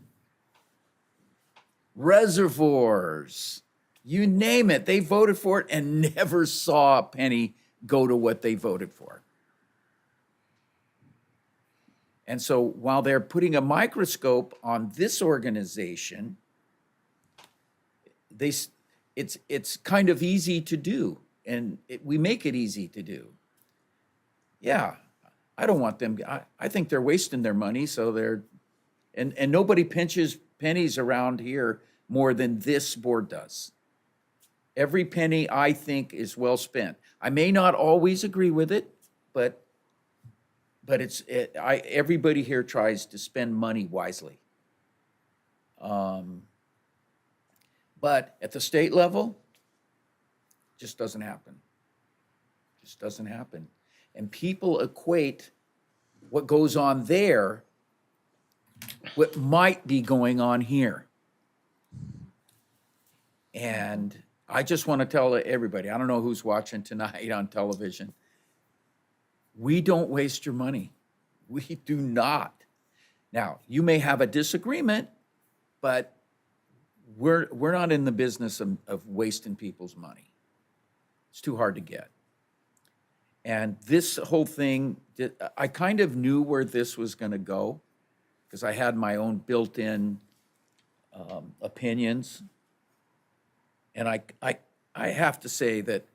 reservoirs, you name it, they voted for it and never saw a penny go to what they voted for. And so while they're putting a microscope on this organization, it's kind of easy to do, and we make it easy to do. Yeah, I don't want them, I think they're wasting their money, so and nobody pinches pennies around here more than this board does. Every penny, I think, is well spent. I may not always agree with it, but everybody here tries to spend money wisely. But at the state level, just doesn't happen. Just doesn't happen. And people equate what goes on there, what might be going on here. And I just want to tell everybody, I don't know who's watching tonight on television, we don't waste your money. We do not. Now, you may have a disagreement, but we're not in the business of wasting people's money. It's too hard to get. And this whole thing, I kind of knew where this was going to go, because I had my own built-in opinions. And I have to say that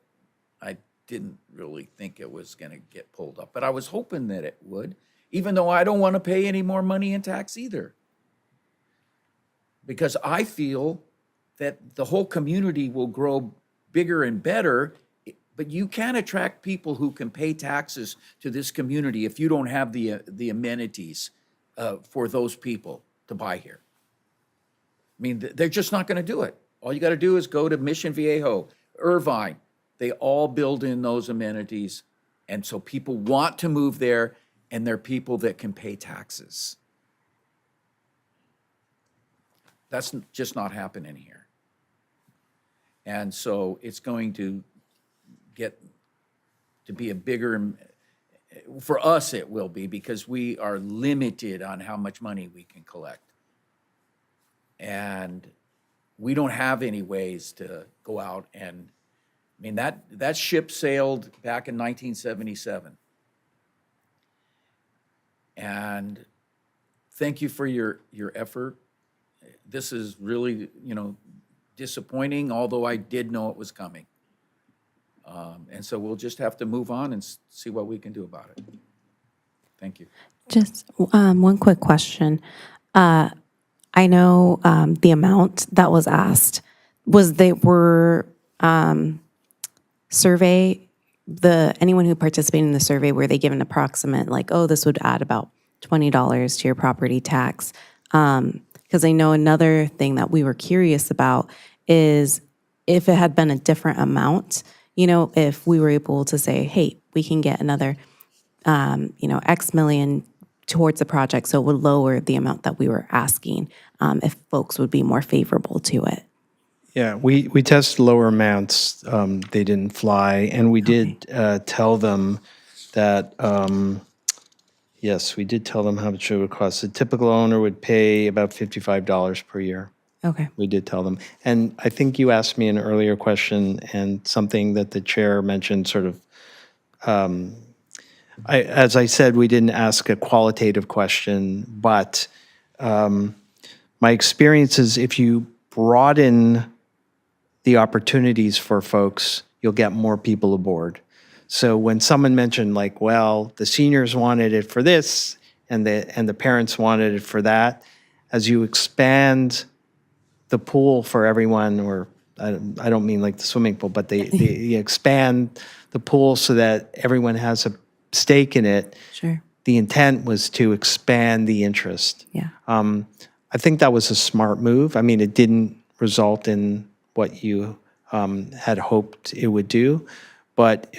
I didn't really think it was going to get pulled up, but I was hoping that it would, even though I don't want to pay any more money in tax either. Because I feel that the whole community will grow bigger and better, but you can't attract people who can pay taxes to this community if you don't have the amenities for those people to buy here. I mean, they're just not going to do it. All you got to do is go to Mission Viejo, Irvine. They all build in those amenities, and so people want to move there, and they're people that can pay taxes. That's just not happening here. And so it's going to get to be a bigger, for us it will be, because we are limited on how much money we can collect. And we don't have any ways to go out and, I mean, that ship sailed back in 1977. And thank you for your effort. This is really, disappointing, although I did know it was coming. And so we'll just have to move on and see what we can do about it. Thank you. Just one quick question. I know the amount that was asked was anyone who participated in the survey, were they given approximate, like, oh, this would add about $20 to your property tax? Because I know another thing that we were curious about is if it had been a different amount, if we were able to say, hey, we can get another, X million towards the project, so it would lower the amount that we were asking, if folks would be more favorable to it. Yeah, we tested lower amounts. They didn't fly, and we did tell them that, yes, we did tell them how much it would cost. A typical owner would pay about $55 per year. Okay. We did tell them. And I think you asked me an earlier question, and something that the chair mentioned sort of, as I said, we didn't ask a qualitative question, but my experience is if you broaden the opportunities for folks, you'll get more people aboard. So when someone mentioned like, well, the seniors wanted it for this and the parents wanted it for that, as you expand the pool for everyone, or I don't mean like the swimming pool, but you expand the pool so that everyone has a stake in it. Sure. The intent was to expand the interest. Yeah. I think that was a smart move. I mean, it didn't result in what you had hoped it would do, but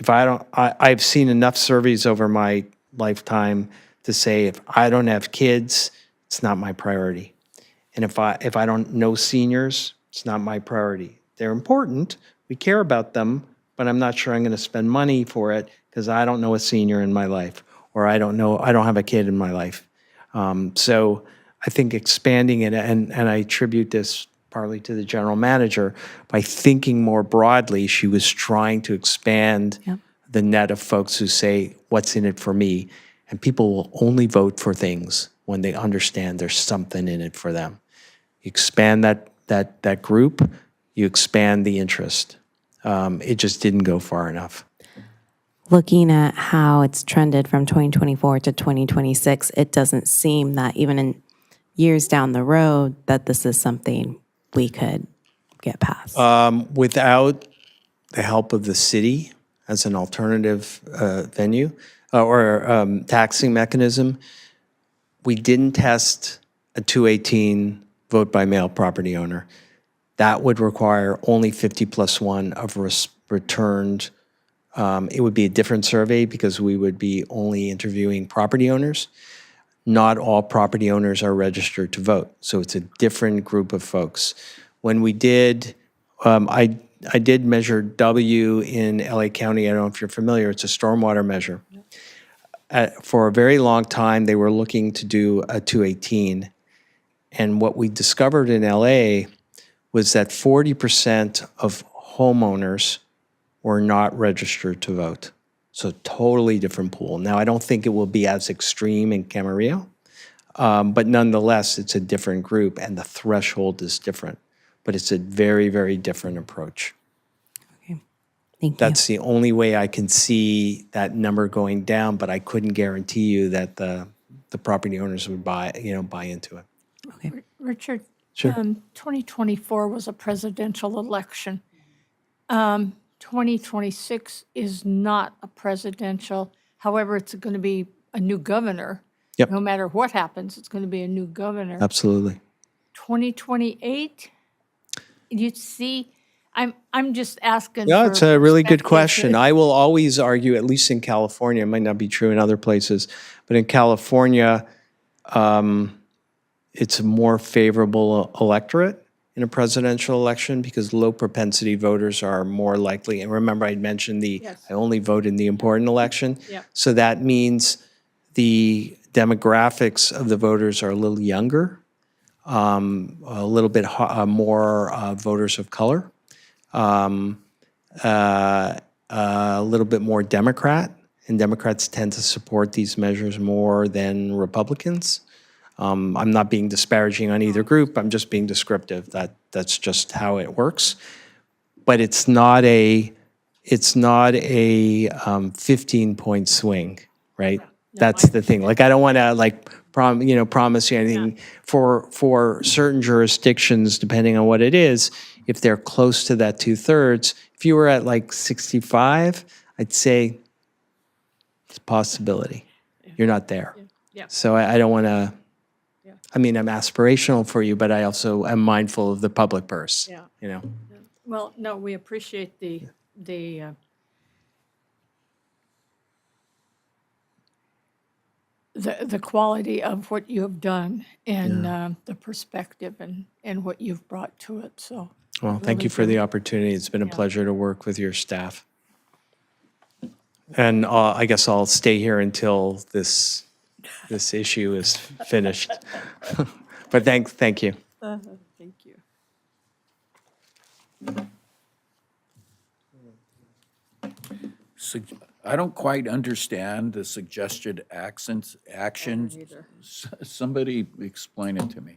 I've seen enough surveys over my lifetime to say if I don't have kids, it's not my priority. And if I don't know seniors, it's not my priority. They're important. We care about them, but I'm not sure I'm going to spend money for it because I don't know a senior in my life, or I don't have a kid in my life. So I think expanding it, and I attribute this partly to the general manager, by thinking more broadly, she was trying to expand the net of folks who say, what's in it for me? And people will only vote for things when they understand there's something in it for them. You expand that group, you expand the interest. It just didn't go far enough. Looking at how it's trended from 2024 to 2026, it doesn't seem that even in years down the road that this is something we could get past. Without the help of the city as an alternative venue or taxing mechanism, we didn't test a 218 vote by mail property owner. That would require only 50+1 of returned. It would be a different survey because we would be only interviewing property owners. Not all property owners are registered to vote, so it's a different group of folks. When we did, I did measure W in LA County. I don't know if you're familiar. It's a stormwater measure. For a very long time, they were looking to do a 218. And what we discovered in LA was that 40% of homeowners were not registered to vote. So totally different pool. Now, I don't think it will be as extreme in Camarillo, but nonetheless, it's a different group and the threshold is different. But it's a very, very different approach. Thank you. That's the only way I can see that number going down, but I couldn't guarantee you that the property owners would buy into it. Richard, Sure. 2024 was a presidential election. 2026 is not a presidential. However, it's going to be a new governor. Yep. No matter what happens, it's going to be a new governor. Absolutely. 2028, you see, I'm just asking. Yeah, for it's a really good perspective. question. I will always argue, at least in California, it might not be true in other places, but in California, it's a more favorable electorate in a presidential election because low propensity voters are more likely. And remember, I mentioned Yes. I only vote in the important election. Yep. So that means the demographics of the voters are a little younger, a little bit more voters of color, a little bit more Democrat, and Democrats tend to support these measures more than Republicans. I'm not being disparaging on either group. I'm just being descriptive. That's just how it works. But it's not a 15-point swing, right? That's the thing. Like I don't want to promise you anything. For certain jurisdictions, depending on what it is, if they're close to that 2/3, if you were at like 65, I'd say it's a possibility. You're not there. Yeah. So I don't want to. I mean, I'm aspirational for you, but I also am mindful of the public purse. Yeah. You know. Well, no, we appreciate the quality of what you have done and the perspective and what you've brought to it. So, Well, thank you for the opportunity. It's been a pleasure to work with your staff. And I guess I'll stay here until this issue is finished. But thank you. thank you. I don't quite understand the suggested actions. Somebody explain it to me.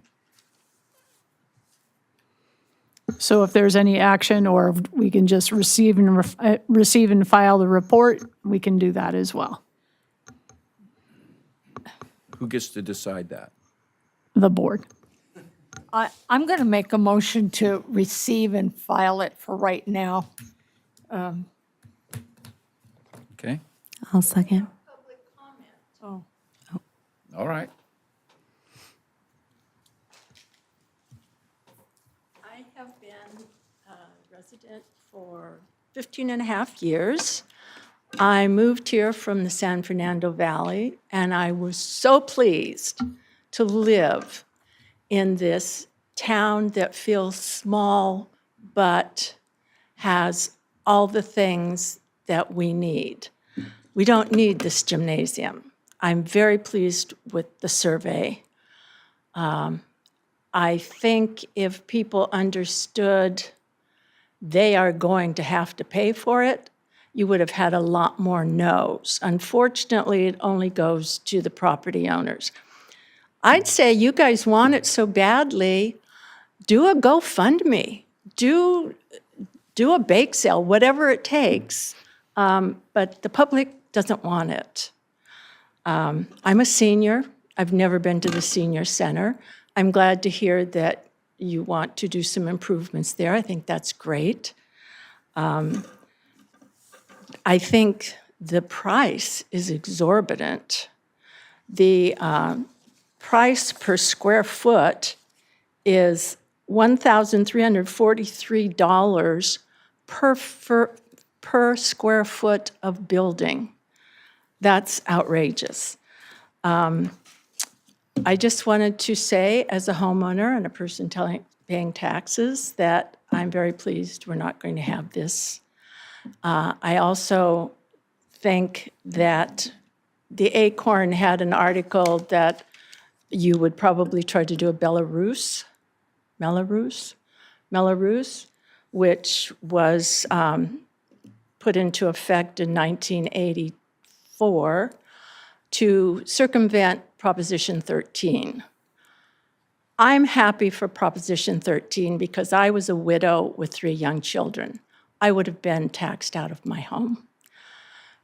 So if there's any action, or if we can just receive and file the report, we can do that as well, Who gets to decide that? the board. I'm going to make a motion to receive and file it for right now. Okay, I'll second. Oh, all right. I have been a resident for 15 and a half years. I moved here from the San Fernando Valley, and I was so pleased to live in this town that feels small but has all the things that we need. We don't need this gymnasium. I'm very pleased with the survey. I think if people understood they are going to have to pay for it, you would have had a lot more no's. Unfortunately, it only goes to the property owners. I'd say you guys want it so badly, do a GoFundMe, do a bake sale, whatever it takes. But the public doesn't want it. I'm a senior. I've never been to the senior center. I'm glad to hear that you want to do some improvements there. I think that's great. I think the price is exorbitant. The price per square foot is $1,343 per square foot of building. That's outrageous. I just wanted to say, as a homeowner and a person paying taxes, that I'm very pleased we're not going to have this. I also think that the Acorn had an article that you would probably try to do a Belarus, which was put into effect in 1984 to circumvent Proposition 13. I'm happy for Proposition 13 because I was a widow with 3 young children. I would have been taxed out of my home.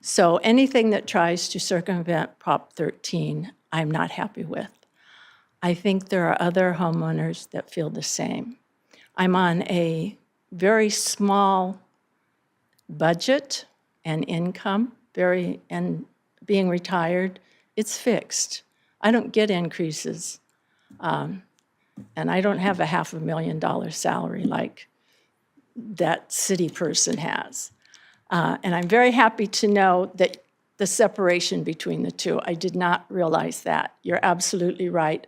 So anything that tries to circumvent Prop 13, I'm not happy with. I think there are other homeowners that feel the same. I'm on a very small budget and income, and being retired, it's fixed. I don't get increases. And I don't have a $500,000 salary like that city person has. And I'm very happy to know that the separation between the two. I did not realize that. You're absolutely right.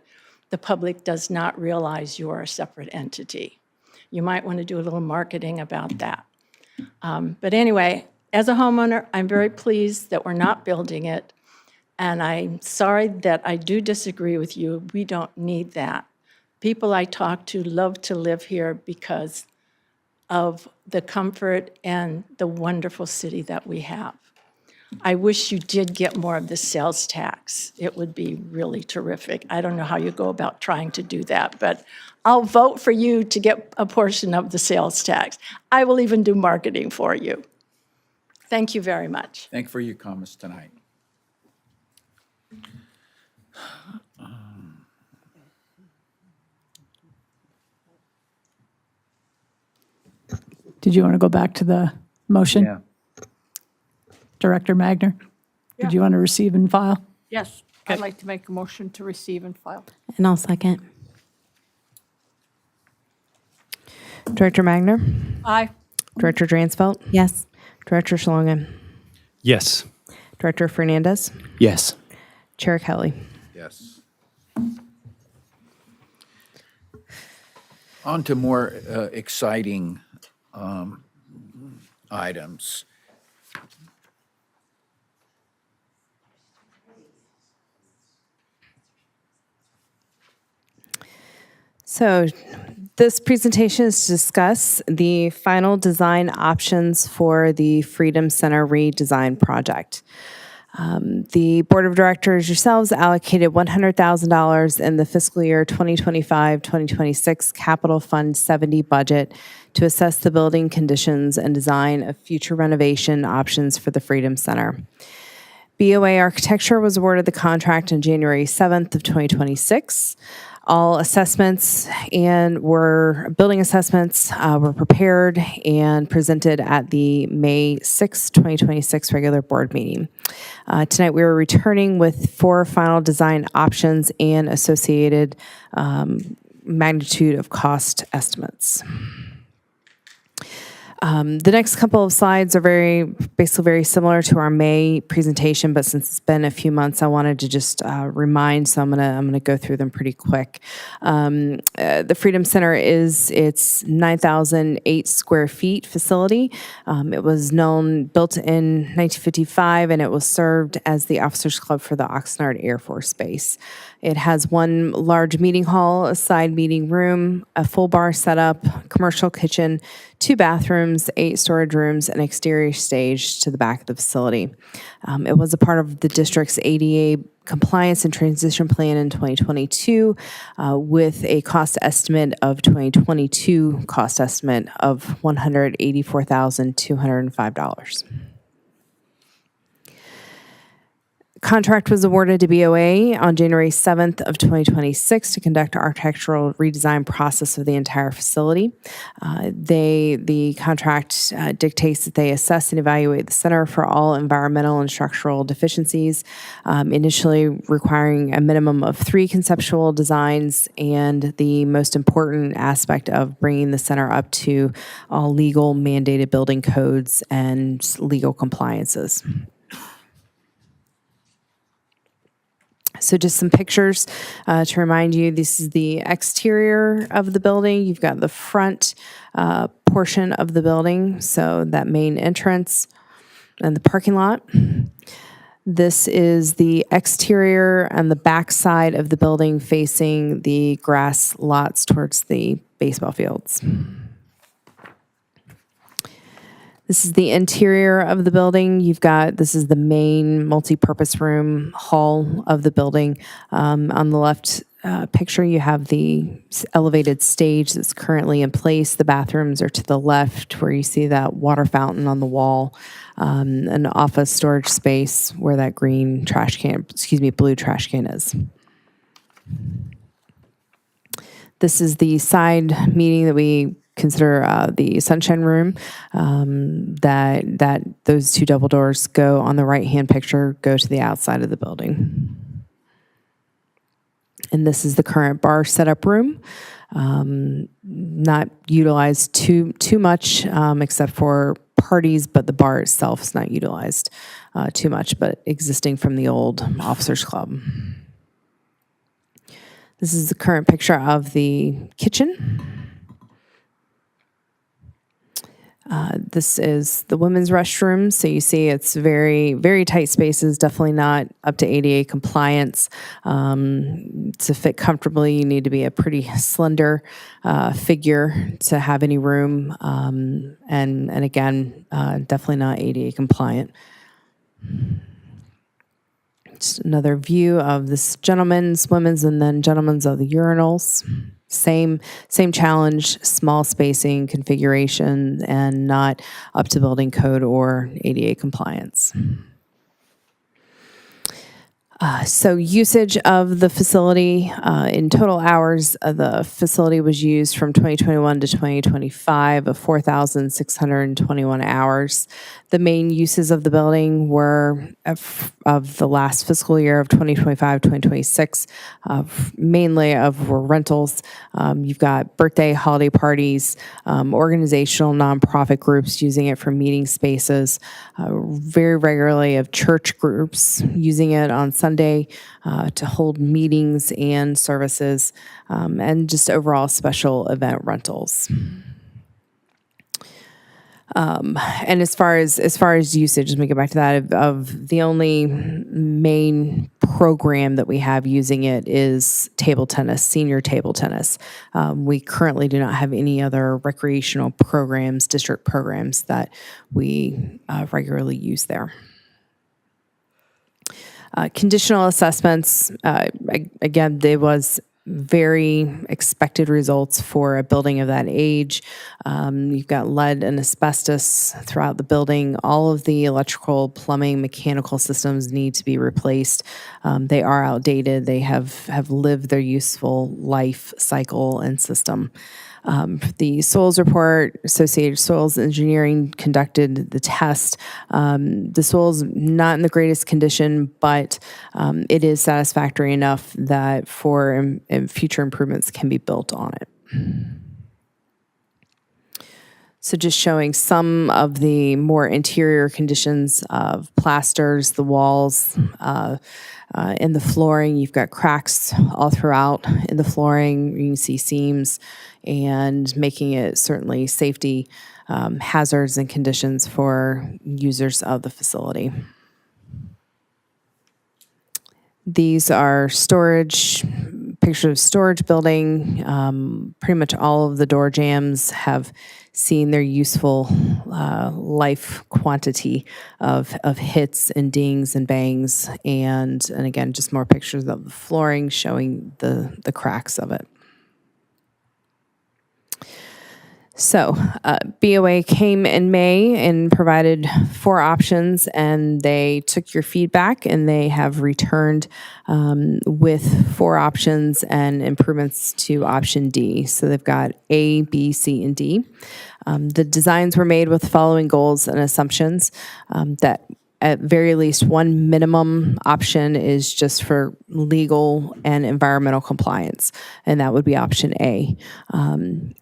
The public does not realize you are a separate entity. You might want to do a little marketing about that. But anyway, as a homeowner, I'm very pleased that we're not building it. And I'm sorry that I do disagree with you. We don't need that. People I talk to love to live here because of the comfort and the wonderful city that we have. I wish you did get more of the sales tax. It would be really terrific. I don't know how you go about trying to do that, but I'll vote for you to get a portion of the sales tax. I will even do marketing for you. Thank you very much. Thank you for your comments tonight. Did you want to go back to the motion? Yeah. Director Magner? Did you want to receive and file? Yes, I'd like to make a motion to receive and file. And I'll second. Director Magner, Aye. Director Dransfeld, Yes. Director Schlangen, Yes. Director Fernandez, Yes. Chair Kelly. Yes. On to more exciting items. So this presentation is to discuss the final design options for the Freedom Center redesign project. The Board of Directors yourselves allocated $100,000 in the fiscal year 2025-2026 Capital Fund 70 budget to assess the building conditions and design of future renovation options for the Freedom Center. BOA Architecture was awarded the contract on January 7th of 2026. All assessments building assessments were prepared and presented at the May 6, 2026 regular board meeting. Tonight we are returning with 4 final design options and associated magnitude of cost estimates. The next couple of slides are basically very similar to our May presentation, but since it's been a few months, I wanted to just remind, so I'm gonna go through them pretty quick. The Freedom Center it's 9,008 square feet facility. It was built in 1955, and it was served as the Officers Club for the Oxnard Air Force Base. It has 1 large meeting hall, a side meeting room, a full bar setup, commercial kitchen, 2 bathrooms, 8 storage rooms, and exterior stage to the back of the facility. It was a part of the district's ADA compliance and transition plan in 2022 with a cost estimate of $184,205. Contract was awarded to BOA on January 7th of 2026 to conduct architectural redesign process of the entire facility. The contract dictates that they assess and evaluate the center for all environmental and structural deficiencies, initially requiring a minimum of 3 conceptual designs, and the most important aspect of bringing the center up to all legal mandated building codes and legal compliances. So just some pictures to remind you, this is the exterior of the building. You've got the front portion of the building, so that main entrance and the parking lot. This is the exterior and the back side of the building facing the grass lots towards the baseball fields. This is the interior of the building. This is the main multi-purpose room hall of the building. On the left picture, you have the elevated stage that's currently in place. The bathrooms are to the left, where you see that water fountain on the wall, an office storage space where that blue trash can is. This is the side meeting that we consider the sunshine room. That those 2 double doors go on the right-hand picture, go to the outside of the building. And this is the current bar setup room. Not utilized too much, except for parties, but the bar itself is not utilized too much, but existing from the old Officers Club. This is the current picture of the kitchen. This is the women's restroom. So you see it's very, very tight spaces, definitely not up to ADA compliance. To fit comfortably, you need to be a pretty slender figure to have any room. And again, definitely not ADA compliant. Just another view of this gentleman's, women's, and then gentlemen's of the urinals. Same challenge, small spacing, configuration, and not up to building code or ADA compliance. So usage of the facility, in total hours, the facility was used from 2021 to 2025 of 4,621 hours. The main uses of the building were of the last fiscal year of 2025-2026, mainly were rentals. You've got birthday, holiday parties, organizational nonprofit groups using it for meeting spaces, very regularly of church groups using it on Sunday to hold meetings and services, and just overall special event rentals. And as far as usage, let me get back to that. Of the only main program that we have using it is table tennis, senior table tennis. We currently do not have any other recreational programs, district programs that we regularly use there. Conditional assessments, again, there was very expected results for a building of that age. You've got lead and asbestos throughout the building. All of the electrical, plumbing, mechanical systems need to be replaced. They are outdated. They have lived their useful life cycle and system. The soils report, Associated Soils Engineering conducted the test. The soil's not in the greatest condition, but it is satisfactory enough that for future improvements can be built on it. So just showing some of the more interior conditions of plasters, the walls, in the flooring. You've got cracks all throughout in the flooring. You can see seams, and making it certainly safety hazards and conditions for users of the facility. These are storage, pictures of storage building. Pretty much all of the door jambs have seen their useful life quantity of hits and dings and bangs. And again, just more pictures of the flooring showing the cracks of it. So BOA came in May and provided 4 options, and they took your feedback and they have returned with 4 options and improvements to option D. So they've got A, B, C, and D. The designs were made with the following goals and assumptions that at very least one minimum option is just for legal and environmental compliance, and that would be option A.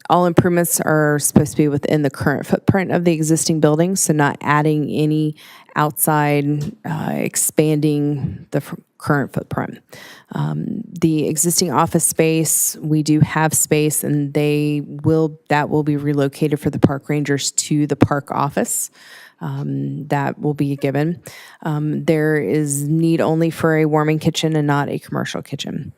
All improvements are supposed to be within the current footprint of the existing building, so not adding any outside, expanding the current footprint. The existing office space, we do have space, and that will be relocated for the park rangers to the park office. That will be given. There is need only for a warming kitchen and not a commercial kitchen.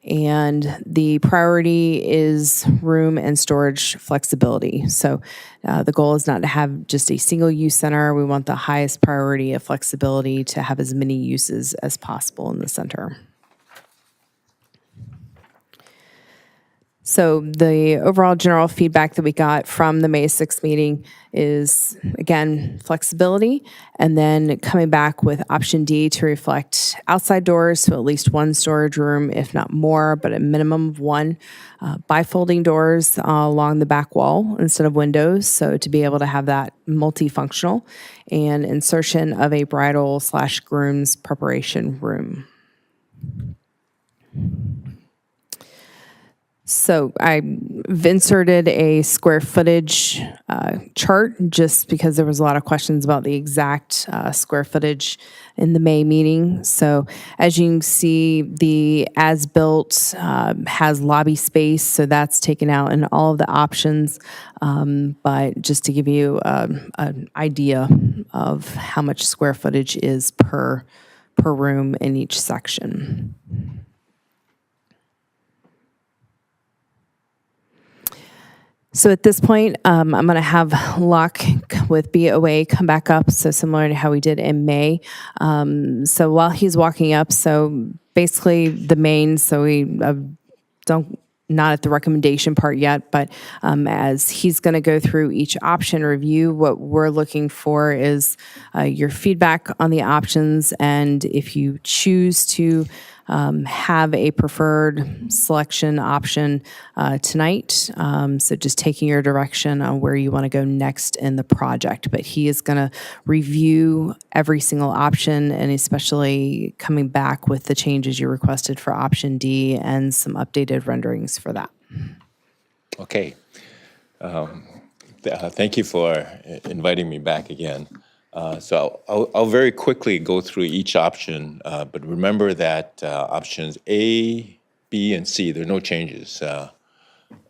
And the priority is room and storage flexibility. So the goal is not to have just a single use center. We want the highest priority of flexibility to have as many uses as possible in the center. So the overall general feedback that we got from the May 6th meeting is, again, flexibility, and then coming back with option D to reflect outside doors, so at least 1 storage room, if not more, but a minimum of 1. Bifolding doors along the back wall instead of windows, so to be able to have that multifunctional, and insertion of a bridal/groom's preparation room. So I've inserted a square footage chart just because there was a lot of questions about the exact square footage in the May meeting. So as you can see, the as-built has lobby space, so that's taken out in all of the options. But just to give you an idea of how much square footage is per room in each section. So at this point, I'm going to have Locke with BOA come back up, so similar to how we did in May. So while he's walking up, so basically the main, so we not at the recommendation part yet, but as he's going to go through each option review, what we're looking for is your feedback on the options, and if you choose to have a preferred selection option tonight. So just taking your direction on where you want to go next in the project. But he is going to review every single option, and especially coming back with the changes you requested for option D and some updated renderings for that. Okay. Thank you for inviting me back again. So I'll very quickly go through each option, but remember that options A, B, and C, there are no changes.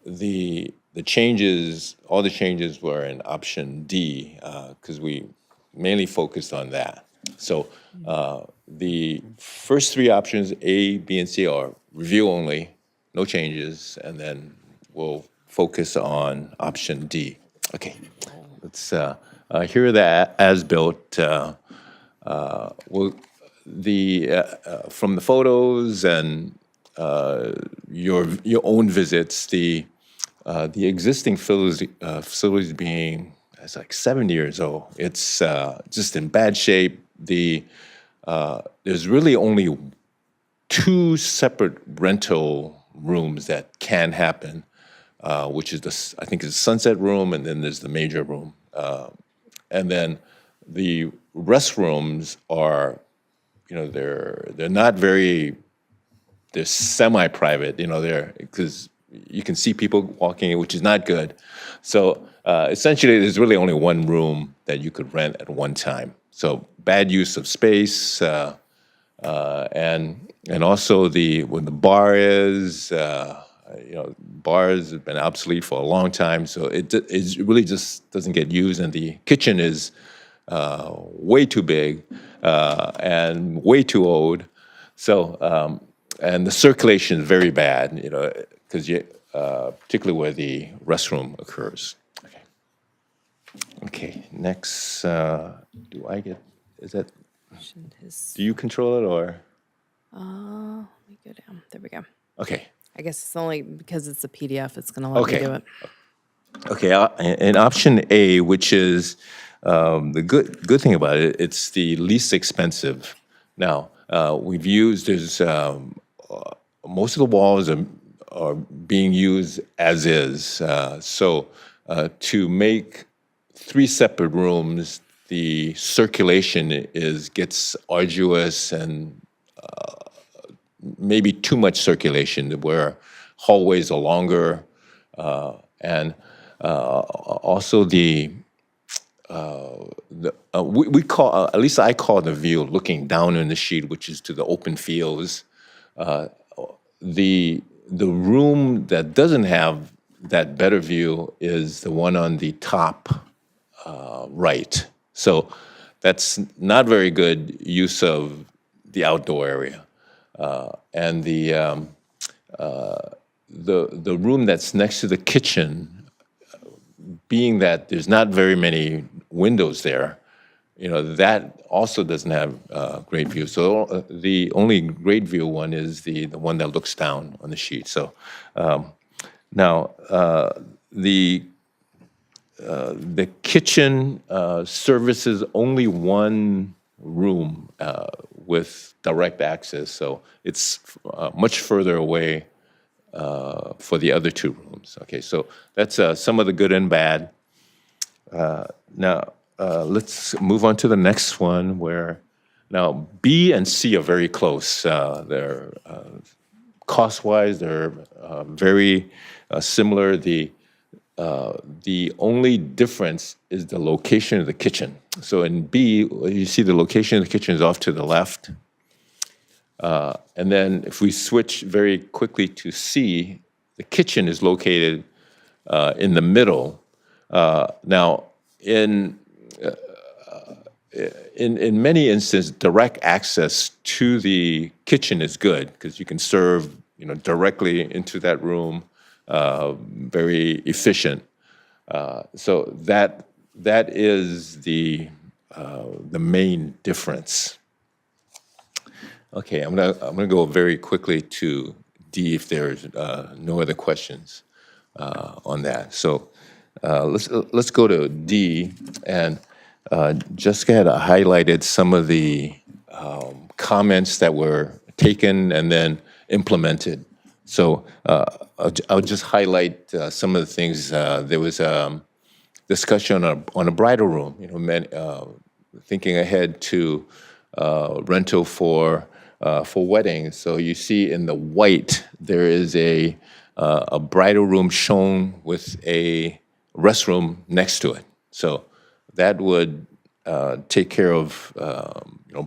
The changes, all the changes were in option D, because we mainly focused on that. So the first 3 options, A, B, and C, are review only, no changes, and then we'll focus on option D. Okay, let's. Here are the as-built. from the photos and your own visits, the existing facilities being it's like 7 years old. It's just in bad shape. There's really only 2 separate rental rooms that can happen, which is I think it's the Sunset Room, and then there's the major room, and then the restrooms are, they're not very, they're semi-private, they're because you can see people walking in, which is not good. So essentially, there's really only one room that you could rent at one time. So bad use of space, and also when the bar is, bars have been obsolete for a long time, so it really just doesn't get used, and the kitchen is way too big and way too old. So and the circulation is very bad, because particularly where the restroom occurs. Okay. Next, do you control it or? Let me go down. There we go. Okay. I guess it's only because it's a PDF, it's going to let me do it. Okay, in option A, which is the good thing about it, it's the least expensive. Now, there's most of the walls are being used as is. So to make 3 separate rooms, the circulation gets arduous and maybe too much circulation, where hallways are longer, and also we call, at least I call the view looking down in the sheet, which is to the open fields. The room that doesn't have that better view is the one on the top right. So that's not very good use of the outdoor area. And the room that's next to the kitchen, being that there's not very many windows there, that also doesn't have great view. So the only great view one is the one that looks down on the sheet. So now the kitchen services only one room with direct access, so it's much further away for the other 2 rooms. Okay, so that's some of the good and bad. Now, let's move on to the next one, where now B and C are very close. They're cost-wise, they're very similar. The only difference is the location of the kitchen. So in B, you see the location of the kitchen is off to the left. And then if we switch very quickly to C, the kitchen is located in the middle. Now, in many instances, direct access to the kitchen is good, because you can serve directly into that room. Very efficient. So that is the main difference. Okay, I'm gonna go very quickly to D if there's no other questions on that. So let's go to D, and Jessica had highlighted some of the comments that were taken and then implemented. So I'll just highlight some of the things. There was discussion on a bridal room. Thinking ahead to rental for weddings. So you see in the white there is a bridal room shown with a restroom next to it. So that would take care of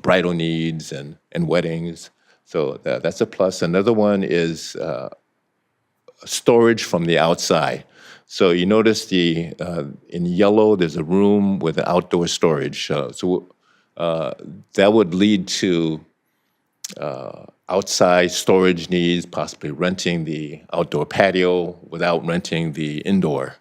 bridal needs and weddings. So that's a plus. Another one is storage from the outside. So you notice in yellow, there's a room with outdoor storage. So that would lead to outside storage needs, possibly renting the outdoor patio without renting the indoor.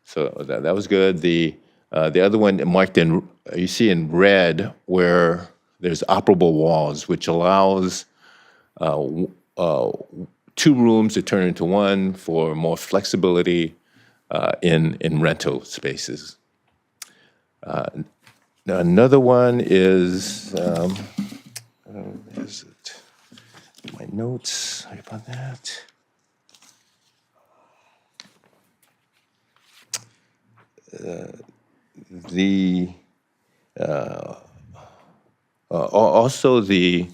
So that was good. The other one marked in, you see in red, where there's operable walls, which allows two rooms to turn into one for more flexibility in rental spaces. Now another one is, is it? My notes, sorry about that. Also the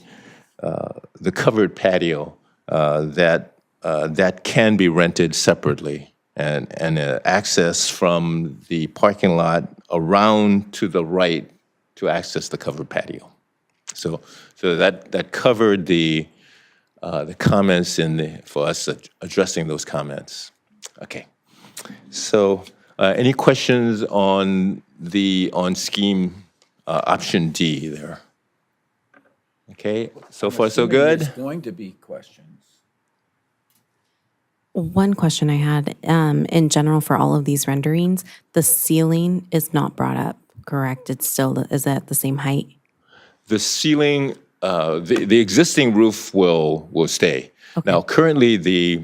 covered patio that can be rented separately and access from the parking lot around to the right to access the covered patio. So that covered the comments for us addressing those comments. Okay. So any questions on scheme option D there? Okay, so far so good? There's going to be questions. One question I had, in general for all of these renderings, the ceiling is not brought up, correct? It's still, is that the same height? The ceiling, the existing roof will stay. Okay. Now, currently, the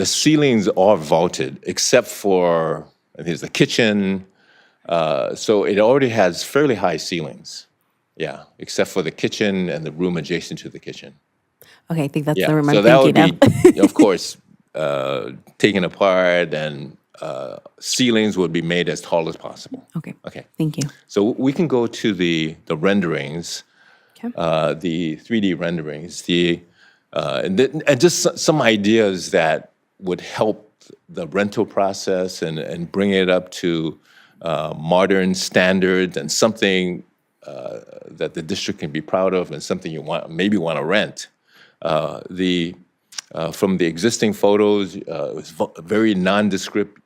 ceilings are vaulted, except for, I think it's the kitchen, so it already has fairly high ceilings. Yeah, except for the kitchen and the room adjacent to the kitchen. Okay, I think that's Yeah, the room so I'm that would thinking be, of course, taken apart, and ceilings would be made as tall as possible. Okay, Okay. thank you. So we can go to the renderings, Okay. the 3D renderings, and just some ideas that would help the rental process and bring it up to modern standards and something that the district can be proud of and something you maybe want to rent. From the existing photos, it was very nondescript.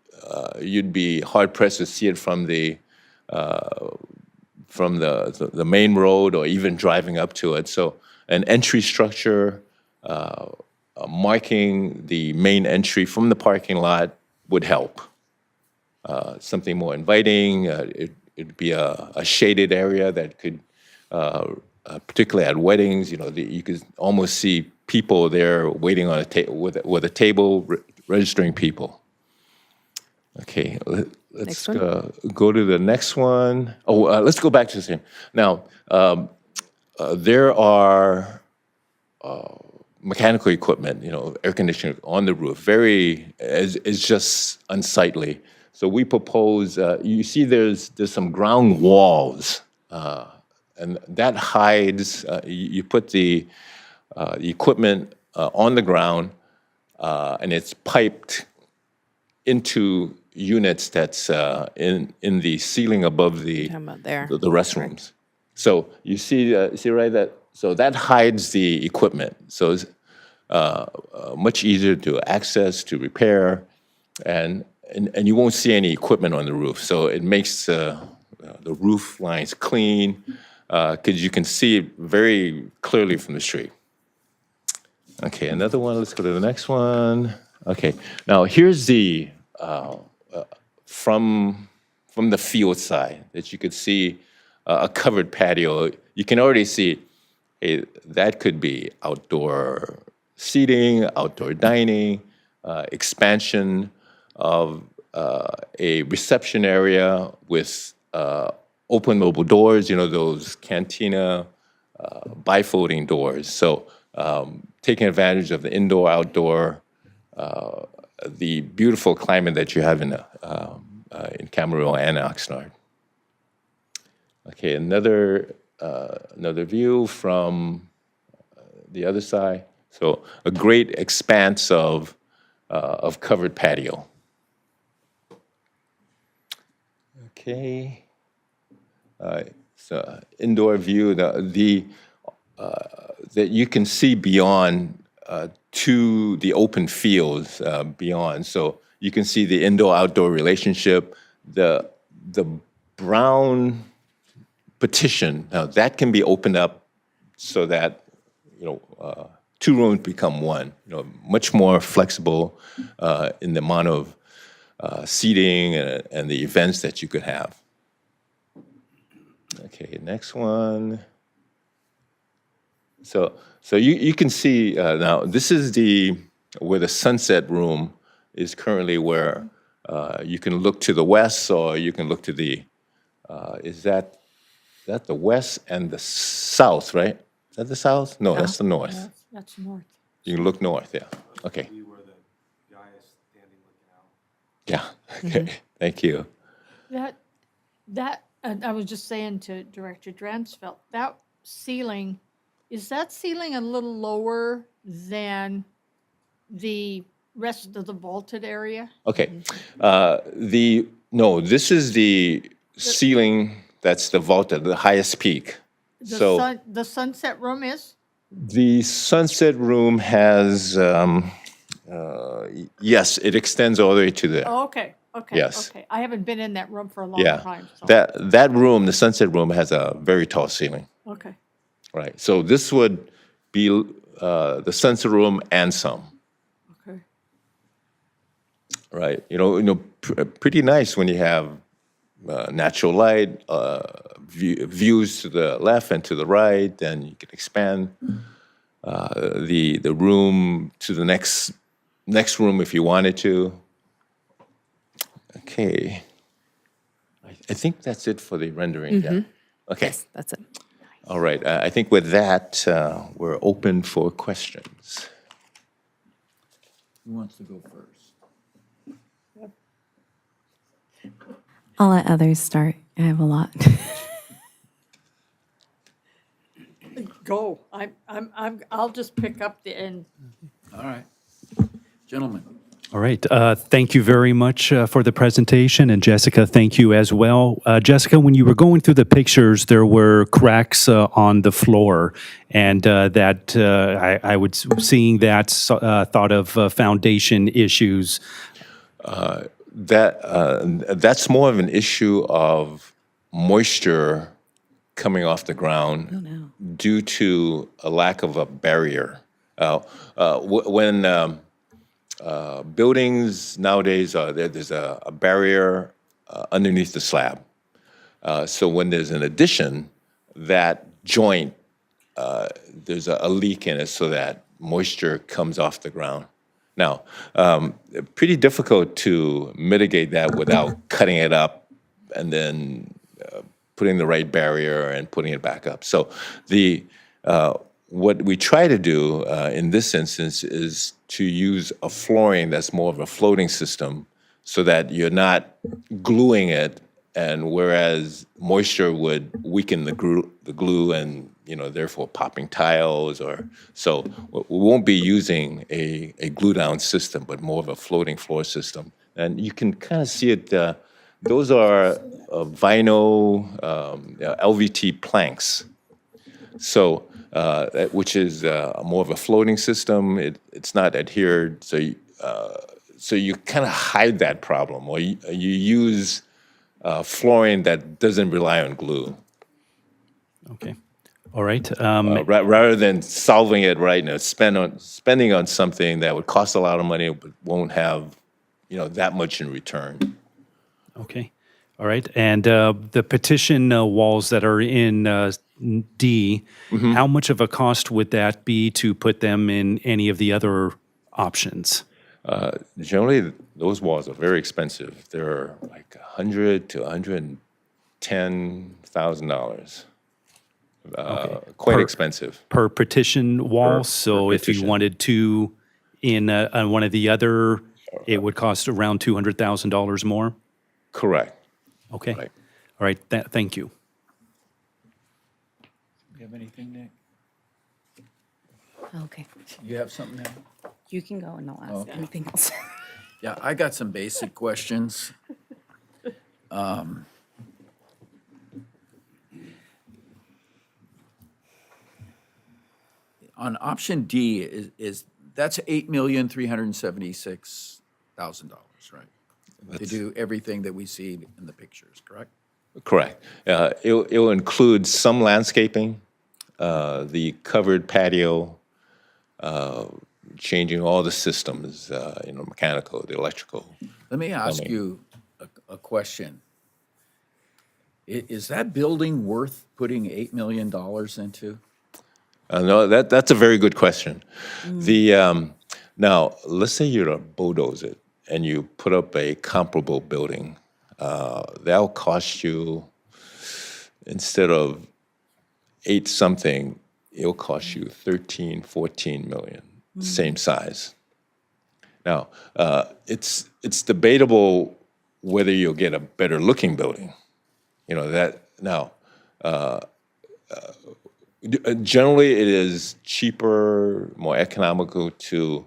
You'd be hard pressed to see it from the main road or even driving up to it. So an entry structure marking the main entry from the parking lot would help. Something more inviting. It'd be a shaded area that could, particularly at weddings, you could almost see people there waiting on a table with a table registering people. Okay, let's go to the next one. Oh, let's go back to the same. Now, there are mechanical equipment, air conditioning on the roof. It's just unsightly. So we propose, you see there's some ground walls, and that hides, you put the equipment on the ground, and it's piped into units that's in the ceiling above the restrooms. So you see right so that hides the equipment. So it's much easier to access, to repair, and you won't see any equipment on the roof. So it makes the roof lines clean because you can see it very clearly from the street. Okay, another one. Let's go to the next one. Okay, now here's the from the field side that you could see a covered patio. You can already see, hey, that could be outdoor seating, outdoor dining, expansion of a reception area with open mobile doors, those cantina bifolding doors. So taking advantage of the indoor-outdoor, the beautiful climate that you have in Camarillo and Oxnard. Okay, another view from the other side. So a great expanse of covered patio. Okay, so indoor view that you can see beyond to the open fields beyond. So you can see the indoor-outdoor relationship. The brown partition, now that can be opened up so that two rooms become one. Much more flexible in the amount of seating and the events that you could have. Okay, next one. So you can see now, this is where the sunset room is currently, where you can look to the west, or you can look to is that the west and the south, right? Is that the south? No, that's the north. That's north. You can look north, yeah. Okay. Yeah, okay, thank you. I was just saying to Director Dransfeld, that ceiling, is that ceiling a little lower than the rest of the vaulted area? Okay. No, this is the ceiling, that's the vaulted, the highest peak. The sunset room is? The sunset room has, yes, it extends all the way to there. Oh, okay, okay. Yes. Okay, I haven't been in that room for a long Yeah, time, so. that room, the sunset room, has a very tall ceiling, Okay, right? So this would be the sunset room and some, okay. right? Pretty nice when you have natural light, views to the left and to the right, and you can expand the room to the next room if you wanted to. Okay. I think that's it for the rendering. Yeah. Okay. Yes, that's it. All right. I think with that, we're open for questions. Who wants to go first? I'll let others start. I have a lot. Go, I'll just pick up the end. All right. Gentlemen. All right. Thank you very much for the presentation. And Jessica, thank you as well. Jessica, when you were going through the pictures, there were cracks on the floor. And I was seeing that, thought of foundation issues. That's more of an issue of moisture coming off the ground due to a lack of a barrier. When buildings nowadays, there's a barrier underneath the slab. So when there's an addition, that joint, there's a leak in it so that moisture comes off the ground. Now, pretty difficult to mitigate that without cutting it up and then putting the right barrier and putting it back up. So what we try to do in this instance is to use a flooring that's more of a floating system so that you're not gluing it, and whereas moisture would weaken the glue and therefore popping tiles, so we won't be using a glue down system, but more of a floating floor system. And you can kind of see it, those are vinyl LVT planks. So which is more of a floating system. It's not adhered, so you kind of hide that problem, or you use flooring that doesn't rely on glue. Okay. All right. Rather than solving it right now, spending on something that would cost a lot of money but won't have that much in return. Okay. All right. And the petition walls that are in D, how much of a cost would that be to put them in any of the other options? Generally, those walls are very expensive. They're like $100,000 to $110,000. Quite expensive. Per petition wall? Per So if you petition. wanted to in on one of the other, it would cost around $200,000 more? Correct. Okay. Right. All right. Thank you. You have anything, Nick? Okay. You have something, Nick? You can go and I'll ask Okay. anything else. Yeah, I got some basic questions. On option D, that's $8,376,000, right? To do everything that we see in the pictures, correct? Correct. It'll include some landscaping, the covered patio, changing all the systems, mechanical, the electrical. Let me ask you a question. Is that building worth putting $8 million into? No, that's a very good question. Now, let's say you're a bulldozer and you put up a comparable building. That'll cost you, instead of 8 something, it'll cost you 13, 14 million, same size. Now, it's debatable whether you'll get a better looking building. Generally, it is cheaper, more economical to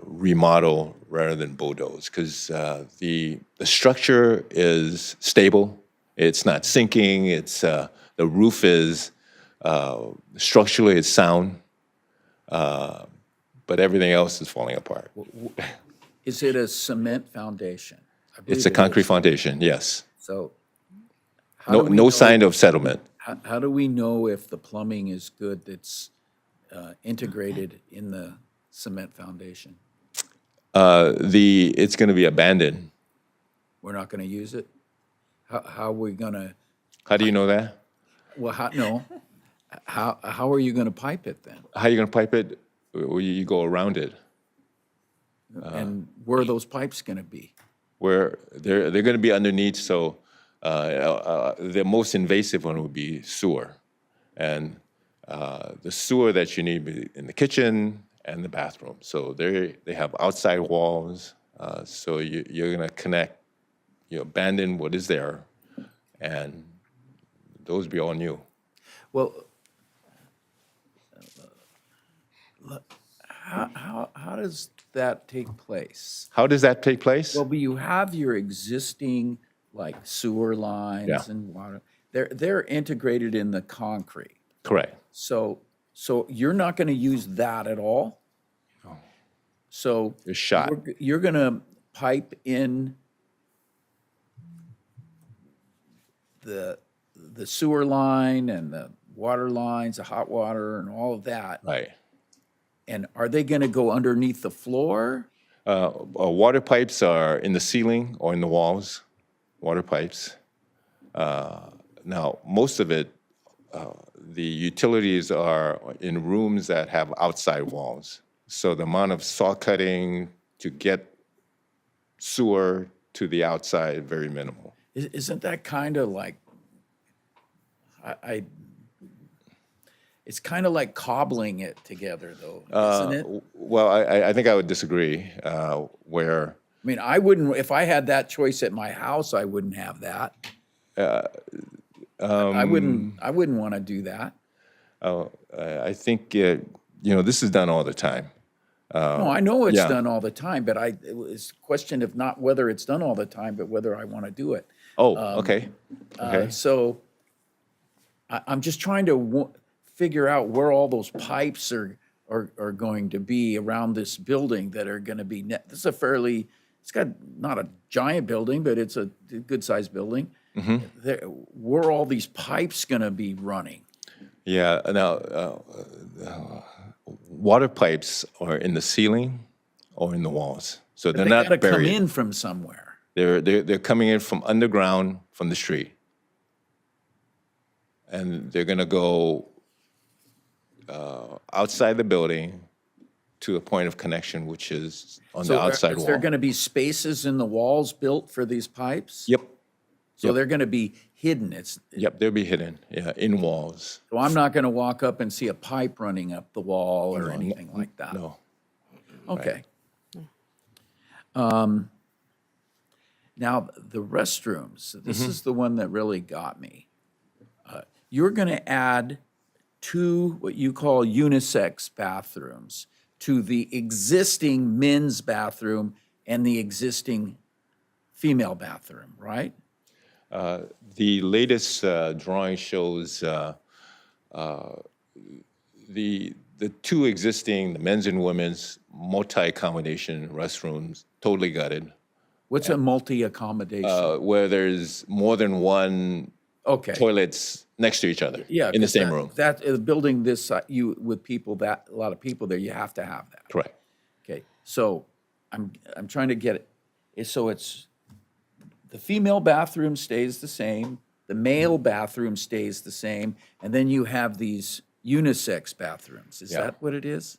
remodel rather than bulldoze, because the structure is stable. It's not sinking. The roof is structurally it's sound, but everything else is falling apart. Is it a cement foundation? I believe It's a it concrete is. foundation, yes. So how do we No know- sign of settlement. How do we know if the plumbing is good that's integrated in the cement foundation? It's going to be abandoned. We're not going to use it? How are we going to, How do you know that? well, how are you going to pipe it then? How are you going to pipe it? Well, you go around it. And where are those pipes going to be? Where they're going to be underneath, so the most invasive one would be sewer. And the sewer that you need be in the kitchen and the bathroom. So they have outside walls, so you're going to connect, abandon what is there, and those be all new. Well, how does that take place? How does that take place? Well, but you have your existing, like, sewer Yeah. lines and water. They're integrated in the concrete. Correct. So you're not going to use that at all? So You're shot. you're going to pipe in the sewer line and the water lines, the hot water and all of that. Right. And are they going to go underneath the floor? Water pipes are in the ceiling or in the walls, water pipes. Now, most of it, the utilities are in rooms that have outside walls. So the amount of saw cutting to get sewer to the outside, very minimal. Isn't that kind of like, it's kind of like cobbling it together, though, isn't it? Well, I think I would disagree, where I mean, I wouldn't, if I had that choice at my house, I wouldn't have that. I wouldn't want to do that. I think, this is done all the time. No, I know it's yeah. done all the time, but it was a question of not whether it's done all the time, but whether I want to do it. Oh, okay. Okay. So I'm just trying to figure out where all those pipes are going to be around this building that are going to be this is it's got not a giant building, but it's a good-sized building. Mm-hmm. Where are all these pipes going to be running? Yeah, now, water pipes are in the ceiling or in the walls, so they're They not got to come buried. in from somewhere. They're coming in from underground, from the street. And they're going to go outside the building to a point of connection, which is on the outside Is wall. there going to be spaces in the walls built for these pipes? Yep, So they're going to be hidden. yep, they'll be hidden, in walls. So I'm not going to walk up and see a pipe running up the wall or anything like that. No. Okay. Now, the restrooms, this is the one that really got me. You're going to add 2 what you call unisex bathrooms to the existing men's bathroom and the existing female bathroom, right? The latest drawing shows the 2 existing, the men's and women's multi-accommodation restrooms, totally gutted, What's a multi-accommodation? where there's more than one Okay. toilets next to each other Yeah. in the 'cause same room. That, building this, with people, a lot of people there, you have to have that. Correct. Okay, so I'm trying to get it, so it's, the female bathroom stays the same, the male bathroom stays the same, and then you have these unisex bathrooms. Is Yeah. that what it is?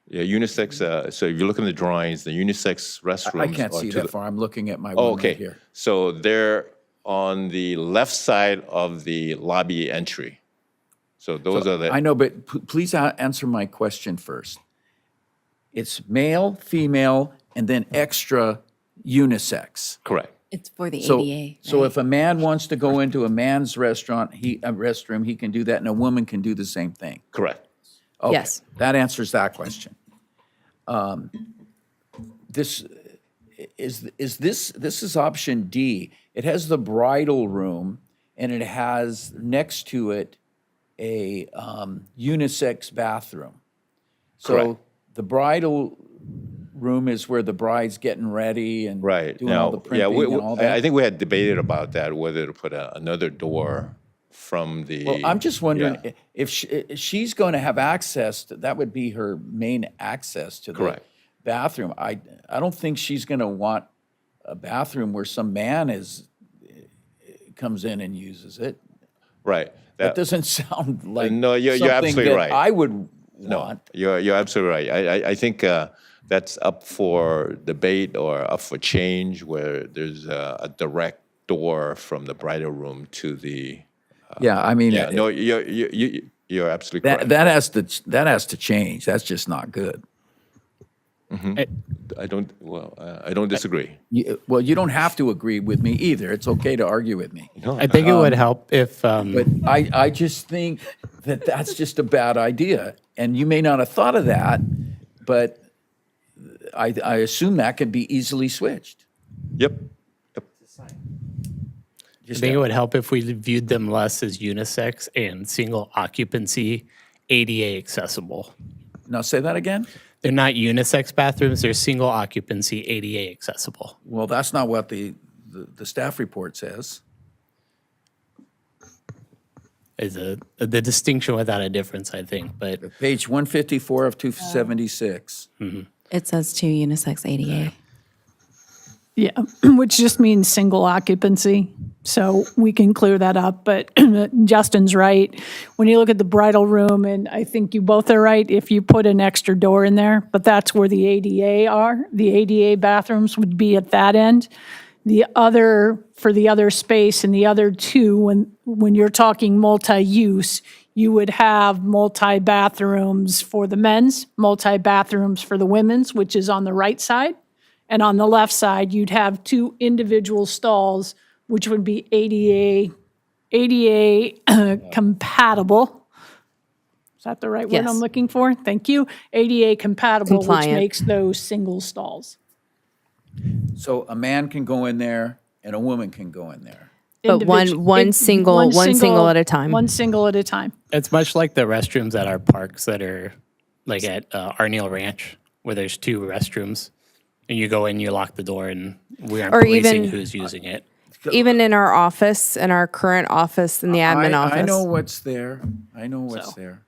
Yeah, unisex, so if you look in the drawings, the unisex restrooms. I can't are see to that the- far. I'm looking at my Oh, one right okay. here. So they're on the left side of the lobby entry. So those are the. I know, but please answer my question first. It's male, female, and then extra unisex. Correct. It's for the So, ADA. so if a man wants to go into a man's restaurant, a restroom, he can do that, and a woman can do the same thing. Correct. Okay, Yes. that answers that question. This is option D. It has the bridal room, and it has next to it a unisex bathroom. So Correct. the bridal room is where the bride's getting ready and Right. doing all the Yeah, primping and all that. I think we had debated about that, whether to put another door from the. Well, I'm just wondering Yeah. if she's going to have access that would be her main access to the Correct. bathroom. I don't think she's going to want a bathroom where some man comes in and uses it. Right. That doesn't sound like No, you're something absolutely that right. I would No, want. you're absolutely right. I think that's up for debate or up for change, where there's a direct door from the bridal room to the. Yeah, I mean, Yeah, no, you're absolutely correct. that has to change. That's just not good. I don't disagree. Well, you don't have to agree with me either. It's okay to argue with me. I think it would help if, But I just think that that's just a bad idea. And you may not have thought of that, but I assume that could be easily switched. Yep. I think it would help if we viewed them less as unisex and single occupancy, ADA accessible. Now, say that again? They're not unisex bathrooms, they're single occupancy, ADA accessible. Well, that's not what the staff report says. Is the distinction without a difference, I think, but Page 154 of 276. It says two unisex ADA. Yeah, which just means single occupancy. So we can clear that up. But Justin's right. When you look at the bridal room, and I think you both are right, if you put an extra door in there, but that's where the ADA are. The ADA bathrooms would be at that end. The other, for the other space and the other two, when you're talking multi-use, you would have multi-bathrooms for the men's, multi-bathrooms for the women's, which is on the right side. And on the left side, you'd have two individual stalls, which would be ADA compatible. Is that the right word Yes. I'm looking for? Thank you. ADA compatible, which Compliant. makes those single stalls. So a man can go in there and a woman can go in there. But one single at a time. One single at a time. it's much like the restrooms at our parks that are like at Arneal Ranch, where there's two restrooms. And you go in, you lock the door, and we aren't Or policing even- who's using it. Even in our office, in our current office, in the admin office. I know what's there. I know what's there.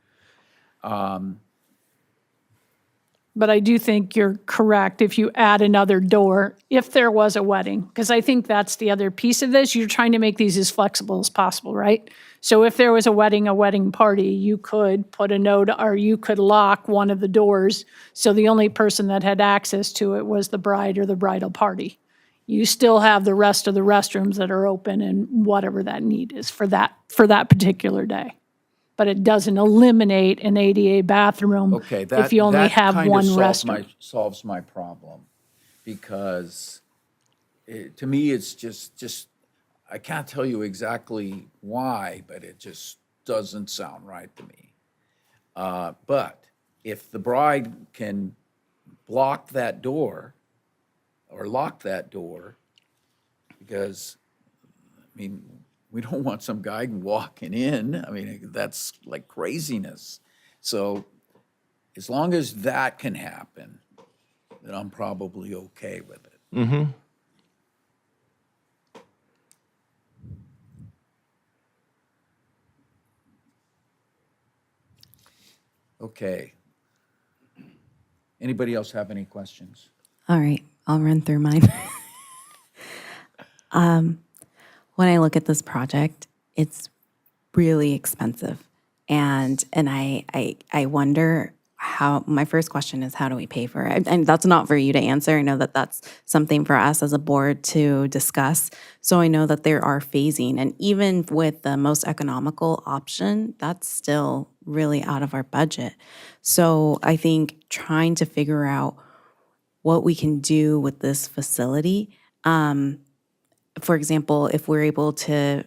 But I do think you're correct if you add another door, if there was a wedding, because I think that's the other piece of this. You're trying to make these as flexible as possible, right? So if there was a wedding party, you could put a note, or you could lock one of the doors, so the only person that had access to it was the bride or the bridal party. You still have the rest of the restrooms that are open and whatever that need is for that particular day. But it doesn't eliminate an ADA bathroom Okay, that if you only that have kind one of restroom. solves my problem, because to me it's just I can't tell you exactly why, but it just doesn't sound right to me. But if the bride can block that door or lock that door, because I mean, we don't want some guy walking in. I mean, that's like craziness. So as long as that can happen, then I'm probably okay with it. Okay. Anybody else have any questions? All right, I'll run through mine. When I look at this project, it's really expensive. And I wonder how, my first question is, how do we pay for it? And that's not for you to answer. I know that that's something for us as a board to discuss. So I know that there are phasing, and even with the most economical option, that's still really out of our budget. So I think trying to figure out what we can do with this facility, for example, if we're able to,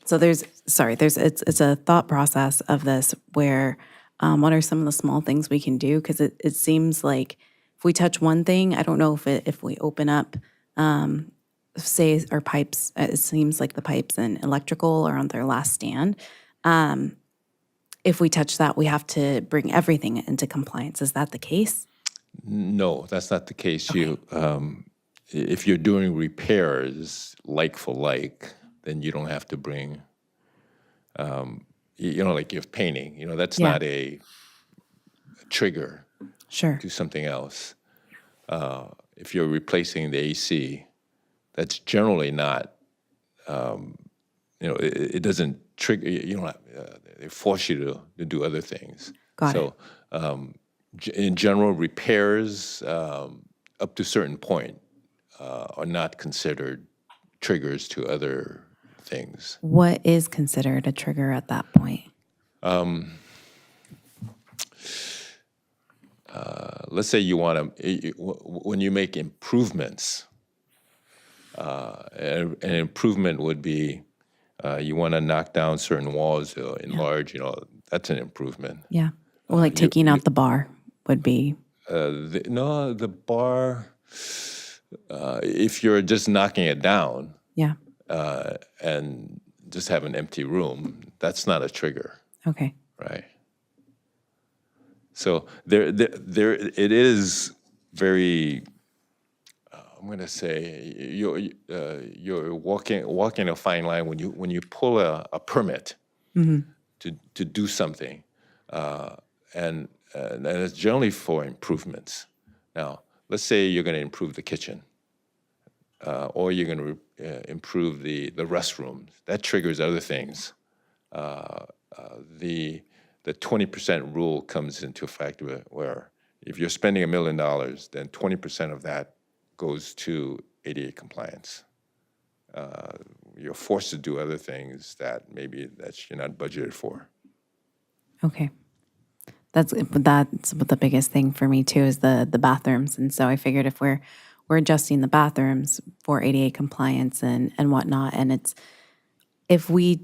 so it's a thought process of this where, what are some of the small things we can do? Because it seems like if we touch one thing, I don't know if we open up, say our pipes, it seems like the pipes and electrical are on their last stand. If we touch that, we have to bring everything into compliance. Is that the case? No, that's not the case. If you're doing repairs like for like, then you don't have to bring, like you're painting, that's Yeah. not a trigger Sure. to something else. If you're replacing the AC, that's generally not, it doesn't trigger, they force you to do other things. Got so, in general, repairs up to a certain point are not considered triggers to other things. What is considered a trigger at that point? Let's say you want to, when you make improvements, an improvement would be you want to knock down certain walls, enlarge, that's an improvement. Yeah. Well, like taking out the bar would be. The bar, if you're just knocking it down Yeah. and just have an empty room, that's not a trigger, Okay. right? So there, it is very. I'm going to say you're walking a fine line when you pull a permit to do something, and it's generally for improvements. Now, let's say you're going to improve the kitchen, or you're going to improve the restrooms. That triggers other things. The 20% rule comes into effect where if you're spending $1 million, then 20% of that goes to ADA compliance. You're forced to do other things that you're not budgeted for. Okay. That's the biggest thing for me too, is the bathrooms. And so I figured if we're adjusting the bathrooms for ADA compliance and whatnot, and if we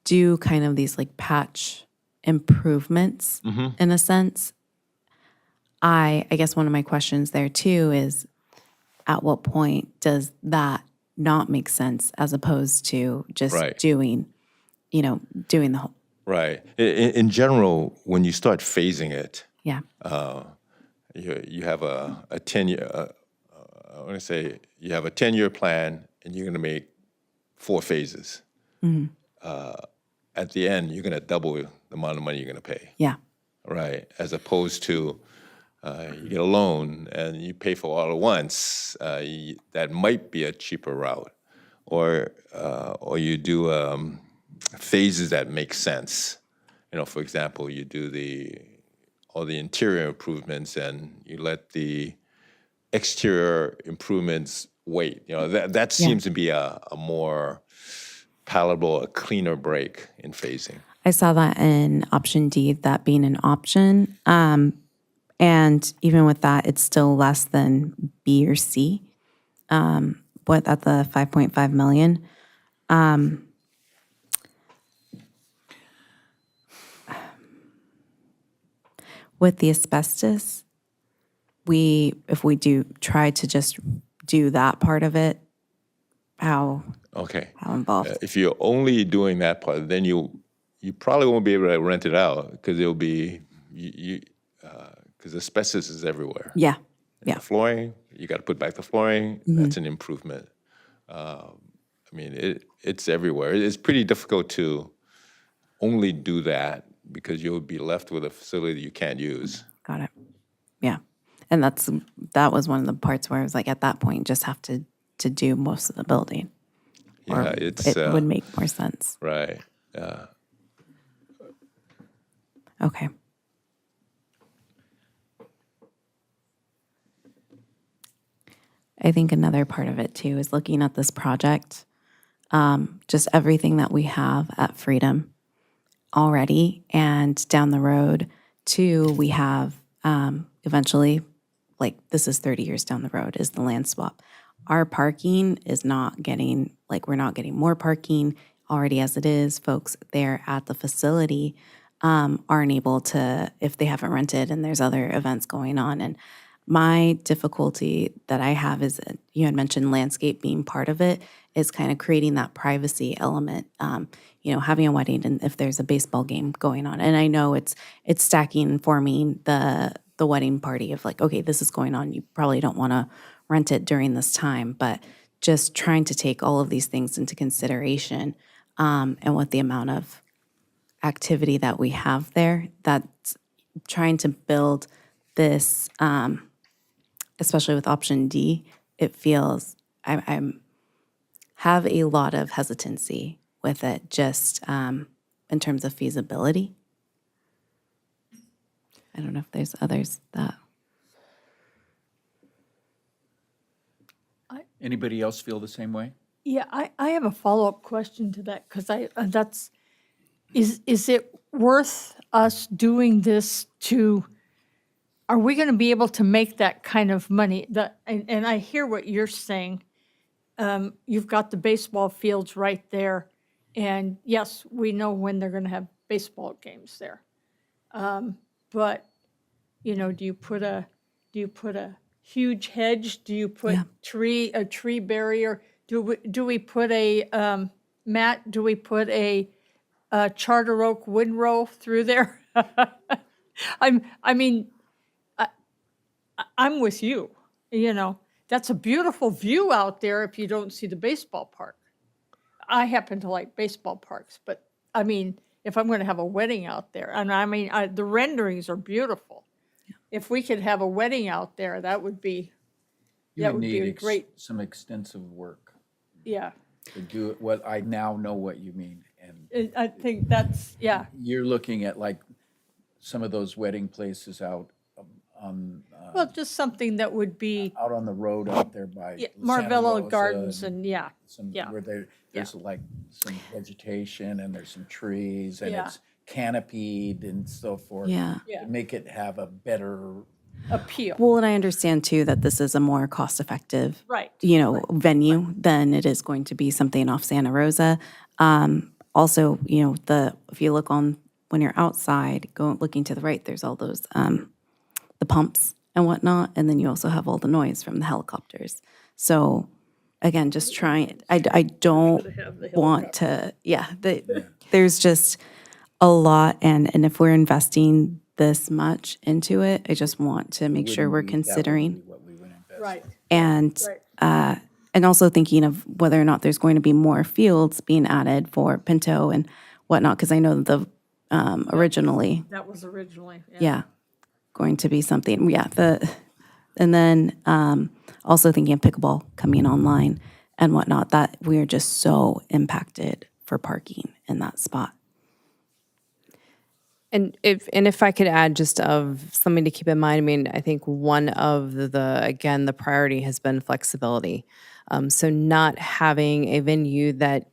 do kind of these like patch improvements in a sense, I guess one of my questions there too is, at what point does that not make sense as opposed to just doing the whole. Right. In general, when you start phasing it, Yeah. you have a 10-year. I want to say you have a 10-year plan, and you're going to make 4 phases. At the end, you're going to double the amount of money you're going to pay. Yeah. Right. As opposed to you get a loan and you pay for all at once. That might be a cheaper route, or you do phases that make sense. For example, you do all the interior improvements and you let the exterior improvements wait. That seems to be a more palatable, a cleaner break in phasing. I saw that in option D, that being an option. And even with that, it's still less than B or C, at the 5.5 million. With the asbestos, if we do try to just do that part of it, how involved? If you're only doing that part, then you probably won't be able to rent it out because it'll be because asbestos is everywhere. Yeah. The flooring, you got to put back the flooring. That's an improvement. It's everywhere. It's pretty difficult to only do that because you'll be left with a facility you can't use. Got it. Yeah. And that was one of the parts where I was like, at that point, just have to do most of the building. Yeah, it would make more sense. Right. Okay. I think another part of it too is looking at this project, just everything that we have at Freedom already, and down the road too, we have eventually, like this is 30 years down the road, is the land swap. Our parking is not getting, like we're not getting more parking already as it is. Folks there at the facility aren't able to, if they haven't rented and there's other events going on. And my difficulty that I have is, you had mentioned landscape being part of it, is kind of creating that privacy element. You know, having a wedding and if there's a baseball game going on. And I know it's stacking and forming the wedding party of like, okay, this is going on. You probably don't want to rent it during this time, but just trying to take all of these things into consideration and what the amount of activity that we have there, that's trying to build this, especially with option D, it feels, I'm have a lot of hesitancy with it, just in terms of feasibility. I don't know if there's others that. Anybody else feel the same way? Yeah, I have a follow-up question to that, because is it worth us doing this to, are we going to be able to make that kind of money? And I hear what you're saying. You've got the baseball fields right there, and yes, we know when they're going to have baseball games there. But, you know, do you put a huge hedge? Do you put a tree barrier? Do we put a Matt? Do we put a charter oak windrow through there? I'm with you. You know, that's a beautiful view out there if you don't see the baseball park. I happen to like baseball parks, but I mean, if I'm going to have a wedding out there, and I mean, the renderings are beautiful. If we could have a wedding out there, that would be You would be a need great. some extensive work Yeah, to do it. What I now know what you mean, and I think that's, yeah. you're looking at like some of those wedding places out on Well, just something that would be out on the road out there by yeah, Santa Marvello Rosa Gardens and yeah. some yeah. where there's like some vegetation and there's some trees and Yeah. it's canopied and so forth. Yeah. Yeah. To make it have a better Appeal. Well, and I understand too that this is a more cost-effective, Right. venue than it is going to be something off Santa Rosa. Also, if you look on when you're outside, looking to the right, there's all those the pumps and whatnot, and then you also have all the noise from the helicopters. So, again, just trying. I don't want to. There's just a lot, and if we're investing this much into it, I just want to make sure we're wouldn't be- that wouldn't considering. be what we would invest Right. And Right. and also thinking of whether or not there's going to be more fields being added for Pinto and whatnot, because I know the originally, That was originally. going to be something. And then also thinking of pickleball coming online and whatnot, that we are just so impacted for parking in that spot. And if I could add just of something to keep in mind, I mean, I think one of the priority has been flexibility. So not having a venue that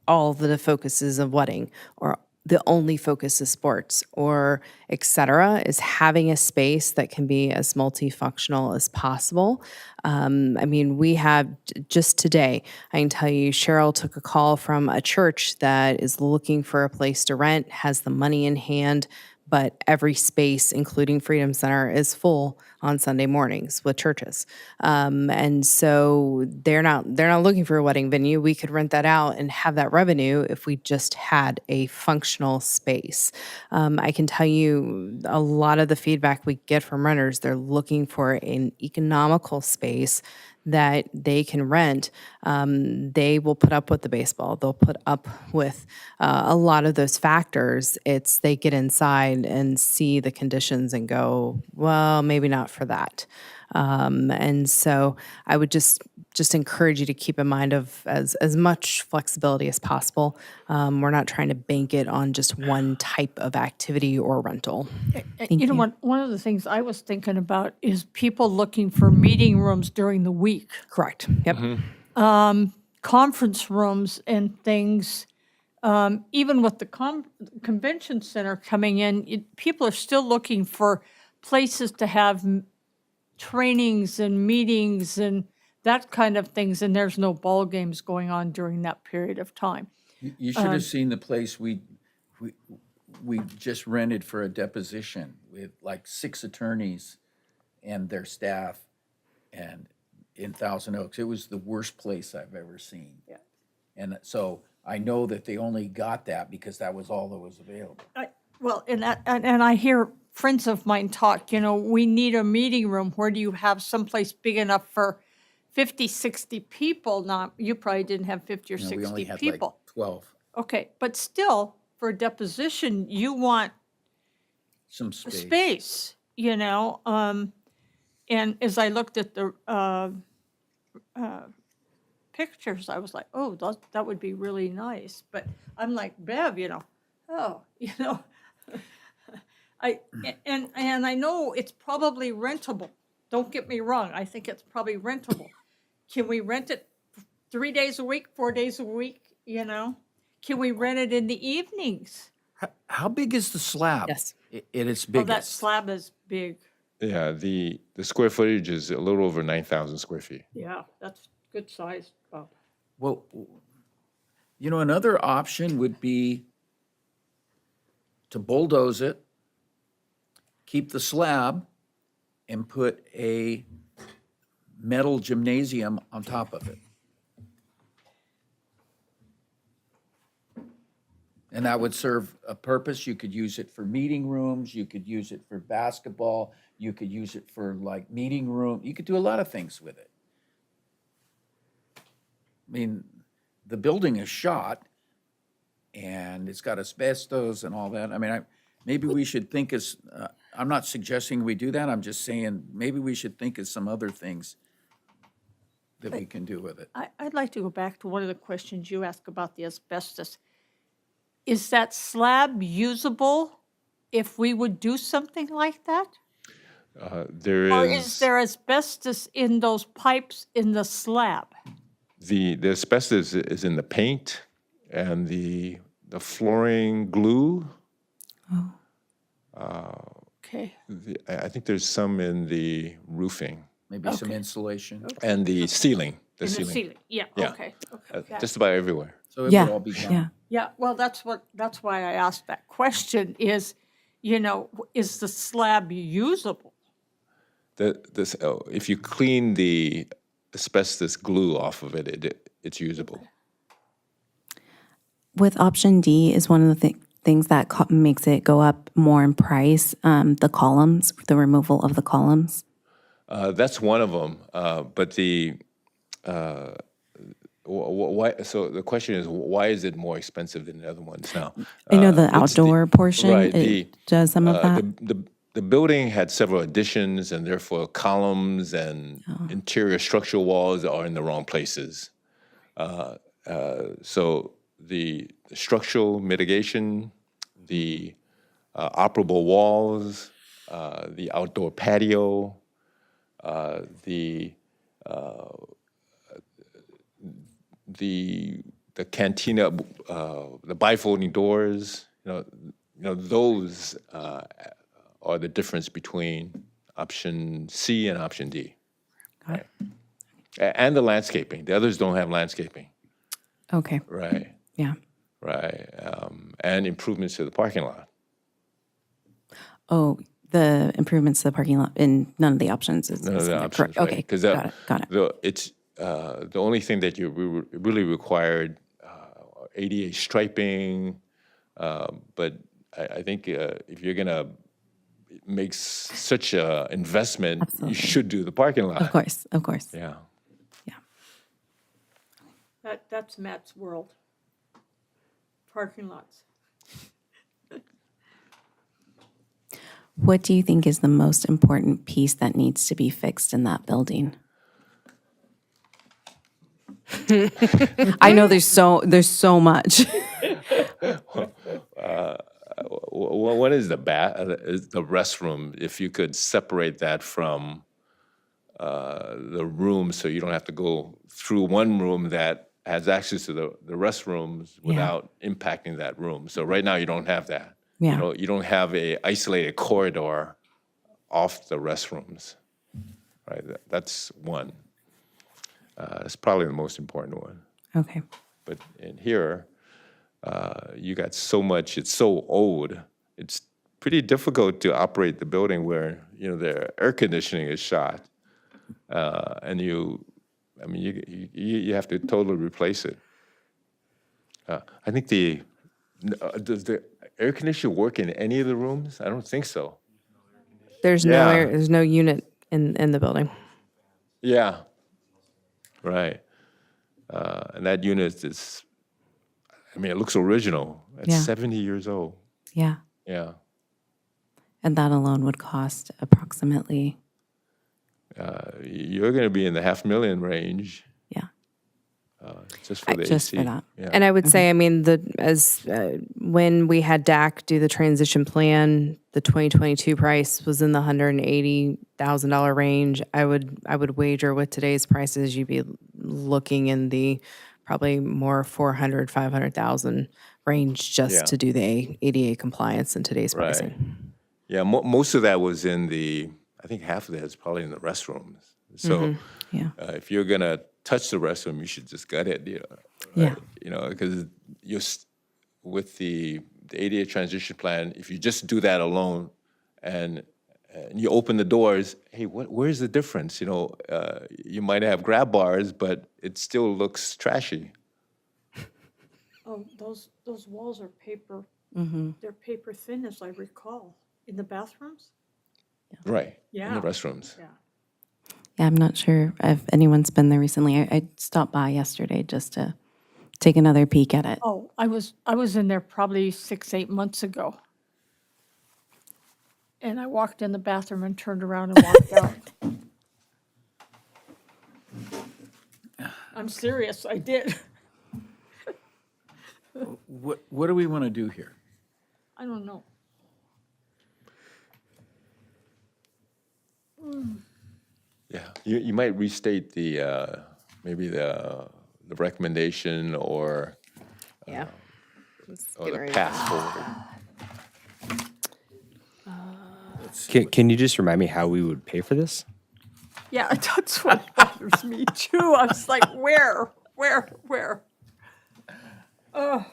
all the focus is of wedding or the only focus is sports or et cetera, is having a space that can be as multifunctional as possible. I mean, we have just today, I can tell you, Cheryl took a call from a church that is looking for a place to rent, has the money in hand, but every space, including Freedom Center, is full on Sunday mornings with churches. And so they're not looking for a wedding venue. We could rent that out and have that revenue if we just had a functional space. I can tell you a lot of the feedback we get from renters, they're looking for an economical space that they can rent. They will put up with the baseball. They'll put up with a lot of those factors. It's they get inside and see the conditions and go, well, maybe not for that. And so I would just just encourage you to keep in mind of as much flexibility as possible. We're not trying to bank it on just one type of activity or rental. You know what, one of the things I was thinking about is people looking for meeting rooms during the week, Correct. Yep. conference rooms and things. Even with the convention center coming in, people are still looking for places to have trainings and meetings and that kind of things, and there's no ball games going on during that period of time. You should have seen the place we just rented for a deposition with like 6 attorneys and their staff, and in Thousand Oaks. It was the worst place I've ever seen. Yeah. And so I know that they only got that because that was all that was available. Well, and I hear friends of mine talk, we need a meeting room. Where do you have someplace big enough for 50, 60 people? Not, you probably didn't have 50 or You know, we only 60 had people. like 12, Okay, but still, for a deposition, you want some space. space, and as I looked at the pictures, I was like, oh, that would be really nice. But I'm like, Bev, and I know it's probably rentable. Don't get me wrong. I think it's probably rentable. Can we rent it 3 days a week, 4 days a week? Can we rent it in the evenings? How big is the slab? Yes. It is Oh, biggest. that slab is big. Yeah, the square footage is a little over 9,000 square feet. Yeah, that's good size. Bob. Well, another option would be to bulldoze it, keep the slab, and put a metal gymnasium on top of it. And that would serve a purpose. You could use it for meeting rooms, you could use it for basketball, you could use it for like meeting room, you could do a lot of things with it. I mean, the building is shot and it's got asbestos and all that. I mean, maybe we should think I'm not suggesting we do that, I'm just saying maybe we should think of some other things that we can do with it. I'd like to go back to one of the questions you asked about the asbestos. Is that slab usable if we would do something like that? Or is there asbestos in those pipes in the slab? The asbestos is in the paint and the flooring glue. Okay. I think there's some in the roofing Maybe some insulation. and the ceiling. In the ceiling, yeah, Yeah. okay. Okay. Just about everywhere. So it Yeah. would all be gone. Yeah. Yeah, well, that's why I asked that question is, is the slab usable? If you clean the asbestos glue off of it, it's usable. With option D is one of the things that makes it go up more in price, the columns, the removal of the columns. That's one of them. But why? So the question is, why is it more expensive than the other ones now? I know the it's outdoor portion, right, it does some of that. The building had several additions, and therefore columns and interior structural walls are in the wrong places. So the structural mitigation, the operable walls, the outdoor patio, the cantina, the bifolding doors, those are the difference between option C and option D. Right. And the landscaping. The others don't have landscaping. Okay, Right. yeah. Right. And improvements to the parking lot. Oh, the improvements to the parking lot in none of the options is None of the correct. options, right? Okay, 'Cause got it. It's the only thing that you really required ADA striping, but I think if you're gonna make such an investment, you should do the parking lot. Of course. Yeah. That's Matt's world. Parking lots. What do you think is the most important piece that needs to be fixed in that building? I know there's so much. What is the restroom? If you could separate that from the room, so you don't have to go through one room that has access to the restrooms without impacting that room. So right now you don't have that. Yeah. You don't have a isolated corridor off the restrooms. Right. That's one. It's probably the most important one. Okay. But in here, you got so much. It's so old. It's pretty difficult to operate the building where the air conditioning is shot, and you have to totally replace it. I think does the air conditioner work in any of the rooms? I don't think so. There's Yeah. there's no unit in the building. Yeah. Right. And that unit is, it looks original. It's Yeah. 70 years old. Yeah. Yeah. And that alone would cost approximately, You're going to be in the $500,000 range. yeah. Just for the Just AC. for that. Yeah. And I would say, when we had DAC do the transition plan, the 2022 price was in the $180,000 range. I would wager with today's prices, you'd be looking in the probably more 400, 500,000 range just Yeah. to do the ADA compliance in today's Right. pricing. Yeah, most of that was I think half of that is probably in the restrooms. So Yeah. if you're going to touch the restroom, you should just gut it, Yeah. because with the ADA transition plan, if you just do that alone and you open the doors, hey, where's the difference? You might have grab bars, but it still looks trashy. Oh, those walls are paper, Mm-hmm. they're paper thin, as I recall, in the bathrooms? Right, in Yeah. the restrooms. Yeah. Yeah, I'm not sure if anyone's been there recently. I stopped by yesterday just to take another peek at it. Oh, I was in there probably 6-8 months ago. And I walked in the bathroom and turned around and walked out. I'm serious, I did. What do we want to do here? I don't know. Yeah, you might restate maybe the recommendation or Yeah. the path forward. Can you just remind me how we would pay for this? Yeah, that's what bothers me too. I was like, where? Oh,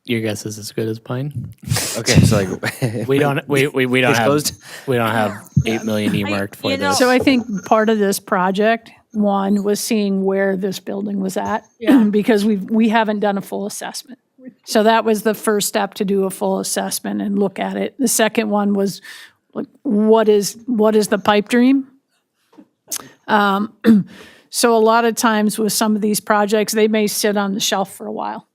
Your guess is as good as mine. Okay, so We don't have Case closed? we don't have 8 million earmarked for this. so I think part of this project, one, was seeing where this building was at. Because we haven't done a full assessment. So that was the first step, to do a full assessment and look at it. The second one was, like, what is the pipe dream? So a lot of times with some of these projects, they may sit on the shelf for a while.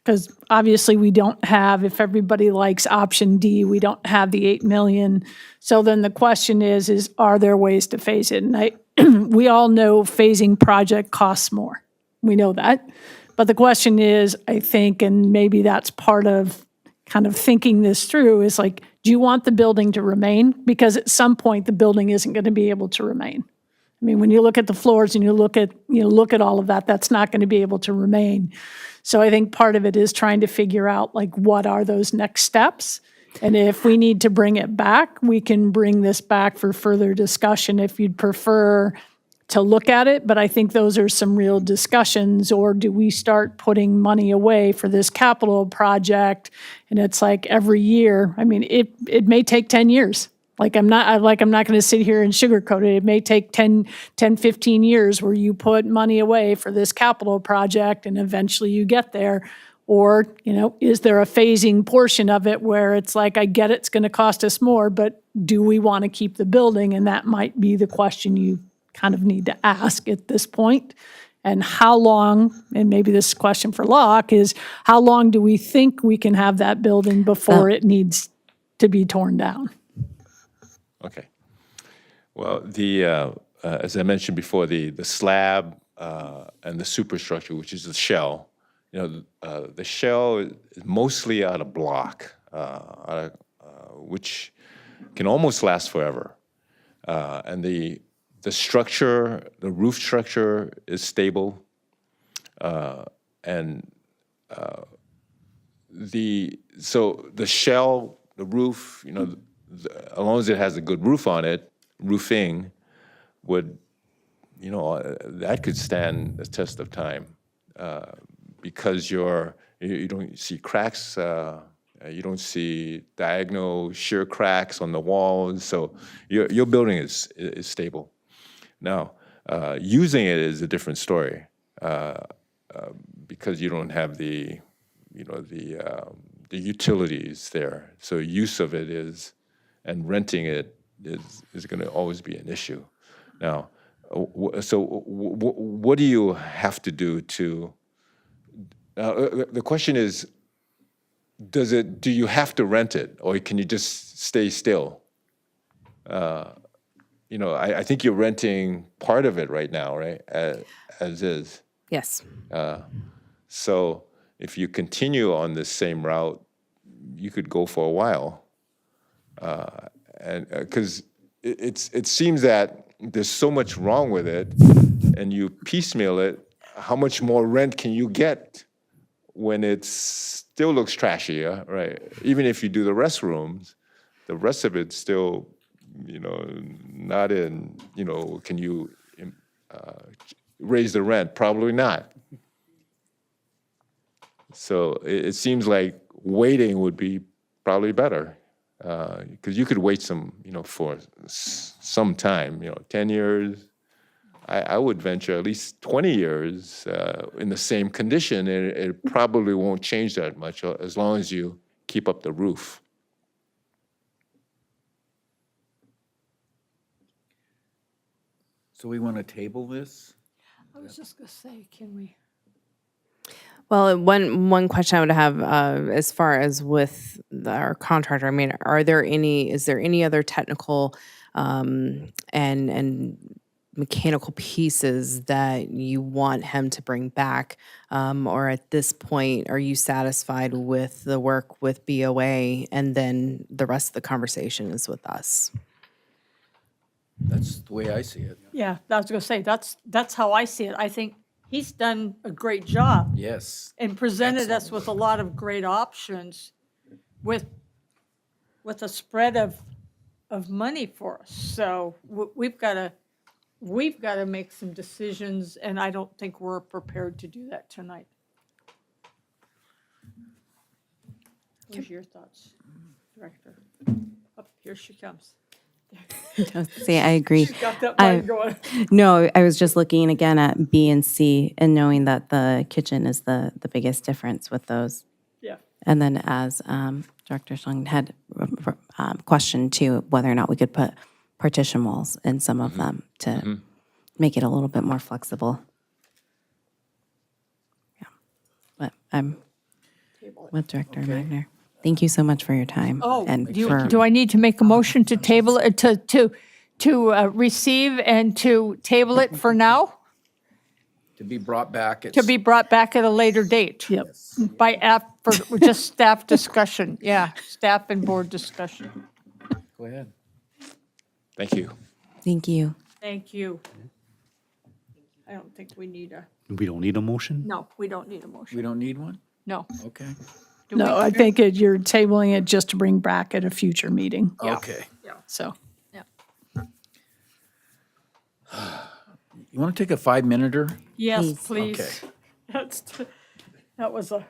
Because obviously we don't have, if everybody likes option D, we don't have the 8 million. So then the question is are there ways to phase it? And we all know phasing project costs more. We know that. But the question is, I think, and maybe that's part of kind of thinking this through, is like, do you want the building to remain? Because at some point the building isn't going to be able to remain. I mean, when you look at the floors and you look at all of that, that's not going to be able to remain. So I think part of it is trying to figure out, like, what are those next steps? And if we need to bring it back, we can bring this back for further discussion if you'd prefer to look at it. But I think those are some real discussions. Or do we start putting money away for this capital project? And it's like every year, I mean, it may take 10 years. I'm not going to sit here and sugarcoat it. It may take 10, 15 years where you put money away for this capital project and eventually you get there. Or, is there a phasing portion of it where it's like, I get it's going to cost us more, but do we want to keep the building? And that might be the question you kind of need to ask at this point. And how long, and maybe this question for Locke, is how long do we think we can have that building before it needs to be torn down? Okay. Well, as I mentioned before, the slab and the superstructure, which is the shell, the shell is mostly out of block, which can almost last forever. And the structure, the roof structure is stable, and so the shell, the roof, as long as it has a good roof on it, roofing would, that could stand the test of time, because you don't see cracks, you don't see diagonal shear cracks on the walls, so your building is stable. Now, using it is a different story, because you don't have the utilities there. So use of it and renting it is going to always be an issue. Now, what do you have to do to? The question is, do you have to rent it, or can you just stay still? I think you're renting part of it right now, right? As is. Yes. So if you continue on this same route, you could go for a while, and because it seems that there's so much wrong with it, and you piecemeal it. How much more rent can you get when it still looks trashy, right? Even if you do the restrooms, the rest of it's still, not in. Can you raise the rent? Probably not. So it seems like waiting would be probably better, because you could wait for some time, 10 years. I would venture at least 20 years in the same condition, and it probably won't change that much as long as you keep up the roof. So we want to table this? I was just gonna say, can we? Well, one question I would have, as far as with our contractor, I mean, is there any other technical and mechanical pieces that you want him to bring back? Or at this point, are you satisfied with the work with BOA, and then the rest of the conversation is with us? That's the way I see it. Yeah, I was gonna say, that's how I see it. I think he's done a great job Yes. and presented us with a lot of great options with a spread of money for us. So we've got to make some decisions, and I don't think we're prepared to do that tonight. What's your thoughts, Director? Oh, here she comes. See, I agree. She's got that mind going. No, I was just looking again at B and C and knowing that the kitchen is the biggest difference with those. Yeah. And then as Director Shung had questioned too, whether or not we could put partition walls in some of them to make it a little bit more flexible. Yeah, but I'm with Director Wagner. Thank you so much for your time. Oh, and do I need to make a motion to table it, to receive and to table it for now? To be brought back at. To be brought back at a later date? Yep. For just staff discussion, yeah, staff and board discussion. Go ahead. Thank you. Thank you. Thank you. I don't think we need We don't need a motion? no, we don't need a motion. We don't need one? No. Okay. No, I think you're tabling it just to bring back at a future meeting, Okay. so. You want to take a 5-minute-er? Yes, Please. please. Okay. That was a.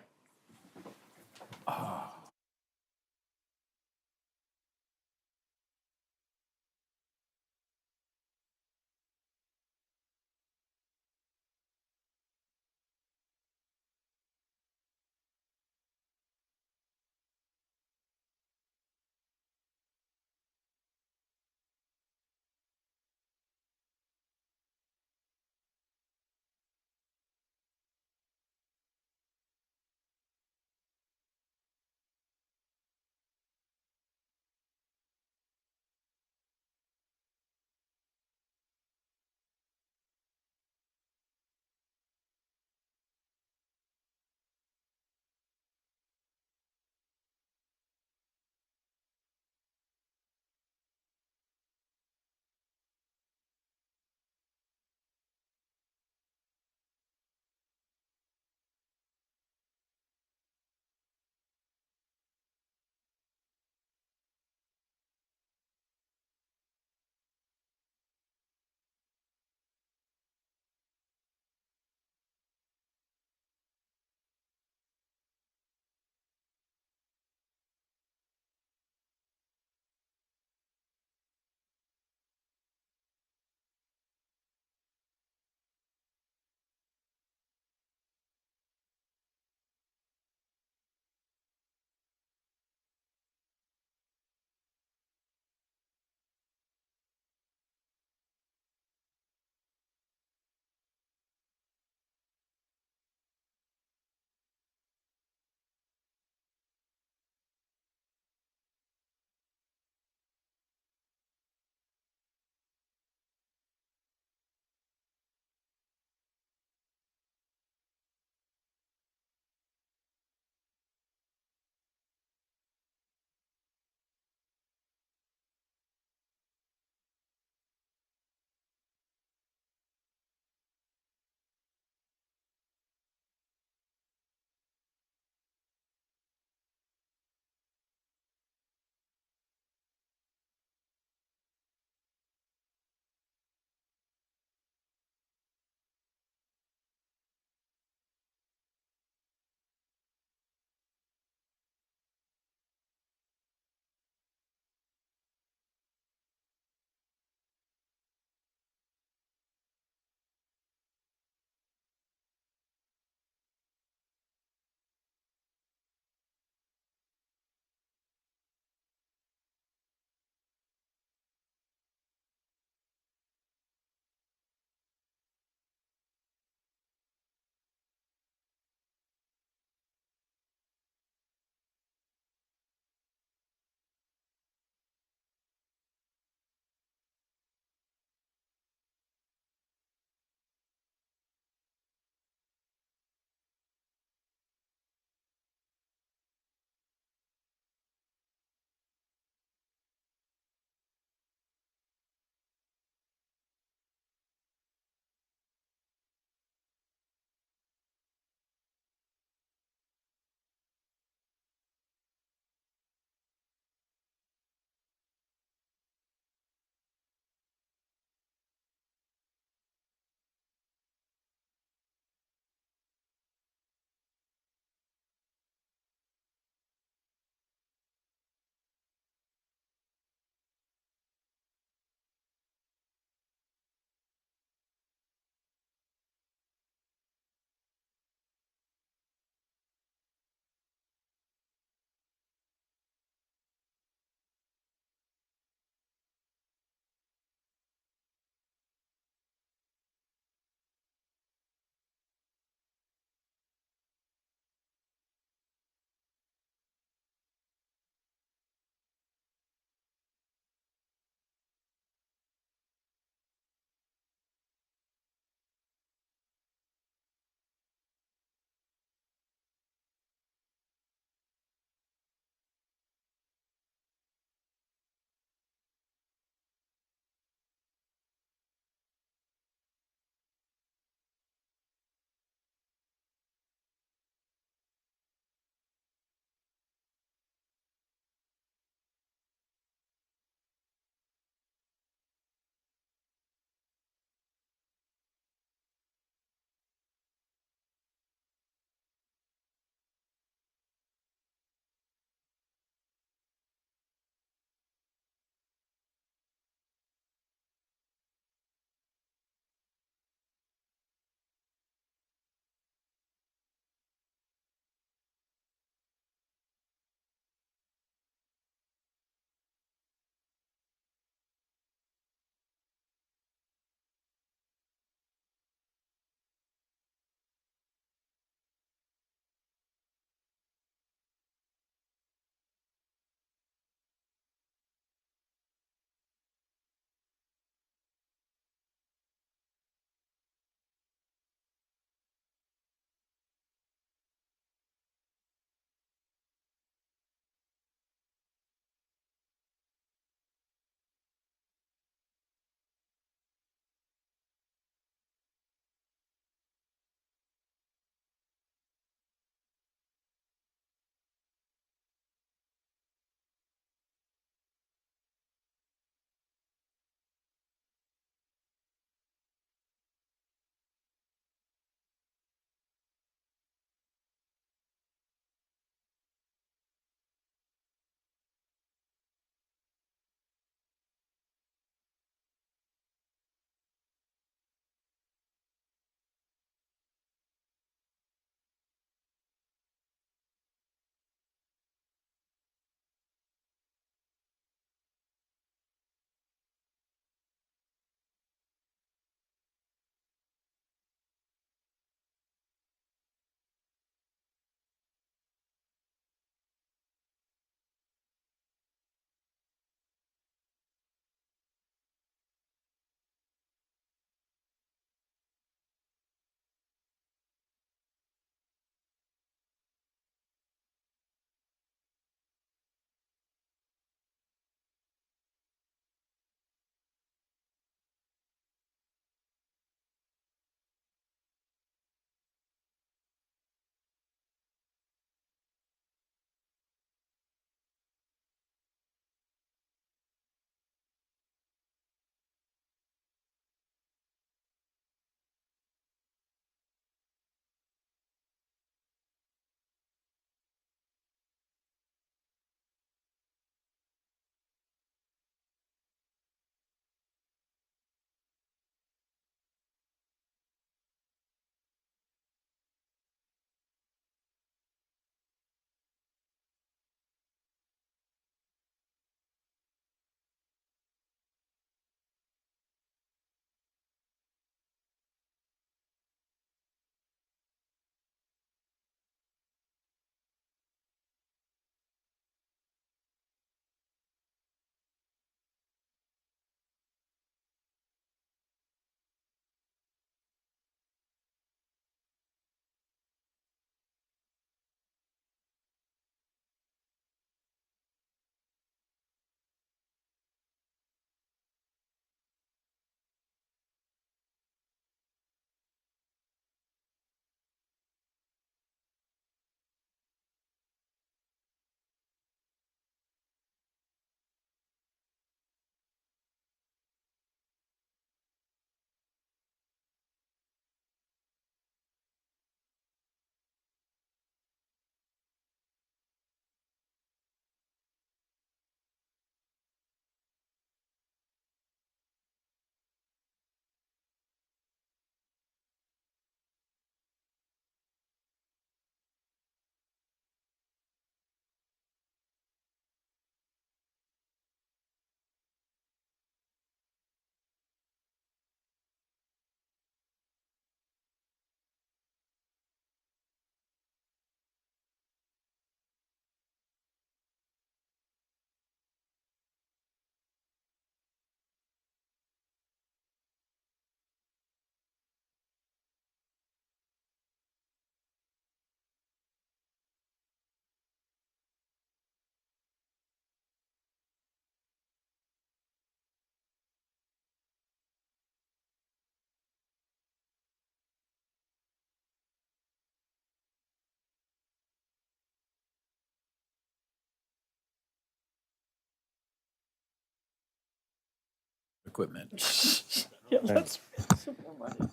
equipment. Yeah, let's spend some more money.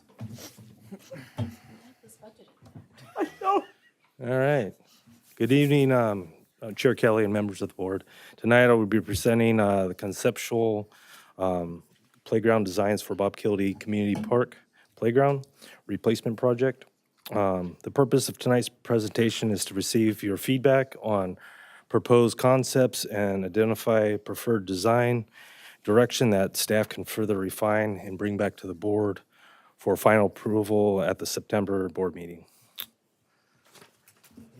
All right. Good evening, Chair Kelly and members of the board. Tonight I will be presenting the conceptual playground designs for Bob Kildee Community Park Playground Replacement Project. The purpose of tonight's presentation is to receive your feedback on proposed concepts and identify preferred design direction that staff can further refine and bring back to the board for final approval at the September board meeting.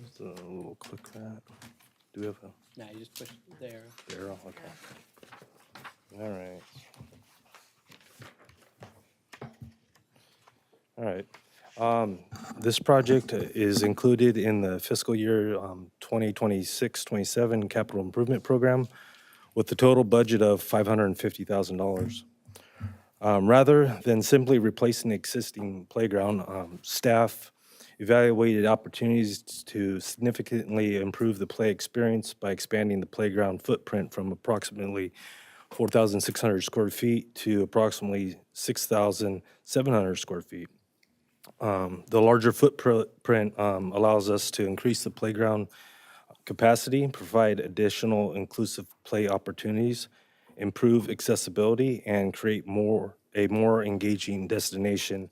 Just a little click that. Do we have a Now you just push there. arrow? Okay. All right. All right. This project is included in the fiscal year 2026-27 capital improvement program with the total budget of $550,000. Rather than simply replacing the existing playground, staff evaluated opportunities to significantly improve the play experience by expanding the playground footprint from approximately 4,600 square feet to approximately 6,700 square feet. The larger footprint allows us to increase the playground capacity, provide additional inclusive play opportunities, improve accessibility, and create a more engaging destination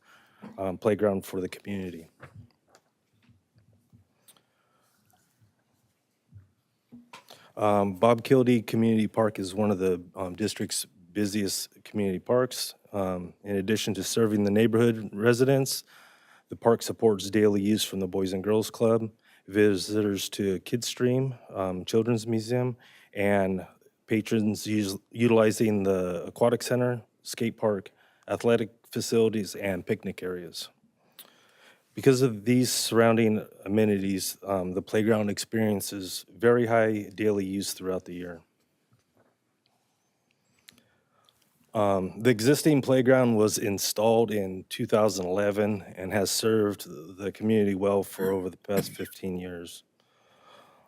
playground for the community. Bob Kildee Community Park is one of the district's busiest community parks. In addition to serving the neighborhood residents, the park supports daily use from the Boys and Girls Club, visitors to Kids Stream, Children's Museum, and patrons utilizing the Aquatic Center, skate park, athletic facilities, and picnic areas. Because of these surrounding amenities, the playground experiences very high daily use throughout the year. The existing playground was installed in 2011 and has served the community well for over the past 15 years.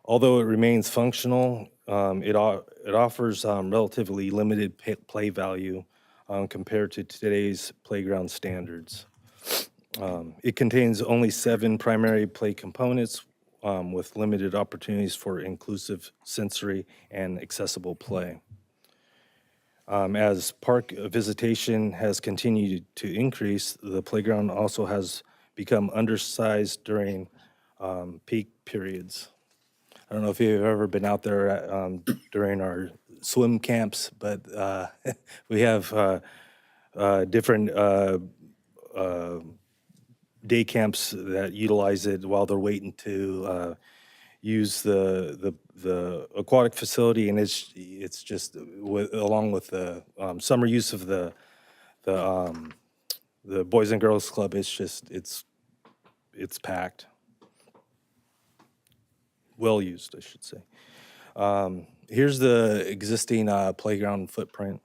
Although it remains functional, it offers relatively limited play value compared to today's playground standards. It contains only 7 primary play components with limited opportunities for inclusive sensory and accessible play. As park visitation has continued to increase, the playground also has become undersized during peak periods. I don't know if you've ever been out there during our swim camps, but we have different day camps that utilize it while they're waiting to use the aquatic facility, and it's just along with the summer use of the Boys and Girls Club. It's packed, well used, I should say. Here's the existing playground footprint.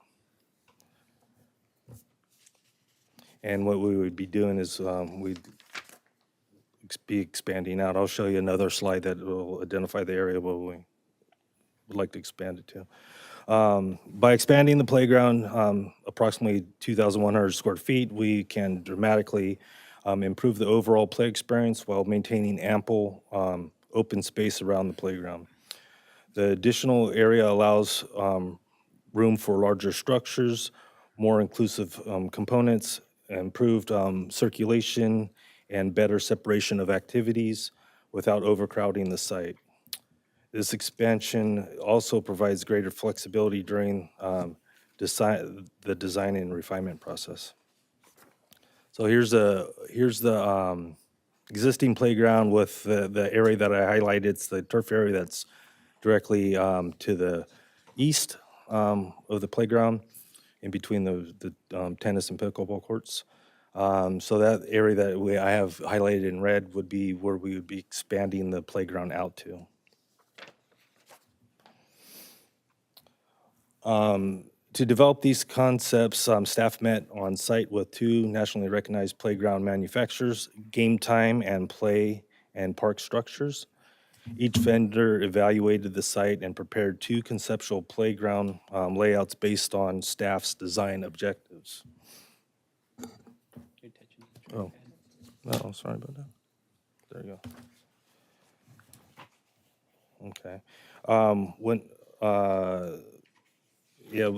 And what we would be doing is we'd be expanding out. I'll show you another slide that will identify the area where we would like to expand it to. By expanding the playground approximately 2,100 square feet, we can dramatically improve the overall play experience while maintaining ample open space around the playground. The additional area allows room for larger structures, more inclusive components, improved circulation, and better separation of activities without overcrowding the site. This expansion also provides greater flexibility during the design and refinement process. So here's the existing playground with the area that I highlighted. It's the turf area that's directly to the east of the playground, in between the tennis and pickleball courts. So that area that I have highlighted in red would be where we would be expanding the playground out to. To develop these concepts, staff met on site with 2 nationally recognized playground manufacturers, Game Time and Play and Park Structures. Each vendor evaluated the site and prepared 2 conceptual playground layouts based on staff's design objectives. Oh, no, sorry about that. There you go. Okay.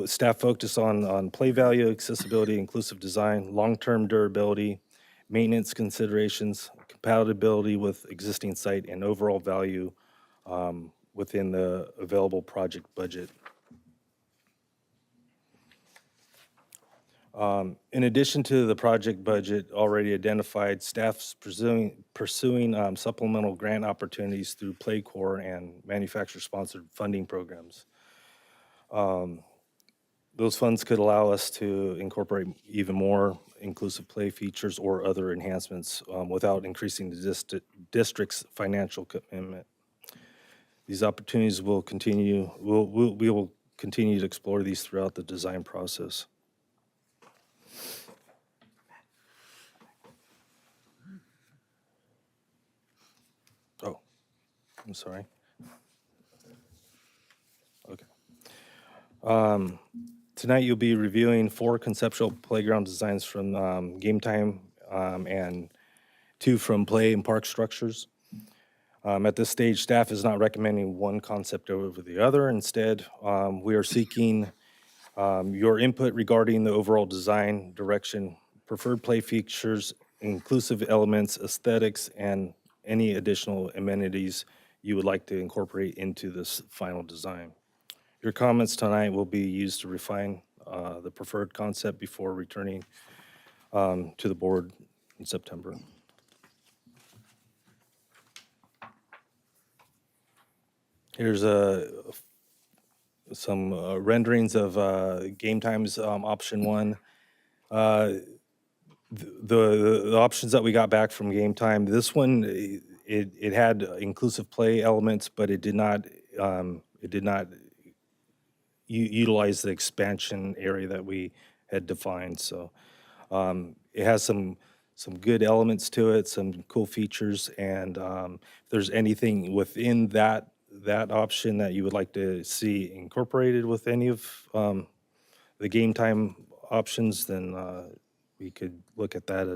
Staff focused on play value, accessibility, inclusive design, long-term durability, maintenance considerations, compatibility with existing site, and overall value within the available project budget. In addition to the project budget already identified, staff's pursuing supplemental grant opportunities through PlayCorps and manufacturer-sponsored funding programs. Those funds could allow us to incorporate even more inclusive play features or other enhancements without increasing the district's financial commitment. These opportunities will continue. We will continue to explore these throughout the design process. Oh, I'm sorry. Okay. Tonight you'll be reviewing 4 conceptual playground designs from Game Time and 2 from Play and Park Structures. At this stage, staff is not recommending one concept over the other. Instead, we are seeking your input regarding the overall design direction, preferred play features, inclusive elements, aesthetics, and any additional amenities you would like to incorporate into this final design. Your comments tonight will be used to refine the preferred concept before returning to the board in September. Here's some renderings of Game Time's option 1. The options that we got back from Game Time, this one, it had inclusive play elements, but it did not utilize the expansion area that we had defined. So it has some good elements to it, some cool features, and if there's anything within that option that you would like to see incorporated with any of the Game Time options, then we could look at that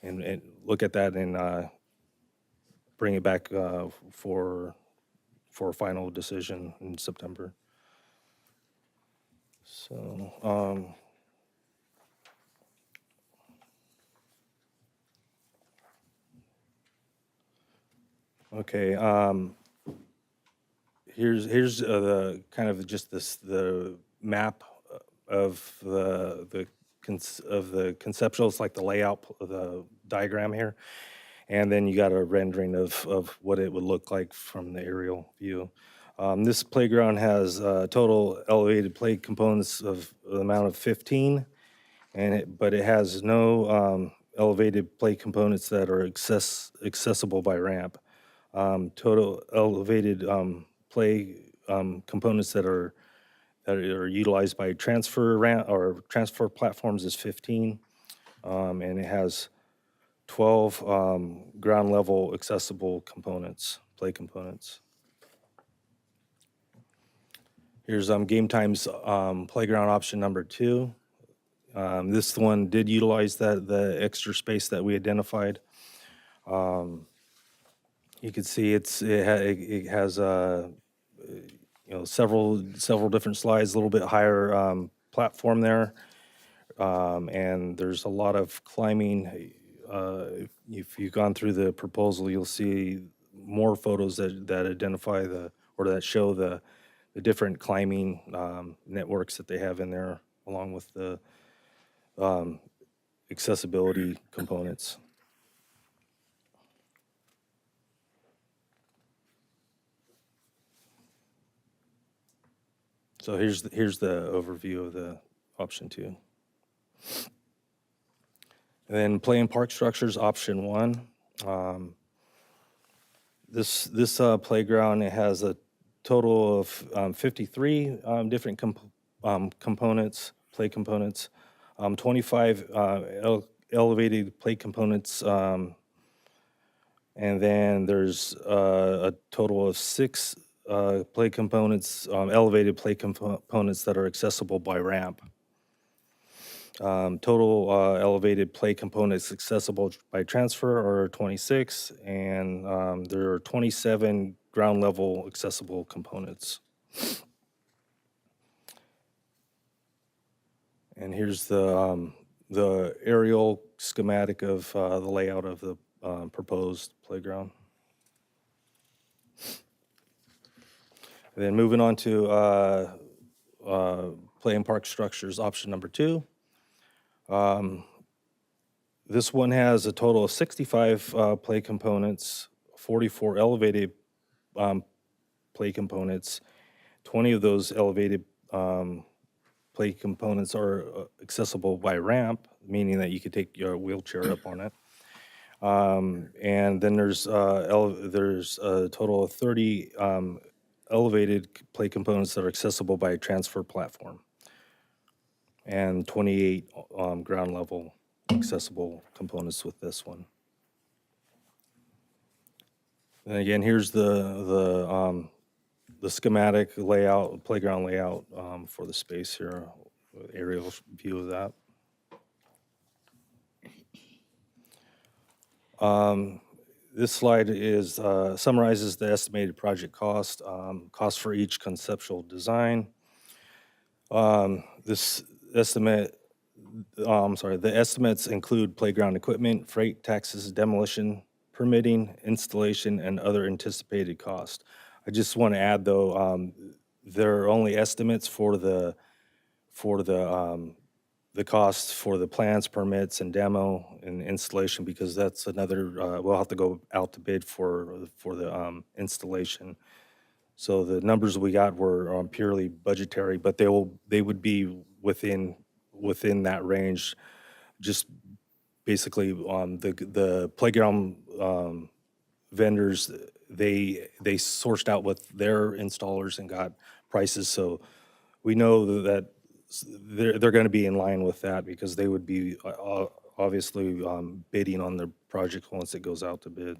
and bring it back for a final decision in September. So, okay, here's the kind of just the map of the conceptuals, like the layout, the diagram here, and then you got a rendering of what it would look like from the aerial view. This playground has total elevated play components of the amount of 15, but it has no elevated play components that are accessible by ramp. Total elevated play components that are utilized by transfer ramp or transfer platforms is 15, and it has 12 ground level accessible components, play components. Here's Game Time's playground option number 2. This one did utilize the extra space that we identified. You can see it has several different slides, a little bit higher platform there, and there's a lot of climbing. If you've gone through the proposal, you'll see more photos that identify that show the different climbing networks that they have in there, along with the accessibility components. So here's the overview of the option 2. And then Play and Park Structures option 1. This playground, it has a total of 53 different components, play components, 25 elevated play components And then there's a total of 6 play components, elevated play components that are accessible by ramp. Total elevated play components accessible by transfer are 26, and there are 27 ground level accessible components. And here's the aerial schematic of the layout of the proposed playground. And then moving on to play and park structures, option number 2. This one has a total of 65 play components, 44 elevated play components. 20 of those elevated play components are accessible by ramp, meaning that you could take your wheelchair up on it. And then there's a total of 30 elevated play components that are accessible by a transfer platform, and 28 ground level accessible components with this one. And again, here's the schematic layout, playground layout for the space here, aerial view of that. This slide is summarizes the estimated project cost, cost for each conceptual design. This estimate, the estimates include playground equipment, freight, taxes, demolition, permitting, installation, and other anticipated costs. I just want to add, though, there are only estimates for the costs for the plans, permits, and demo and installation, because that's another, we'll have to go out to bid for the installation. So the numbers we got were purely budgetary, but they would be within that range. Just basically, the playground vendors, they sourced out with their installers and got prices. So we know that they're going to be in line with that, because they would be obviously bidding on the project once it goes out to bid.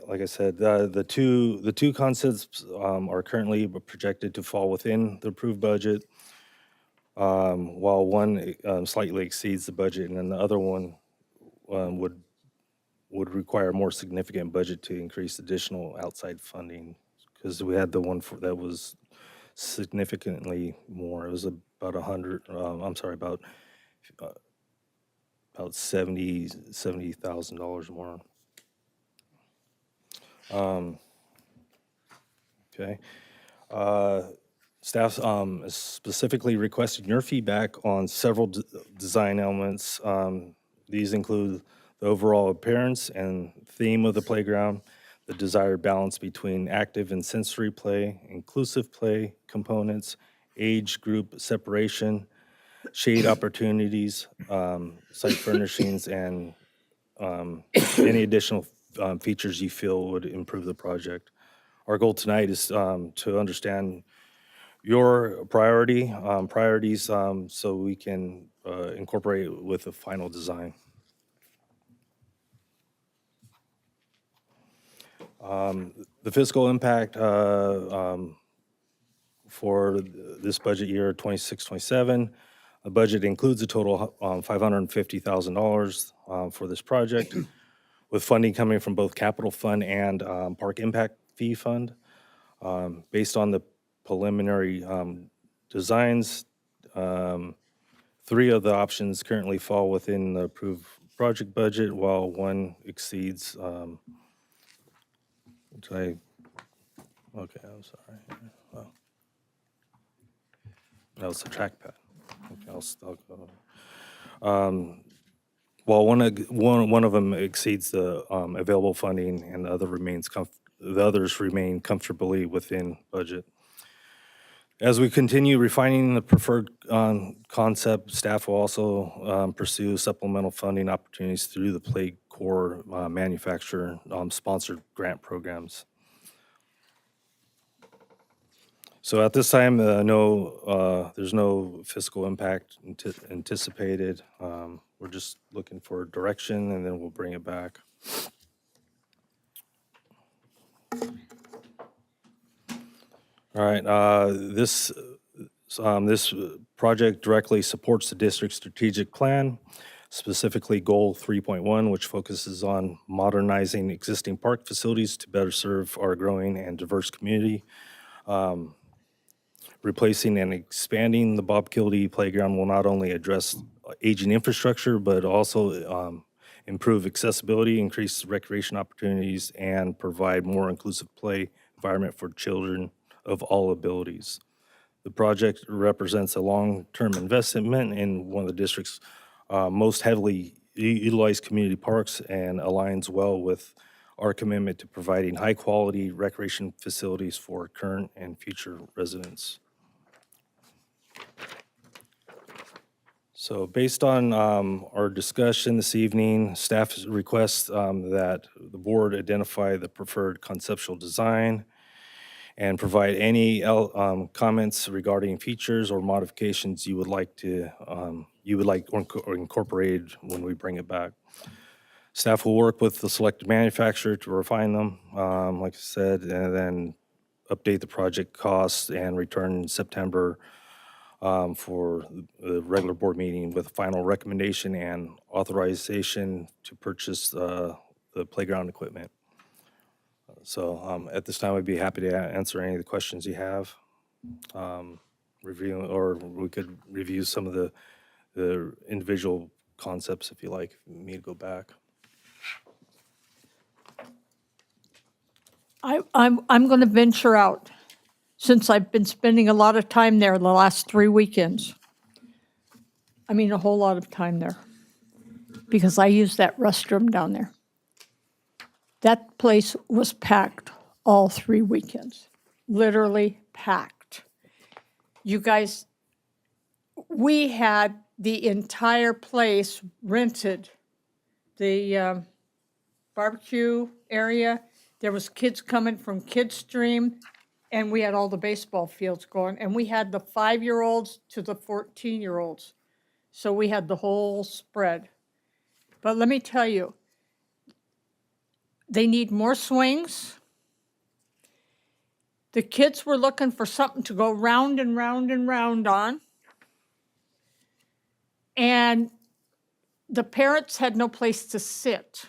Like I said, the two concepts are currently projected to fall within the approved budget, while one slightly exceeds the budget, and then the other one would require more significant budget to increase additional outside funding, because we had the one that was significantly more. It was about about $70,000 more. Okay. Staff is specifically requesting your feedback on several design elements. These include the overall appearance and theme of the playground, the desired balance between active and sensory play, inclusive play components, age group separation, shade opportunities, site furnishings, and any additional features you feel would improve the project. Our goal tonight is to understand your priorities, so we can incorporate it with the final design. The fiscal impact for this budget year, 26-27, the budget includes a total $550,000 for this project, with funding coming from both capital fund and park impact fee fund. Based on the preliminary designs, 3 of the options currently fall within the approved project budget, while one exceeds. Okay, I'm sorry. Oh. That was the trackpad. Okay, I'll go. Well, one of them exceeds the available funding, and the others remain comfortably within budget. As we continue refining the preferred concept, staff will also pursue supplemental funding opportunities through the Play Core manufacturer sponsored grant programs. So at this time, there's no fiscal impact anticipated. We're just looking for direction, and then we'll bring it back. All right, this project directly supports the district's strategic plan, specifically Goal 3.1, which focuses on modernizing existing park facilities to better serve our growing and diverse community. Replacing and expanding the Bob Kildee Playground will not only address aging infrastructure, but also improve accessibility, increase recreation opportunities, and provide more inclusive play environment for children of all abilities. The project represents a long-term investment in one of the district's most heavily utilized community parks and aligns well with our commitment to providing high-quality recreation facilities for current and future residents. So based on our discussion this evening, staff requests that the board identify the preferred conceptual design and provide any comments regarding features or modifications you would like or incorporated when we bring it back. Staff will work with the selected manufacturer to refine them, like I said, and then update the project costs and return in September for the regular board meeting with a final recommendation and authorization to purchase the playground equipment. So at this time, I'd be happy to answer any of the questions you have. Or we could review some of the individual concepts if you like me to go back. I'm going to venture out, since I've been spending a lot of time there the last 3 weekends. I mean, a whole lot of time there, because I use that restroom down there. That place was packed all 3 weekends, literally packed. You guys, we had the entire place rented, the barbecue area. There was kids coming from Kids Stream, and we had all the baseball fields going, and we had the 5-year-olds to the 14-year-olds. So we had the whole spread. But let me tell you, they need more swings. The kids were looking for something to go round and round and round on. And the parents had no place to sit.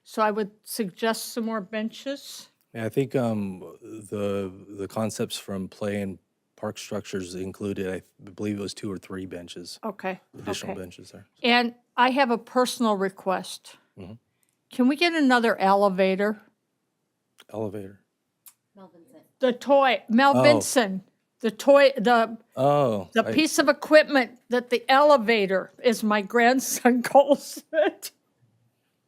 So I would suggest some more benches. Yeah, I think the concepts from Play and Park Structures included, I believe it was 2 or 3 benches. Okay. Additional okay. benches there. And I have a personal request. Mhm. Can we get another elevator? Elevator. The toy, Mel Oh. Vinson, the toy, the piece of equipment that the elevator, as my grandson calls it.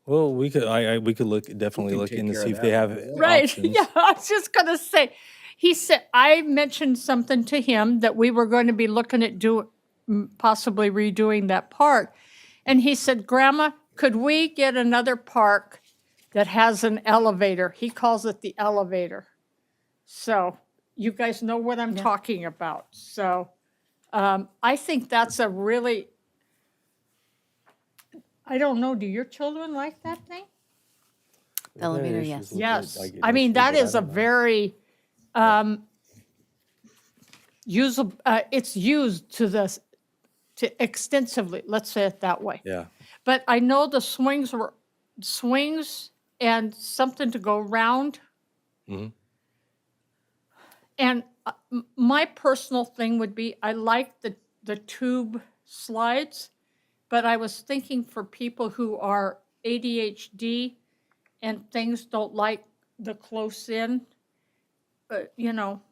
Well, we could definitely look in to see if they have Right, options. yeah, I was just gonna say, he said, I mentioned something to him that we were going to be looking at possibly redoing that park. And he said, Grandma, could we get another park that has an elevator? He calls it the elevator. So you guys know what I'm talking about. So I think that's a really, I don't know, do your children like that thing? The elevator, yes. Yes, I mean, that is a very usable, it's used to extensively, let's say it that way. Yeah. But I know the swings and something to go round. Mhm. And my personal thing would be, I like the tube slides, but I was thinking for people who are ADHD and things don't like the close in, you know,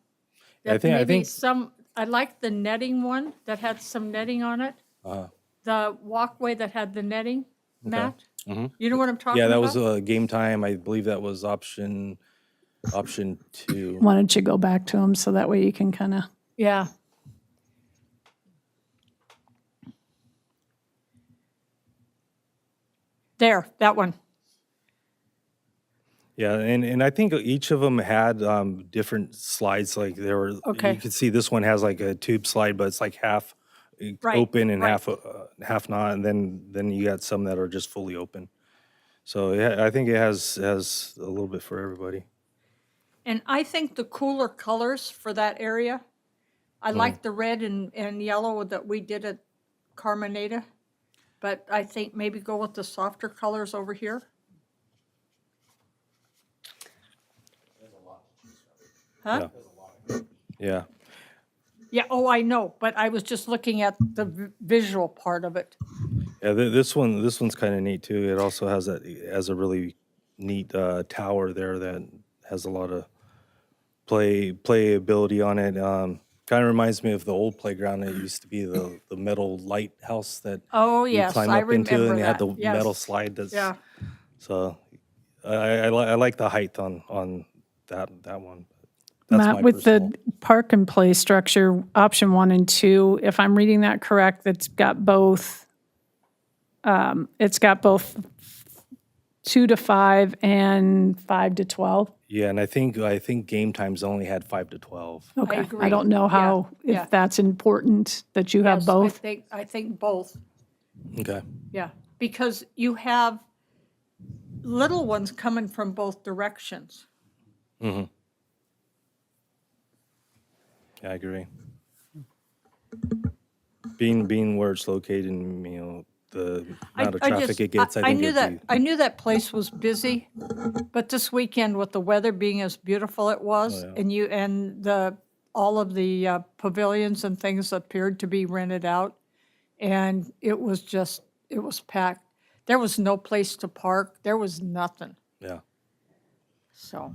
I that think- I maybe think- some, I like the netting one that had some netting on it. The walkway that had the netting, Matt. Mhm. You know what I'm talking Yeah, about? that was game time. I believe that was option 2. Why don't you go back to them so that way you can kind of, Yeah. There, that one. Yeah, and I think each of them had different slides. Like there were, Okay. you could see this one has like a tube slide, but it's like half Right, open and right. half not, and then you got some that are just fully open. So yeah, I think it has a little bit for everybody. And I think the cooler colors for that area, I like the red and yellow that we did at Carmenita, but I think maybe go with the softer colors over here. Huh? Yeah. Yeah, oh, I know, but I was just looking at the visual part of it. Yeah, this one's kind of neat too. It also has a really neat tower there that has a lot of playability on it. Kind of reminds me of the old playground. It used to be the metal lighthouse that Oh, you yes, climb I up into, remember and you had the that, yes. metal slide. That's Yeah. So I like the height on that one. That's Matt, my with personal. the park and play structure, option 1 and 2, if I'm reading that correct, it's got both 2 to 5 and 5 to 12. Yeah, and I think game times only had 5 to 12. Okay, I agree. don't know how, Yeah. if that's important that you have Yes, both. I think both, Okay. yeah. Because you have little ones coming from both directions. Mm-hmm. Yeah, I agree. Being where it's located, and the amount of traffic it gets, I think knew it'd that, be, I knew that place was busy, but this weekend with the weather being as beautiful it was, yeah. and all of the pavilions and things appeared to be rented out, and it was packed. There was no place to park. There was nothing, yeah. so.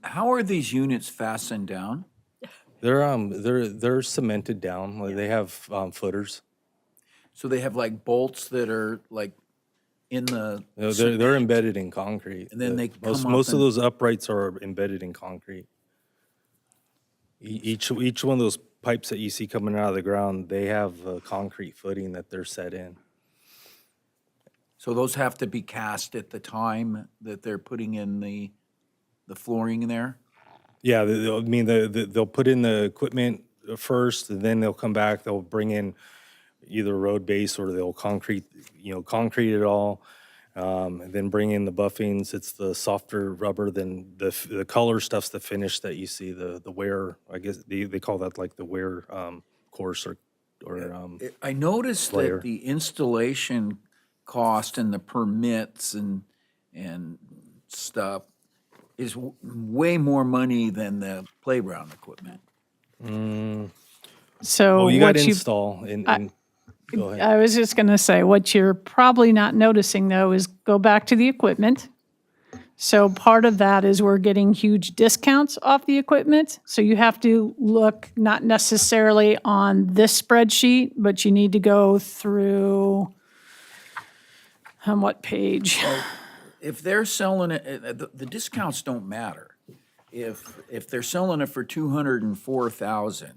How are these units fastened down? They're cemented down. Like, they have footers. So they have like bolts that are like in the, No, they're embedded in concrete. And then they most come up most of and- those uprights are embedded in concrete. Each one of those pipes that you see coming out of the ground, they have a concrete footing that they're set in. so those have to be cast at the time that they're putting in the flooring there? Yeah, they'll put in the equipment first, and then they'll come back. They'll bring in either road base or they'll concrete it all, and then bring in the buffings. It's the softer rubber than the color stuff's the finish that you see. The wear, I guess they call that like the wear course or I noticed layer. that the installation cost and the permits and stuff is way more money than the playground equipment. So Oh, you got what to you, install and go ahead. I was just going to say, what you're probably not noticing though is go back to the equipment. So part of that is we're getting huge discounts off the equipment. So you have to look not necessarily on this spreadsheet, but you need to go through, on what page? If they're selling it, the discounts don't matter. If they're selling it for 204,000,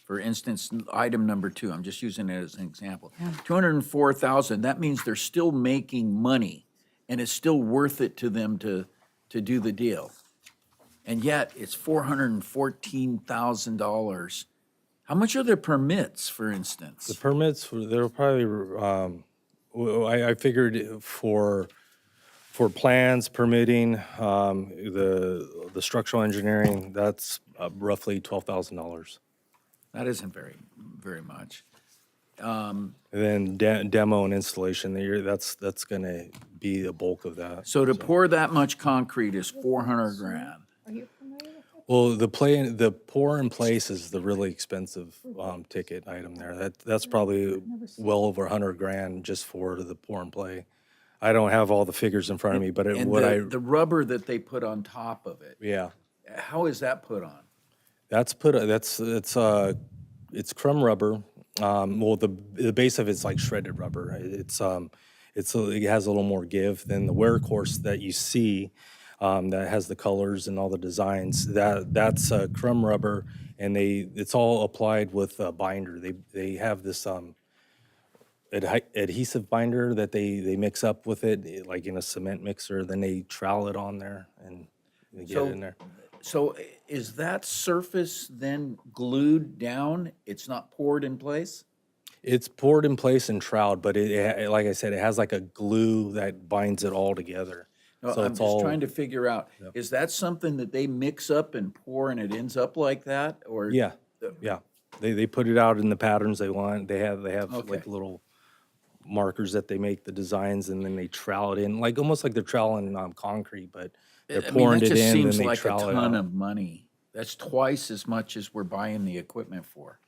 for instance, item number 2, I'm just using it as an example. 204,000, that means they're still making money, and it's still worth it to them to do the deal. And yet, it's $414,000. How much are their permits, for instance? The permits, they're probably, I figured for plans, permitting, the structural engineering, that's roughly $12,000. That isn't very much. And then demo and installation, that's going to be the bulk of that. So to pour that much concrete is 400 grand. Well, the pour in place is the really expensive ticket item there. That's probably well over 100 grand just for the pour and play. I don't have all the figures in front of me, but And the rubber that they put on top of it, yeah, how is that put on? it's crumb rubber. Well, the base of it's like shredded rubber. It has a little more give than the wear course that you see, that has the colors and all the designs. That's crumb rubber, and it's all applied with a binder. They have this adhesive binder that they mix up with it, like in a cement mixer, then they trowel it on there and they get it in there. So is that surface then glued down? It's not poured in place? It's poured in place and troweled, but like I said, it has like a glue that binds it all together. No, So I'm it's just all, trying to figure out, is that something that they mix up and pour and it ends up like that? Or yeah, yeah. They put it out in the patterns they want. They have Okay. like little markers that they make the designs, and then they trowel it in, like almost like they're troweling concrete, but they're I mean, pouring that it just in, then seems they like a trowel it ton out. of money. That's twice as much as we're buying the equipment for.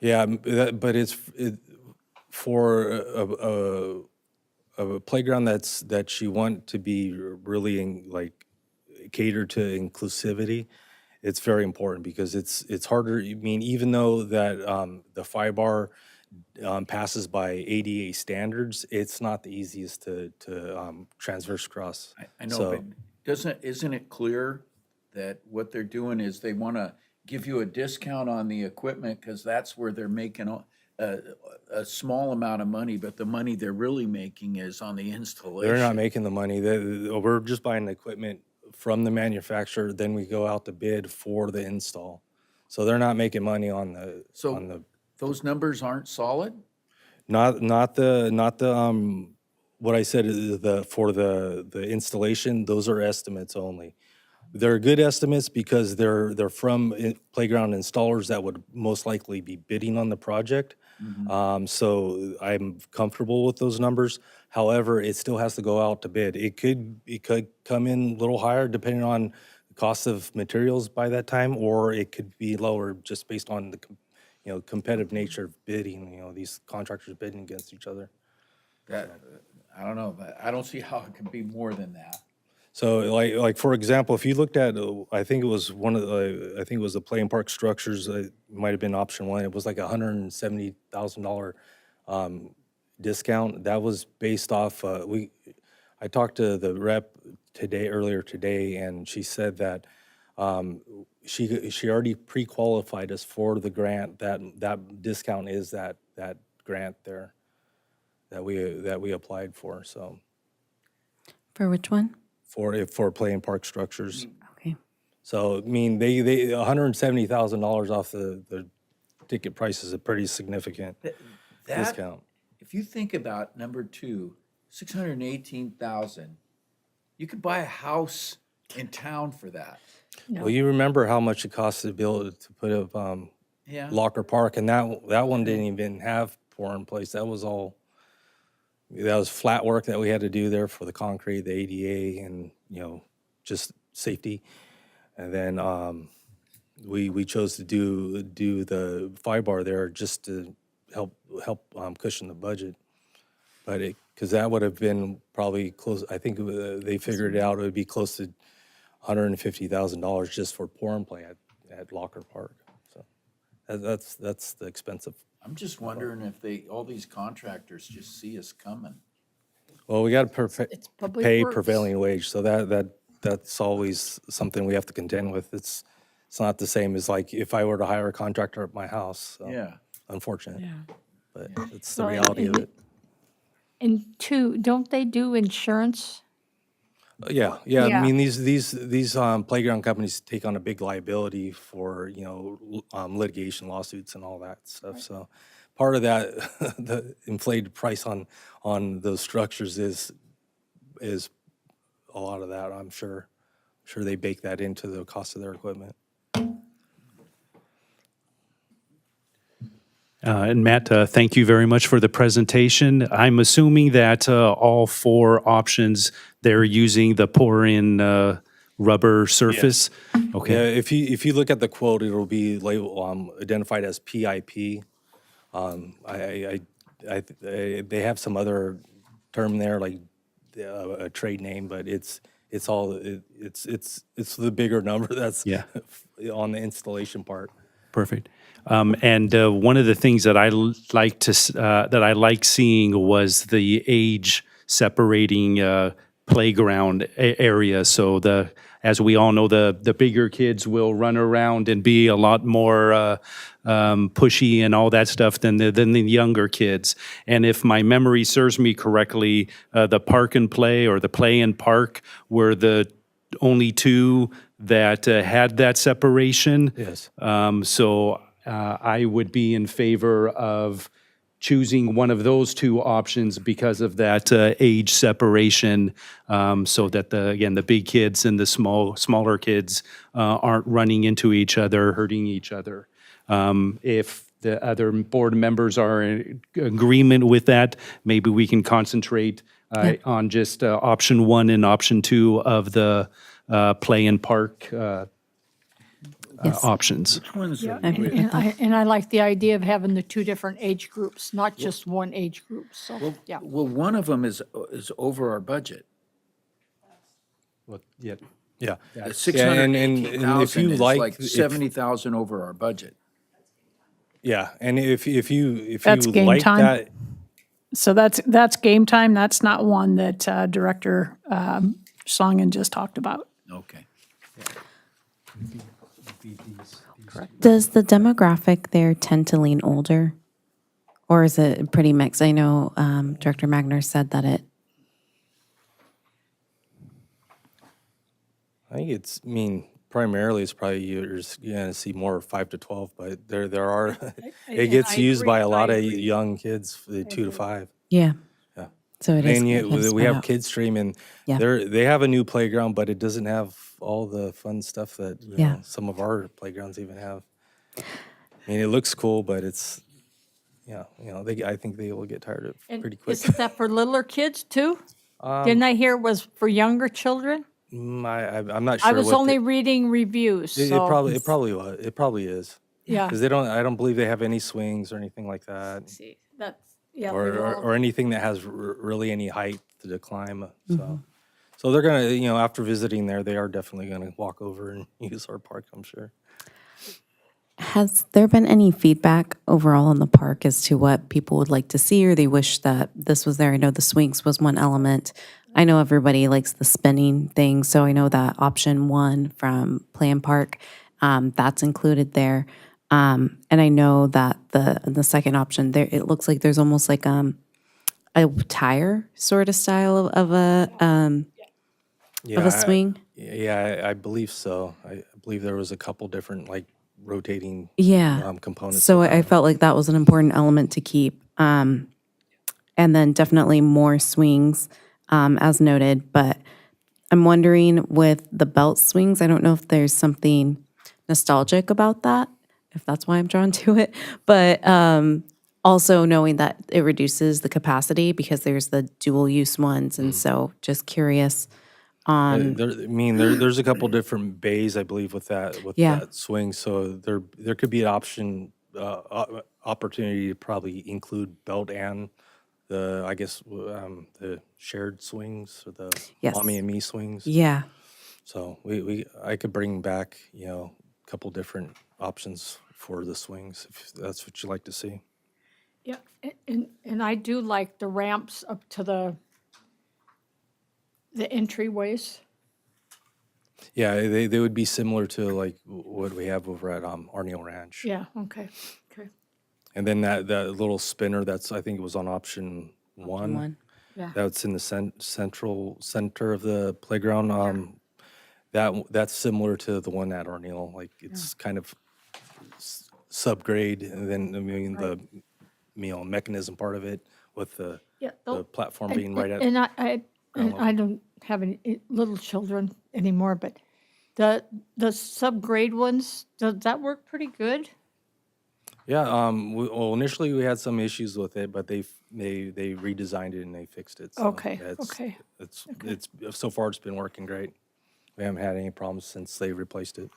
Yeah, but it's for a playground that you want to be really like cater to inclusivity. It's very important because it's harder. I mean, even though that the FIBAR passes by ADA standards, it's not the easiest to transverse cross. I know, So- but isn't it clear that what they're doing is they want to give you a discount on the equipment because that's where they're making a small amount of money, but the money they're really making is on the installation. They're not making the money. We're just buying the equipment from the manufacturer, then we go out to bid for the install. So they're not making money on the, So those numbers aren't solid? not the, what I said is for the installation, those are estimates only. They're good estimates because they're from playground installers that would most likely be bidding on the project. So I'm comfortable with those numbers. However, it still has to go out to bid. It could come in a little higher depending on the cost of materials by that time, or it could be lower just based on the competitive nature of bidding. These contractors bidding against each other. I don't know, but I don't see how it could be more than that. So like for example, if you looked at, I think it was the Play and Park Structures, it might have been option one. It was like $170,000 discount. That was based off, I talked to the rep earlier today, and she said that she already pre-qualified us for the grant. That discount is that grant there that we applied for. So For which one? for Play and Park Structures. Okay. So I mean, they $170,000 off the ticket price is a pretty significant discount. If you think about number two, 618,000, you could buy a house in town for that. Well, you remember how much it costs to build to put up Yeah. Locker Park, and that one didn't even have pour in place. That was flat work that we had to do there for the concrete, the ADA, and just safety. And then we chose to do the FIBAR there just to help cushion the budget. But because that would have been probably close. I think they figured out it would be close to $150,000 just for pour and play at Locker Park. So that's the expensive. I'm just wondering if all these contractors just see us coming. Well, we got to public pay works. prevailing wage, so that's always something we have to contend with. It's not the same as like if I were to hire a contractor at my house. So Yeah. unfortunate, Yeah. but it's the reality of it. And two, don't they do insurance? Yeah. Yeah. I mean, these playground companies take on a big liability for litigation lawsuits and all that stuff. So part of that, the inflated price on those structures is a lot of that. I'm sure they bake that into the cost of their equipment. And Matt, thank you very much for the presentation. I'm assuming that all four options, they're using the pour-in rubber surface? Okay. Yeah, if you look at the quote, it'll be labeled identified as PIP. They have some other term there, like a trade name, but it's the bigger number that's Yeah. on the installation part. Perfect. And one of the things that I like seeing was the age separating playground area. So as we all know, the bigger kids will run around and be a lot more pushy and all that stuff than the younger kids. And if my memory serves me correctly, the park and play or the play and park were the only two that had that separation. Yes. So I would be in favor of choosing one of those two options because of that age separation, so that the big kids and the smaller kids aren't running into each other, hurting each other. If the other board members are in agreement with that, maybe we can concentrate on just option 1 and option 2 of the play and park options. And I like the idea of having the 2 different age groups, not just one age group, so, yeah. Well, one of them is over our budget. Yeah. The And if 618,000 you is like 70,000 over our budget. Yeah, and if you That's game like time. that, So that's game time. That's not one that Director Schlangen just talked about. Okay. Does the demographic there tend to lean older? Or is it pretty mixed? I know Director Magner said that it, I think primarily it's probably you're going to see more 5 to 12, but there are, it gets used by a lot of young kids, the 2 to 5. yeah. Yeah. So it is. And it is we spread have out. Kids Stream, and Yeah. they have a new playground, but it doesn't have all the fun stuff that you Yeah. know, some of our playgrounds even have. I mean, it looks cool, but it's, I think they will get tired of it And pretty quick. isn't that for littler kids too? Didn't I hear it was for younger children? I'm not sure. I was what only reading reviews, It so. probably was. It probably is. Yeah. Because I don't believe they have any swings or anything like that, See, that's, yeah. or anything that has really any height to climb. So they're gonna, after visiting there, they are definitely gonna walk over and use our park, I'm sure. Has there been any feedback overall in the park as to what people would like to see, or they wish that this was there? I know the swings was one element. I know everybody likes the spinning thing, so I know that option 1 from Play and Park, that's included there. And I know that the second option there, it looks like there's almost like a tire sort of style of a swing. Yeah, I believe so. I believe there was a couple different rotating Yeah. components. So of that I one. felt like that was an important element to keep. And then definitely more swings, as noted. But I'm wondering with the belt swings, I don't know if there's something nostalgic about that, if that's why I'm drawn to it. But also knowing that it reduces the capacity because there's the dual use ones. And so just curious on. There's a couple different bays, I believe, with that Yeah. that swing. So there could be an opportunity to probably include belt and the shared swings or the Yes. mommy and me swings. Yeah. So I could bring back a couple different options for the swings if that's what you like to see. Yeah, and I do like the ramps up to the entryways. Yeah, they would be similar to what we have over at Arneal Ranch. Yeah, okay. And then that little spinner, I think it was on option 1. One. Yeah. That's in the center of the playground. That's similar to the one at Arneal. It's kind of subgrade, and then the mechanism part of it with the platform being right at. And I don't have any little children anymore, but the subgrade ones, does that work pretty good? Yeah. Initially we had some issues with it, but they redesigned it and they fixed it. So Okay. It's so far it's been working great. We haven't had any problems since they replaced it.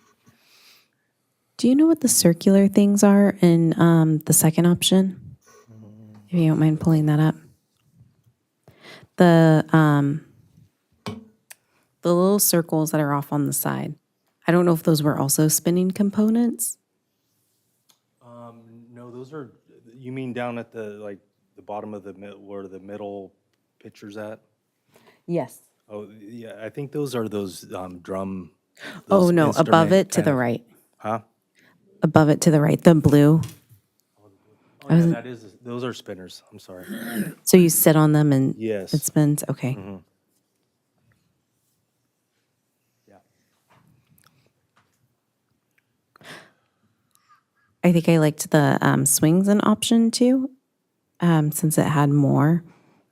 Do you know what the circular things are in the second option? If you don't mind pulling that up. The little circles that are off on the side. I don't know if those were also spinning components. No, those are. You mean down at the bottom of where the middle picture's at? Yes. Oh, yeah, I think those are those drum. Oh, those no, above instrument it to kind the of- right. Huh? Above it to the right, the blue. Oh, yeah, those are spinners. I'm sorry. So you sit on them and Yes. it spins? Okay. Yeah. I think I liked the swings in option 2, since it had more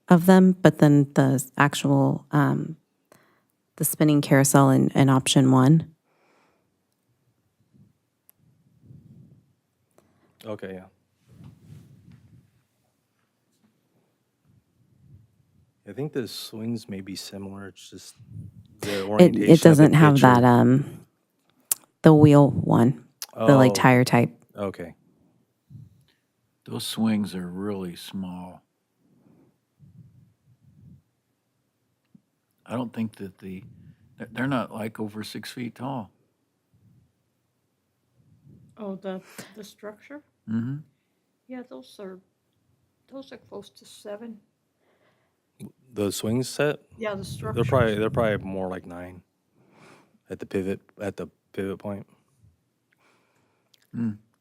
of them, but then the actual, the spinning carousel in option 1. Okay, yeah. I think the swings may be similar. It's just the orientation It of the doesn't have pitcher. that, the wheel one, the like Oh, tire type. okay. Those swings are really small. I don't think that they're not like over 6 feet tall. Oh, the structure? Mm-hmm. Yeah, those are close to 7. The swing set, Yeah, the they're structure. probably more like 9 at the pivot point.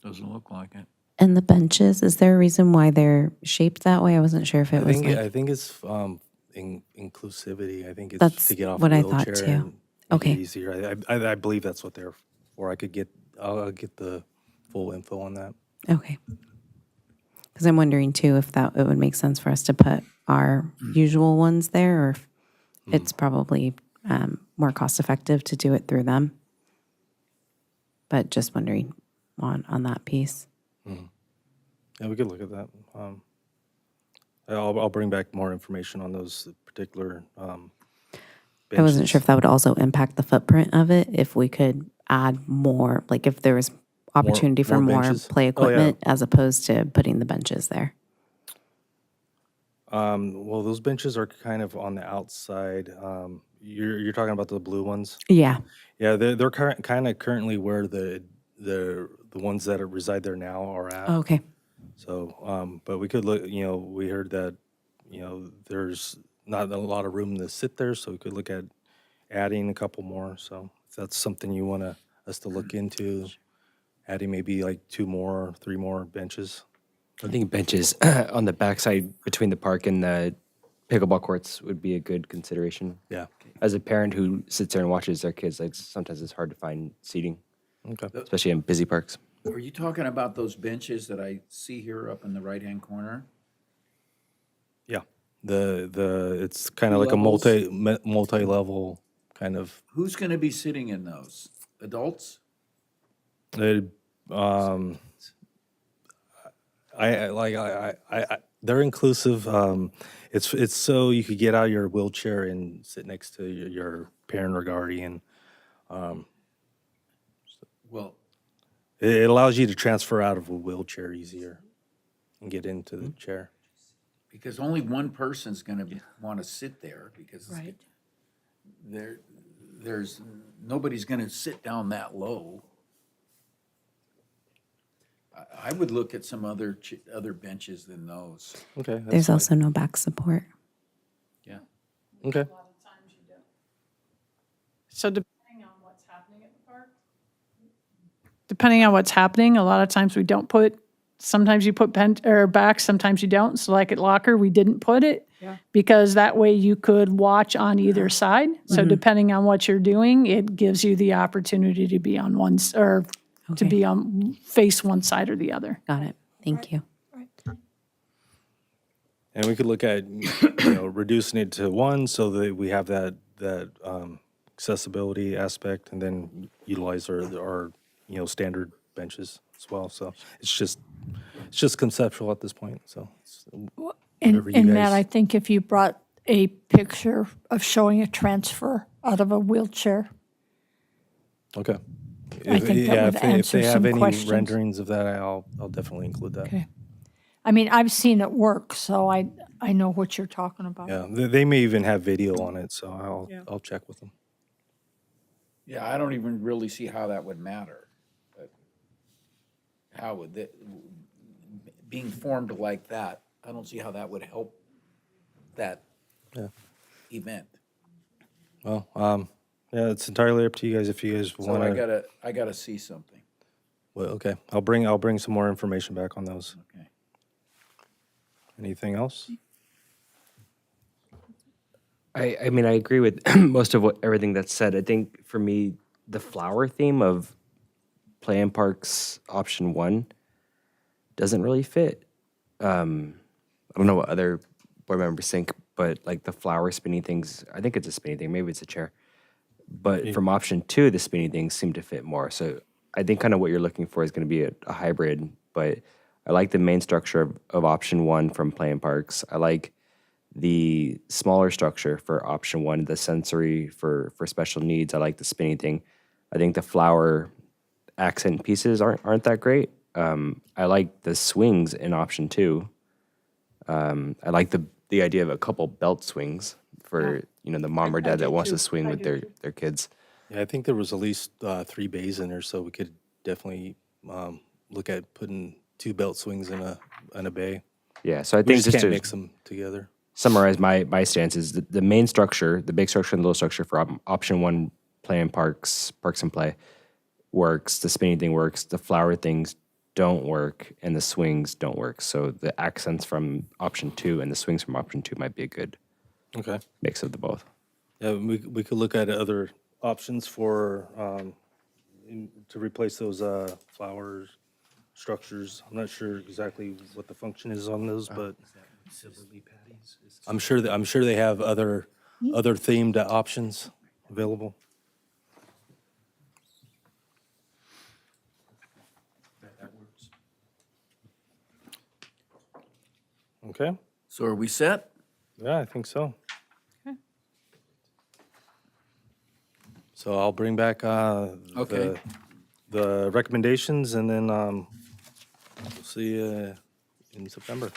Doesn't look like it. And the benches, is there a reason why they're shaped that way? I wasn't sure if it was I like, think it's inclusivity. I think it's That's to get off what the I thought wheelchair too. and make Okay. it easier. I believe that's what they're for. I'll get the full info on that. Okay. Because I'm wondering too if it would make sense for us to put our usual ones there, or if it's probably more cost effective to do it through them. But just wondering on that piece. Yeah, we could look at that. I'll bring back more information on those particular I wasn't sure benches. if that would also impact the footprint of it, if we could add more, like if there was opportunity for more more benches? play Oh, yeah. equipment as opposed to putting the benches there. Well, those benches are kind of on the outside. You're talking about the blue ones? Yeah. Yeah, they're kind of currently where the ones that reside there now are at. Okay. So, but we could look. We heard that there's not a lot of room to sit there, so we could look at adding a couple more. So, if that's something you want us to look into, adding maybe like 2 more, 3 more benches. I think benches on the backside between the park and the pickleball courts would be a good consideration. Yeah. As a parent who sits there and watches their kids, like sometimes it's hard to find seating, Okay. especially in busy parks. Are you talking about those benches that I see here up in the right-hand corner? Yeah. It's kind of Two like a levels? multi-level kind of. Who's going to be sitting in those? Adults? They're inclusive. It's so you could get out of your wheelchair and sit next to your parent or guardian. Well, It allows you to transfer out of a wheelchair easier and get into the chair. because only one person's going to want to sit there because Right. there's nobody's going to sit down that low. I would look at some other benches than those. Okay. that's There's fine. also no back support. Yeah. Okay. So depending on what's happening at the park? Depending on what's happening, a lot of times we don't put, sometimes you put back, sometimes you don't. So like at Locker, we didn't put it because that way you could watch on either side. So depending on what you're doing, it gives you the opportunity to be on one, or to Okay. be on, face one side or the other. Got it. Thank you. And we could look at reducing it to 1 so that we have that accessibility aspect, and then utilize our standard benches as well. So it's just conceptual at this point. So whatever you And Matt, guys- I think if you brought a picture of showing a transfer out of a wheelchair, Okay. I think that would if answer they have some any questions. renderings of that, I'll definitely include that. okay. I mean, I've seen it work, so I know what you're talking about. Yeah, they may even have video on it, so I'll check with them. Yeah, I don't even really see how that would matter. But how would that, being formed like that, I don't see how that would help that Yeah. event. Well, yeah, it's entirely up to you guys if you guys So want to. I gotta see something. Well, okay, I'll bring some more information back on those. Okay. Anything else? I mean, I agree with most of everything that's said. I think for me, the flower theme of play and parks option 1 doesn't really fit. I don't know what other board members think, but like the flower spinning things, I think it's a spinning thing. Maybe it's a chair. But from option 2, the spinning things seem to fit more. So I think kind of what you're looking for is going to be a hybrid. But I like the main structure of option 1 from play and parks. I like the smaller structure for option 1, the sensory for special needs. I like the spinning thing. I think the flower accent pieces aren't that great. I like the swings in option 2. I like the idea of a couple belt swings for the mom or I dad do that wants too. to swing I with do their kids. Yeah, I think there was at least 3 bays in there, so we could definitely look at putting 2 belt swings in a bay. Yeah, so I We think just just can't to mix them together. summarize my stance is the main structure, the big structure and the little structure for option 1, play and parks and play works. The spinning thing works. The flower things don't work, and the swings don't work. So the accents from option 2 and the swings from option 2 might be a good Okay. mix of the both. Yeah, we could look at other options for to replace those flower structures. I'm not sure exactly what the function is on those, but I'm sure they have other themed options available. Okay. So are we set? Yeah, I think so. So I'll bring back Okay. the recommendations, and then we'll see you in September.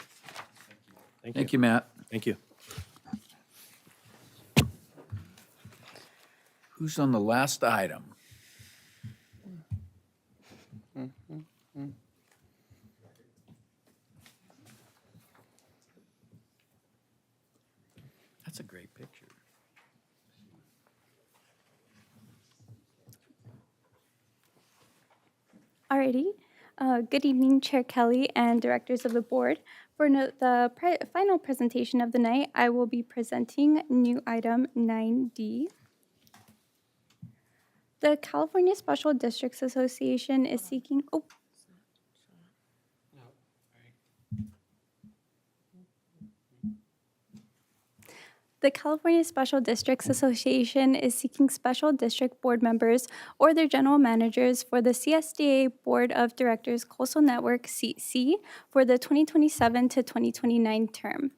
Thank you, Matt. Thank you. Who's on the last item? That's a great picture. Alrighty. Good evening, Chair Kelly and directors of the board. For the final presentation of the night, I will be presenting new item 9D. The California Special Districts Association is seeking, The California Special Districts Association is seeking special district board members or their general managers for the CSDA Board of Directors Coastal Network Seat C for the 2027 to 2029 term.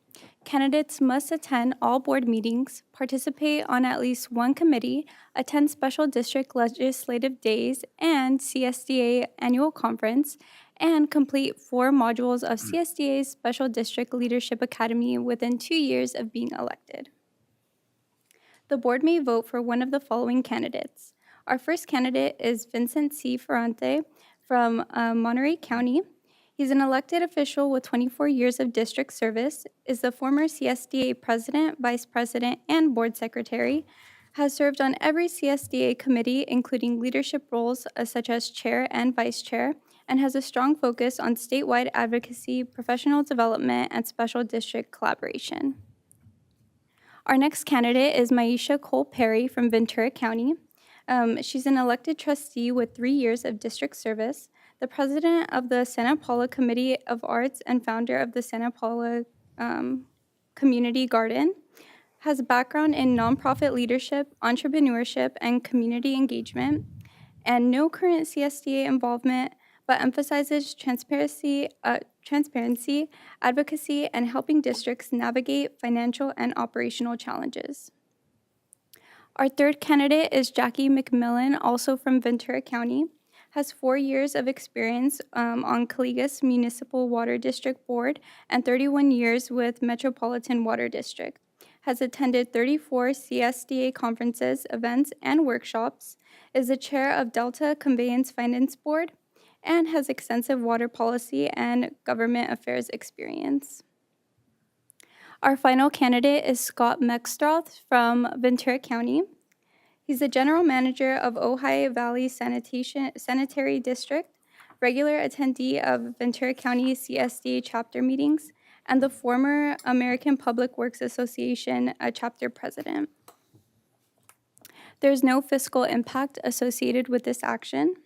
Candidates must attend all board meetings, participate on at least one committee, attend special district legislative days and CSDA annual conference, and complete 4 modules of CSDA's Special District Leadership Academy within 2 years of being elected. The board may vote for one of the following candidates. Our first candidate is Vincent C. Ferrante from Monterey County. He's an elected official with 24 years of district service, is the former CSDA president, vice president, and board secretary, has served on every CSDA committee, including leadership roles such as chair and vice chair, and has a strong focus on statewide advocacy, professional development, and special district collaboration. Our next candidate is Maisha Cole Perry from Ventura County. She's an elected trustee with 3 years of district service, the president of the Santa Paula Committee of Arts and founder of the Santa Paula Community Garden, has a background in nonprofit leadership, entrepreneurship, and community engagement, and no current CSDA involvement, but emphasizes transparency, advocacy, and helping districts navigate financial and operational challenges. Our third candidate is Jackie McMillan, also from Ventura County, has 4 years of experience on Caligas Municipal Water District Board and 31 years with Metropolitan Water District, has attended 34 CSDA conferences, events, and workshops, is the chair of Delta Conveyance Finance Board, and has extensive water policy and government affairs experience. Our final candidate is Scott Mexstroth from Ventura County. He's the general manager of Ojai Valley Sanitary District, regular attendee of Ventura County CSDA chapter meetings, and the former American Public Works Association chapter president. There's no fiscal impact associated with this action.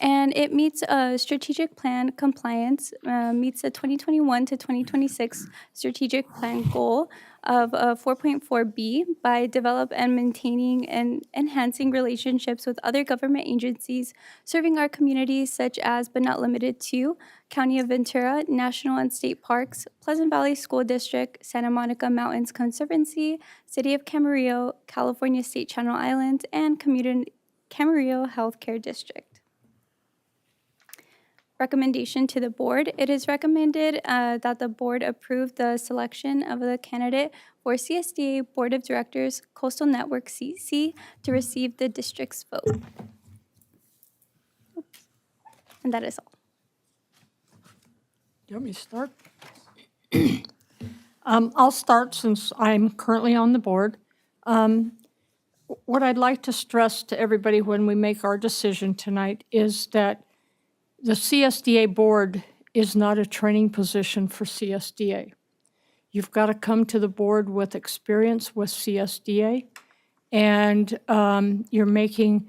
And it meets a strategic plan compliance, meets a 2021 to 2026 strategic plan goal of 4.4B by develop and maintaining and enhancing relationships with other government agencies serving our communities, such as, but not limited to, County of Ventura, National and State Parks, Pleasant Valley School District, Santa Monica Mountains Conservancy, City of Camarillo, California State Channel Islands, and Camarillo Healthcare District. Recommendation to the board. It is recommended that the board approve the selection of the candidate for CSDA Board of Directors Coastal Network CC to receive the district's vote. And that is all. You want me to start? I'll start since I'm currently on the board. What I'd like to stress to everybody when we make our decision tonight is that the CSDA board is not a training position for CSDA. You've got to come to the board with experience with CSDA, and you're making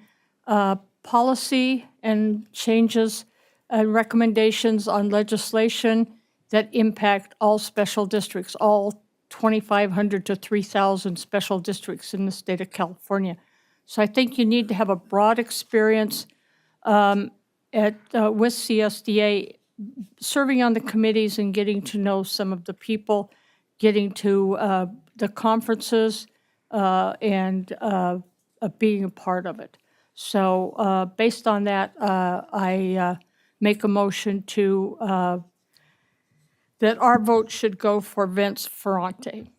policy and changes and recommendations on legislation that impact all special districts, all 2,500 to 3,000 special districts in the state of California. So I think you need to have a broad experience with CSDA, serving on the committees and getting to know some of the people, getting to the conferences, and being a part of it. So based on that, I make a motion to that our vote should go for Vince Ferrante.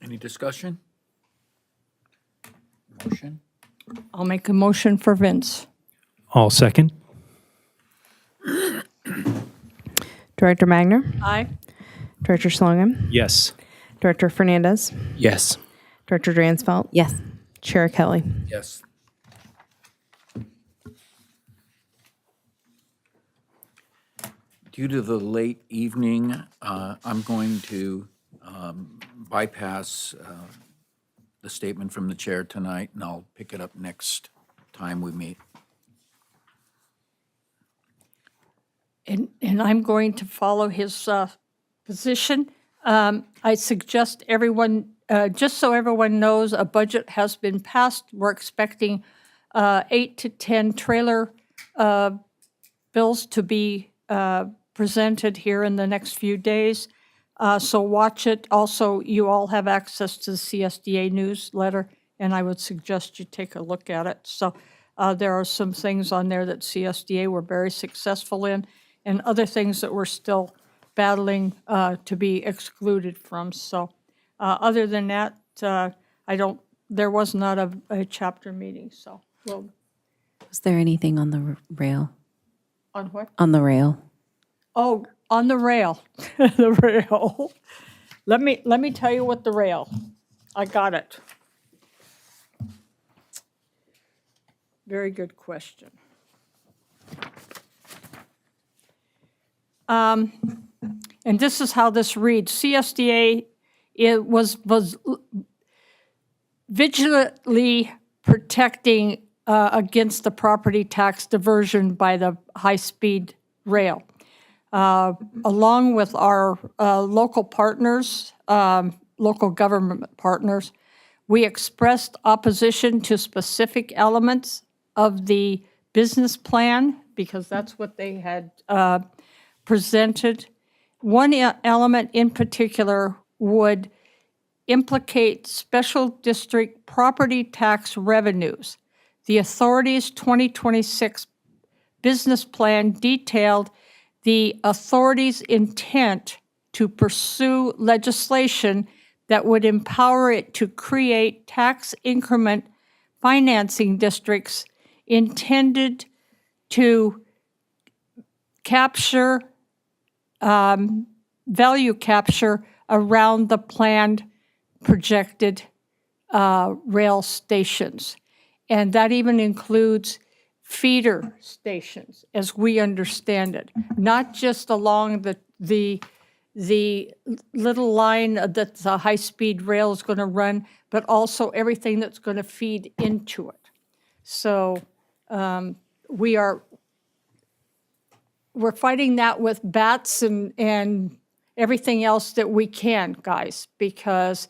Any discussion? Motion? I'll make a motion for Vince. All second. Director Magner, Aye. Director Schlangen, Yes. Director Fernandez, Yes. Director Dransfeld, Yes. Chair Kelly. Yes. Due to the late evening, I'm going to bypass the statement from the chair tonight, and I'll pick it up next time we meet. And I'm going to follow his position. I suggest everyone, just so everyone knows, a budget has been passed. We're expecting 8 to 10 trailer bills to be presented here in the next few days. So watch it. Also, you all have access to the CSDA newsletter, and I would suggest you take a look at it. So there are some things on there that CSDA were very successful in, and other things that we're still battling to be excluded from. So other than that, there was not a chapter meeting, so we'll. Was there anything on the rail? On what? On the rail? Oh, on the rail, the rail. Let me tell you what the rail, I got it. Very good question. And this is how this reads. CSDA was vigilantly protecting against the property tax diversion by the high-speed rail. Along with our local partners, local government partners, we expressed opposition to specific elements of the business plan because that's what they had presented. One element in particular would implicate special district property tax revenues. The authority's 2026 business plan detailed the authority's intent to pursue legislation that would empower it to create tax increment financing districts intended to capture value capture around the planned projected rail stations. And that even includes feeder stations, as we understand it, not just along the little line that the high-speed rail is going to run, but also everything that's going to feed into it. So we're fighting that with bats and everything else that we can, guys, because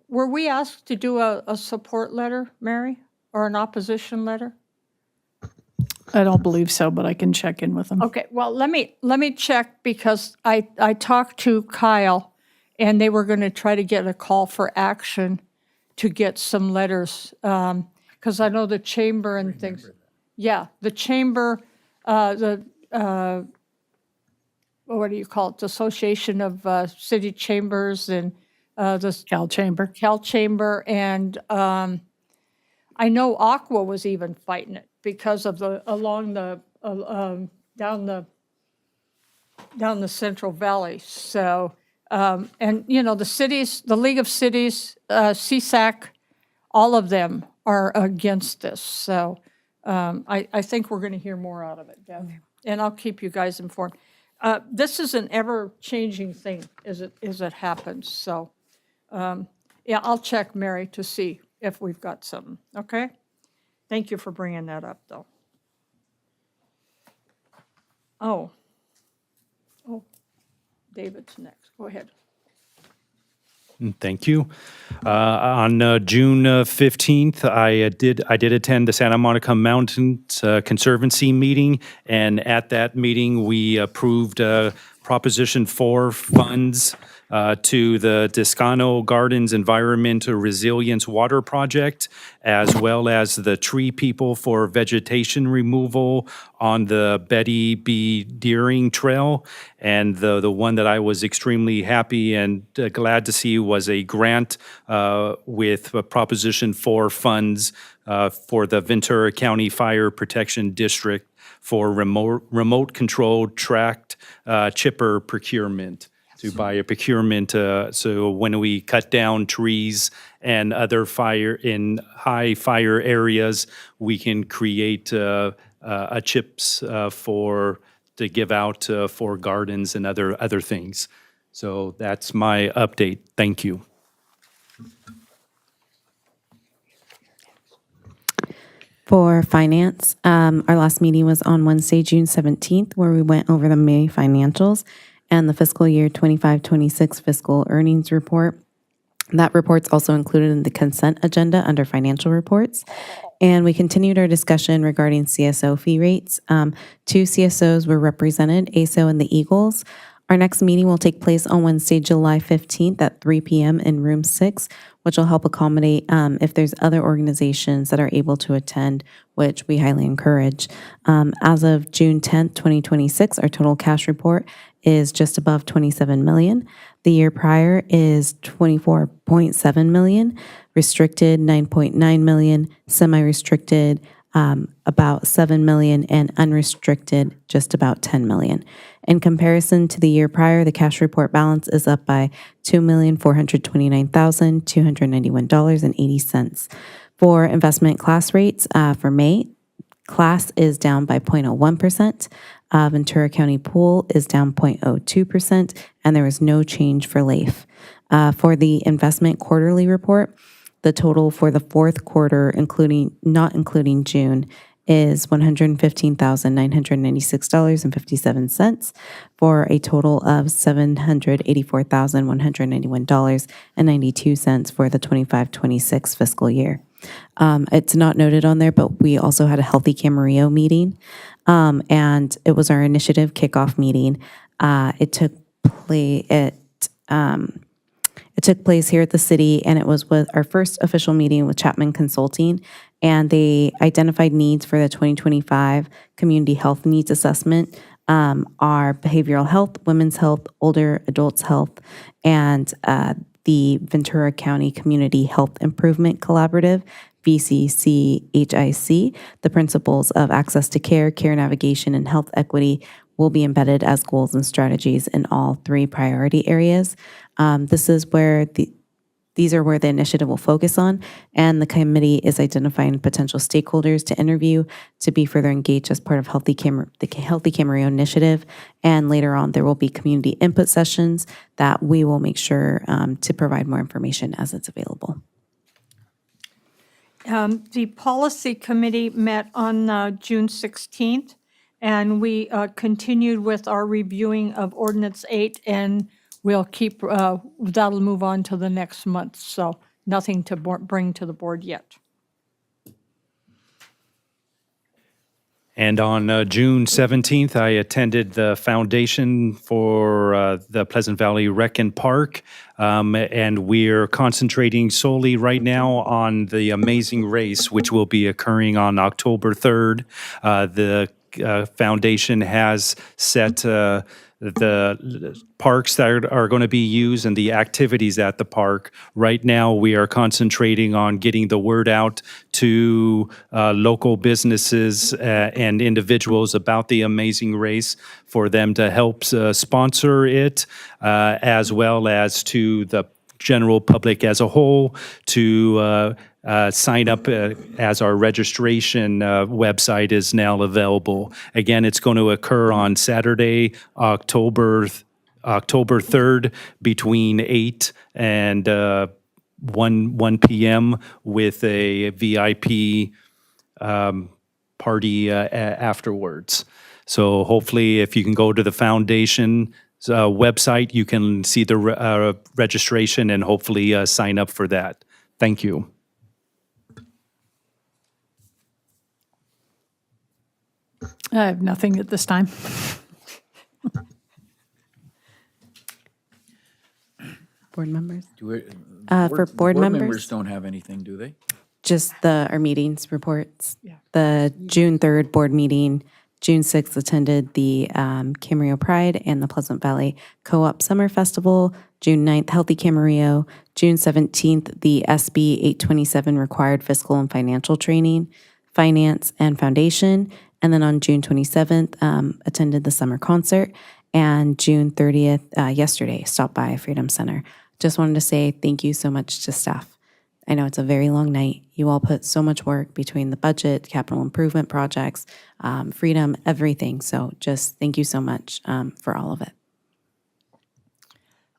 were we asked to do a support letter, Mary, or an opposition letter? I don't believe so, but I can check in with them. Okay, well, let me check, because I talked to Kyle, and they were going to try to get a call for action to get some letters, because I know the chamber and things. Yeah, the chamber, what do you call it? The Association of City Chambers and the Cal Chamber, and I know Aqua was even fighting it because of down the Central Valley. So, and the cities, the League of Cities, CSAC, all of them are against this. So, I think we're going to hear more out of it, Deb. And I'll keep you guys informed. This is an ever-changing thing as it happens. So, yeah, I'll check, Mary, to see if we've got something, okay? Thank you for bringing that up, though. Oh, David's next. Go ahead. Thank you. On June 15th, I did attend the Santa Monica Mountains Conservancy meeting, and at that meeting, we approved Proposition 4 funds to the Descano Gardens Environmental Resilience Water Project, as well as the Tree People for vegetation removal on the Betty B. Deering Trail. And the one that I was extremely happy and glad to see was a grant with Proposition 4 funds for the Ventura County Fire Protection District for remote controlled tracked chipper procurement. To buy a procurement, so when we cut down trees and other high fire areas, we can create chips to give out for gardens and other things. So that's my update. Thank you. For finance, our last meeting was on Wednesday, June 17th, where we went over the May financials and the fiscal year 25-26 fiscal earnings report. That report's also included in the consent agenda under financial reports. And we continued our discussion regarding CSO fee rates. 2 CSOs were represented, ASO and the Eagles. Our next meeting will take place on Wednesday, July 15th at 3 p.m. in room 6, which will help accommodate if there's other organizations that are able to attend, which we highly encourage. As of June 10th, 2026, our total cash report is just above $27 million. The year prior is $24.7 million, restricted $9.9 million, semi-restricted about $7 million, and unrestricted just about $10 million. In comparison to the year prior, the cash report balance is up by $2,429,291.80. For investment class rates for May, class is down by 0.01%. Ventura County Pool is down 0.02%, and there was no change for LAIF. For the investment quarterly report, the total for the fourth quarter, not including June, is $115,996.57 for a total of $784,191.92 for the 25-26 fiscal year. It's not noted on there, but we also had a Healthy Camarillo meeting, and it was our initiative kickoff meeting. It took place here at the city, and it was with our first official meeting with Chapman Consulting, and they identified needs for the 2025 Community Health Needs Assessment, our behavioral health, women's health, older adults health, and the Ventura County Community Health Improvement Collaborative, VCCHIC, the principles of access to care, care navigation, and health equity will be embedded as goals and strategies in all 3 priority areas. These are where the initiative will focus on, and the committee is identifying potential stakeholders to interview to be further engaged as part of the Healthy Camarillo initiative. And later on, there will be community input sessions that we will make sure to provide more information as it's available. The policy committee met on June 16th, and we continued with our reviewing of Ordinance 8, and we'll keep, that'll move on to the next month, so nothing to bring to the board yet. And on June 17th, I attended the foundation for the Pleasant Valley Rec and Park, and we're concentrating solely right now on the Amazing Race, which will be occurring on October 3rd. The foundation has set the parks that are going to be used and the activities at the park. Right now, we are concentrating on getting the word out to local businesses and individuals about the Amazing Race for them to help sponsor it, as well as to the general public as a whole to sign up as our registration website is now available. Again, it's going to occur on Saturday, October 3rd between 8 and 1 p.m. with a VIP party afterwards. So hopefully if you can go to the foundation website, you can see the registration and hopefully sign up for that. Thank you. I have nothing at this time. Board members? For board members? don't have anything, do they? Just our meetings reports. Yeah. The June 3rd board meeting, June 6th attended the Camarillo Pride and the Pleasant Valley Co-op Summer Festival, June 9th, Healthy Camarillo, June 17th, the SB 827 required fiscal and financial training, finance and foundation, and then on June 27th, attended the summer concert, and June 30th, yesterday, stopped by Freedom Center. Just wanted to say thank you so much to staff. I know it's a very long night. You all put so much work between the budget, capital improvement projects, Freedom, everything. So just thank you so much for all of it.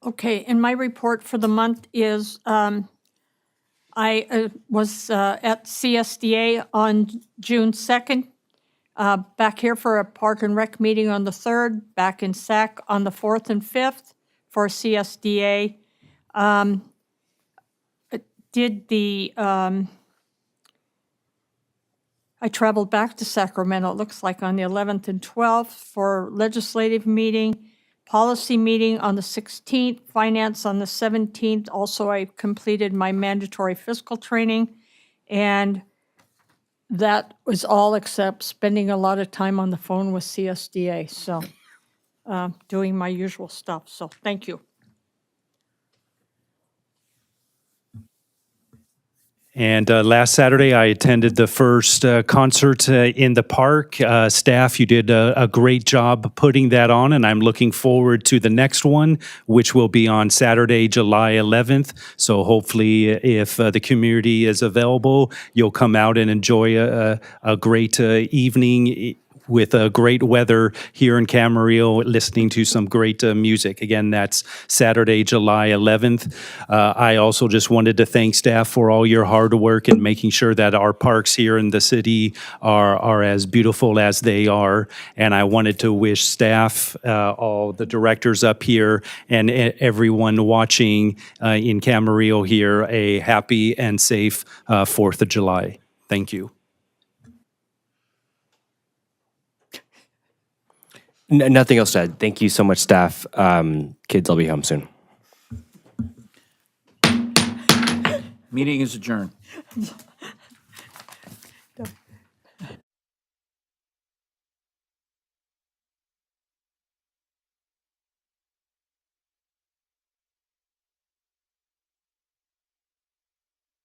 Okay, and my report for the month is I was at CSDA on June 2nd, back here for a Park and Rec meeting on the 3rd, back in SAC on the 4th and 5th for CSDA. I traveled back to Sacramento, it looks like on the 11th and 12th for legislative meeting, policy meeting on the 16th, finance on the 17th. Also, I completed my mandatory fiscal training, and that was all except spending a lot of time on the phone with CSDA, so doing my usual stuff. So thank you. And last Saturday, I attended the first concert in the park. Staff, you did a great job putting that on, and I'm looking forward to the next one, which will be on Saturday, July 11th. So hopefully, if the community is available, you'll come out and enjoy a great evening with great weather here in Camarillo, listening to some great music. Again, that's Saturday, July 11th. I also just wanted to thank staff for all your hard work in making sure that our parks here in the city are as beautiful as they are. And I wanted to wish staff, all the directors up here, and everyone watching in Camarillo here a happy and safe 4th of July. Thank you. Nothing else to add. Thank you so much, staff. Kids, I'll be home soon. Meeting is adjourned.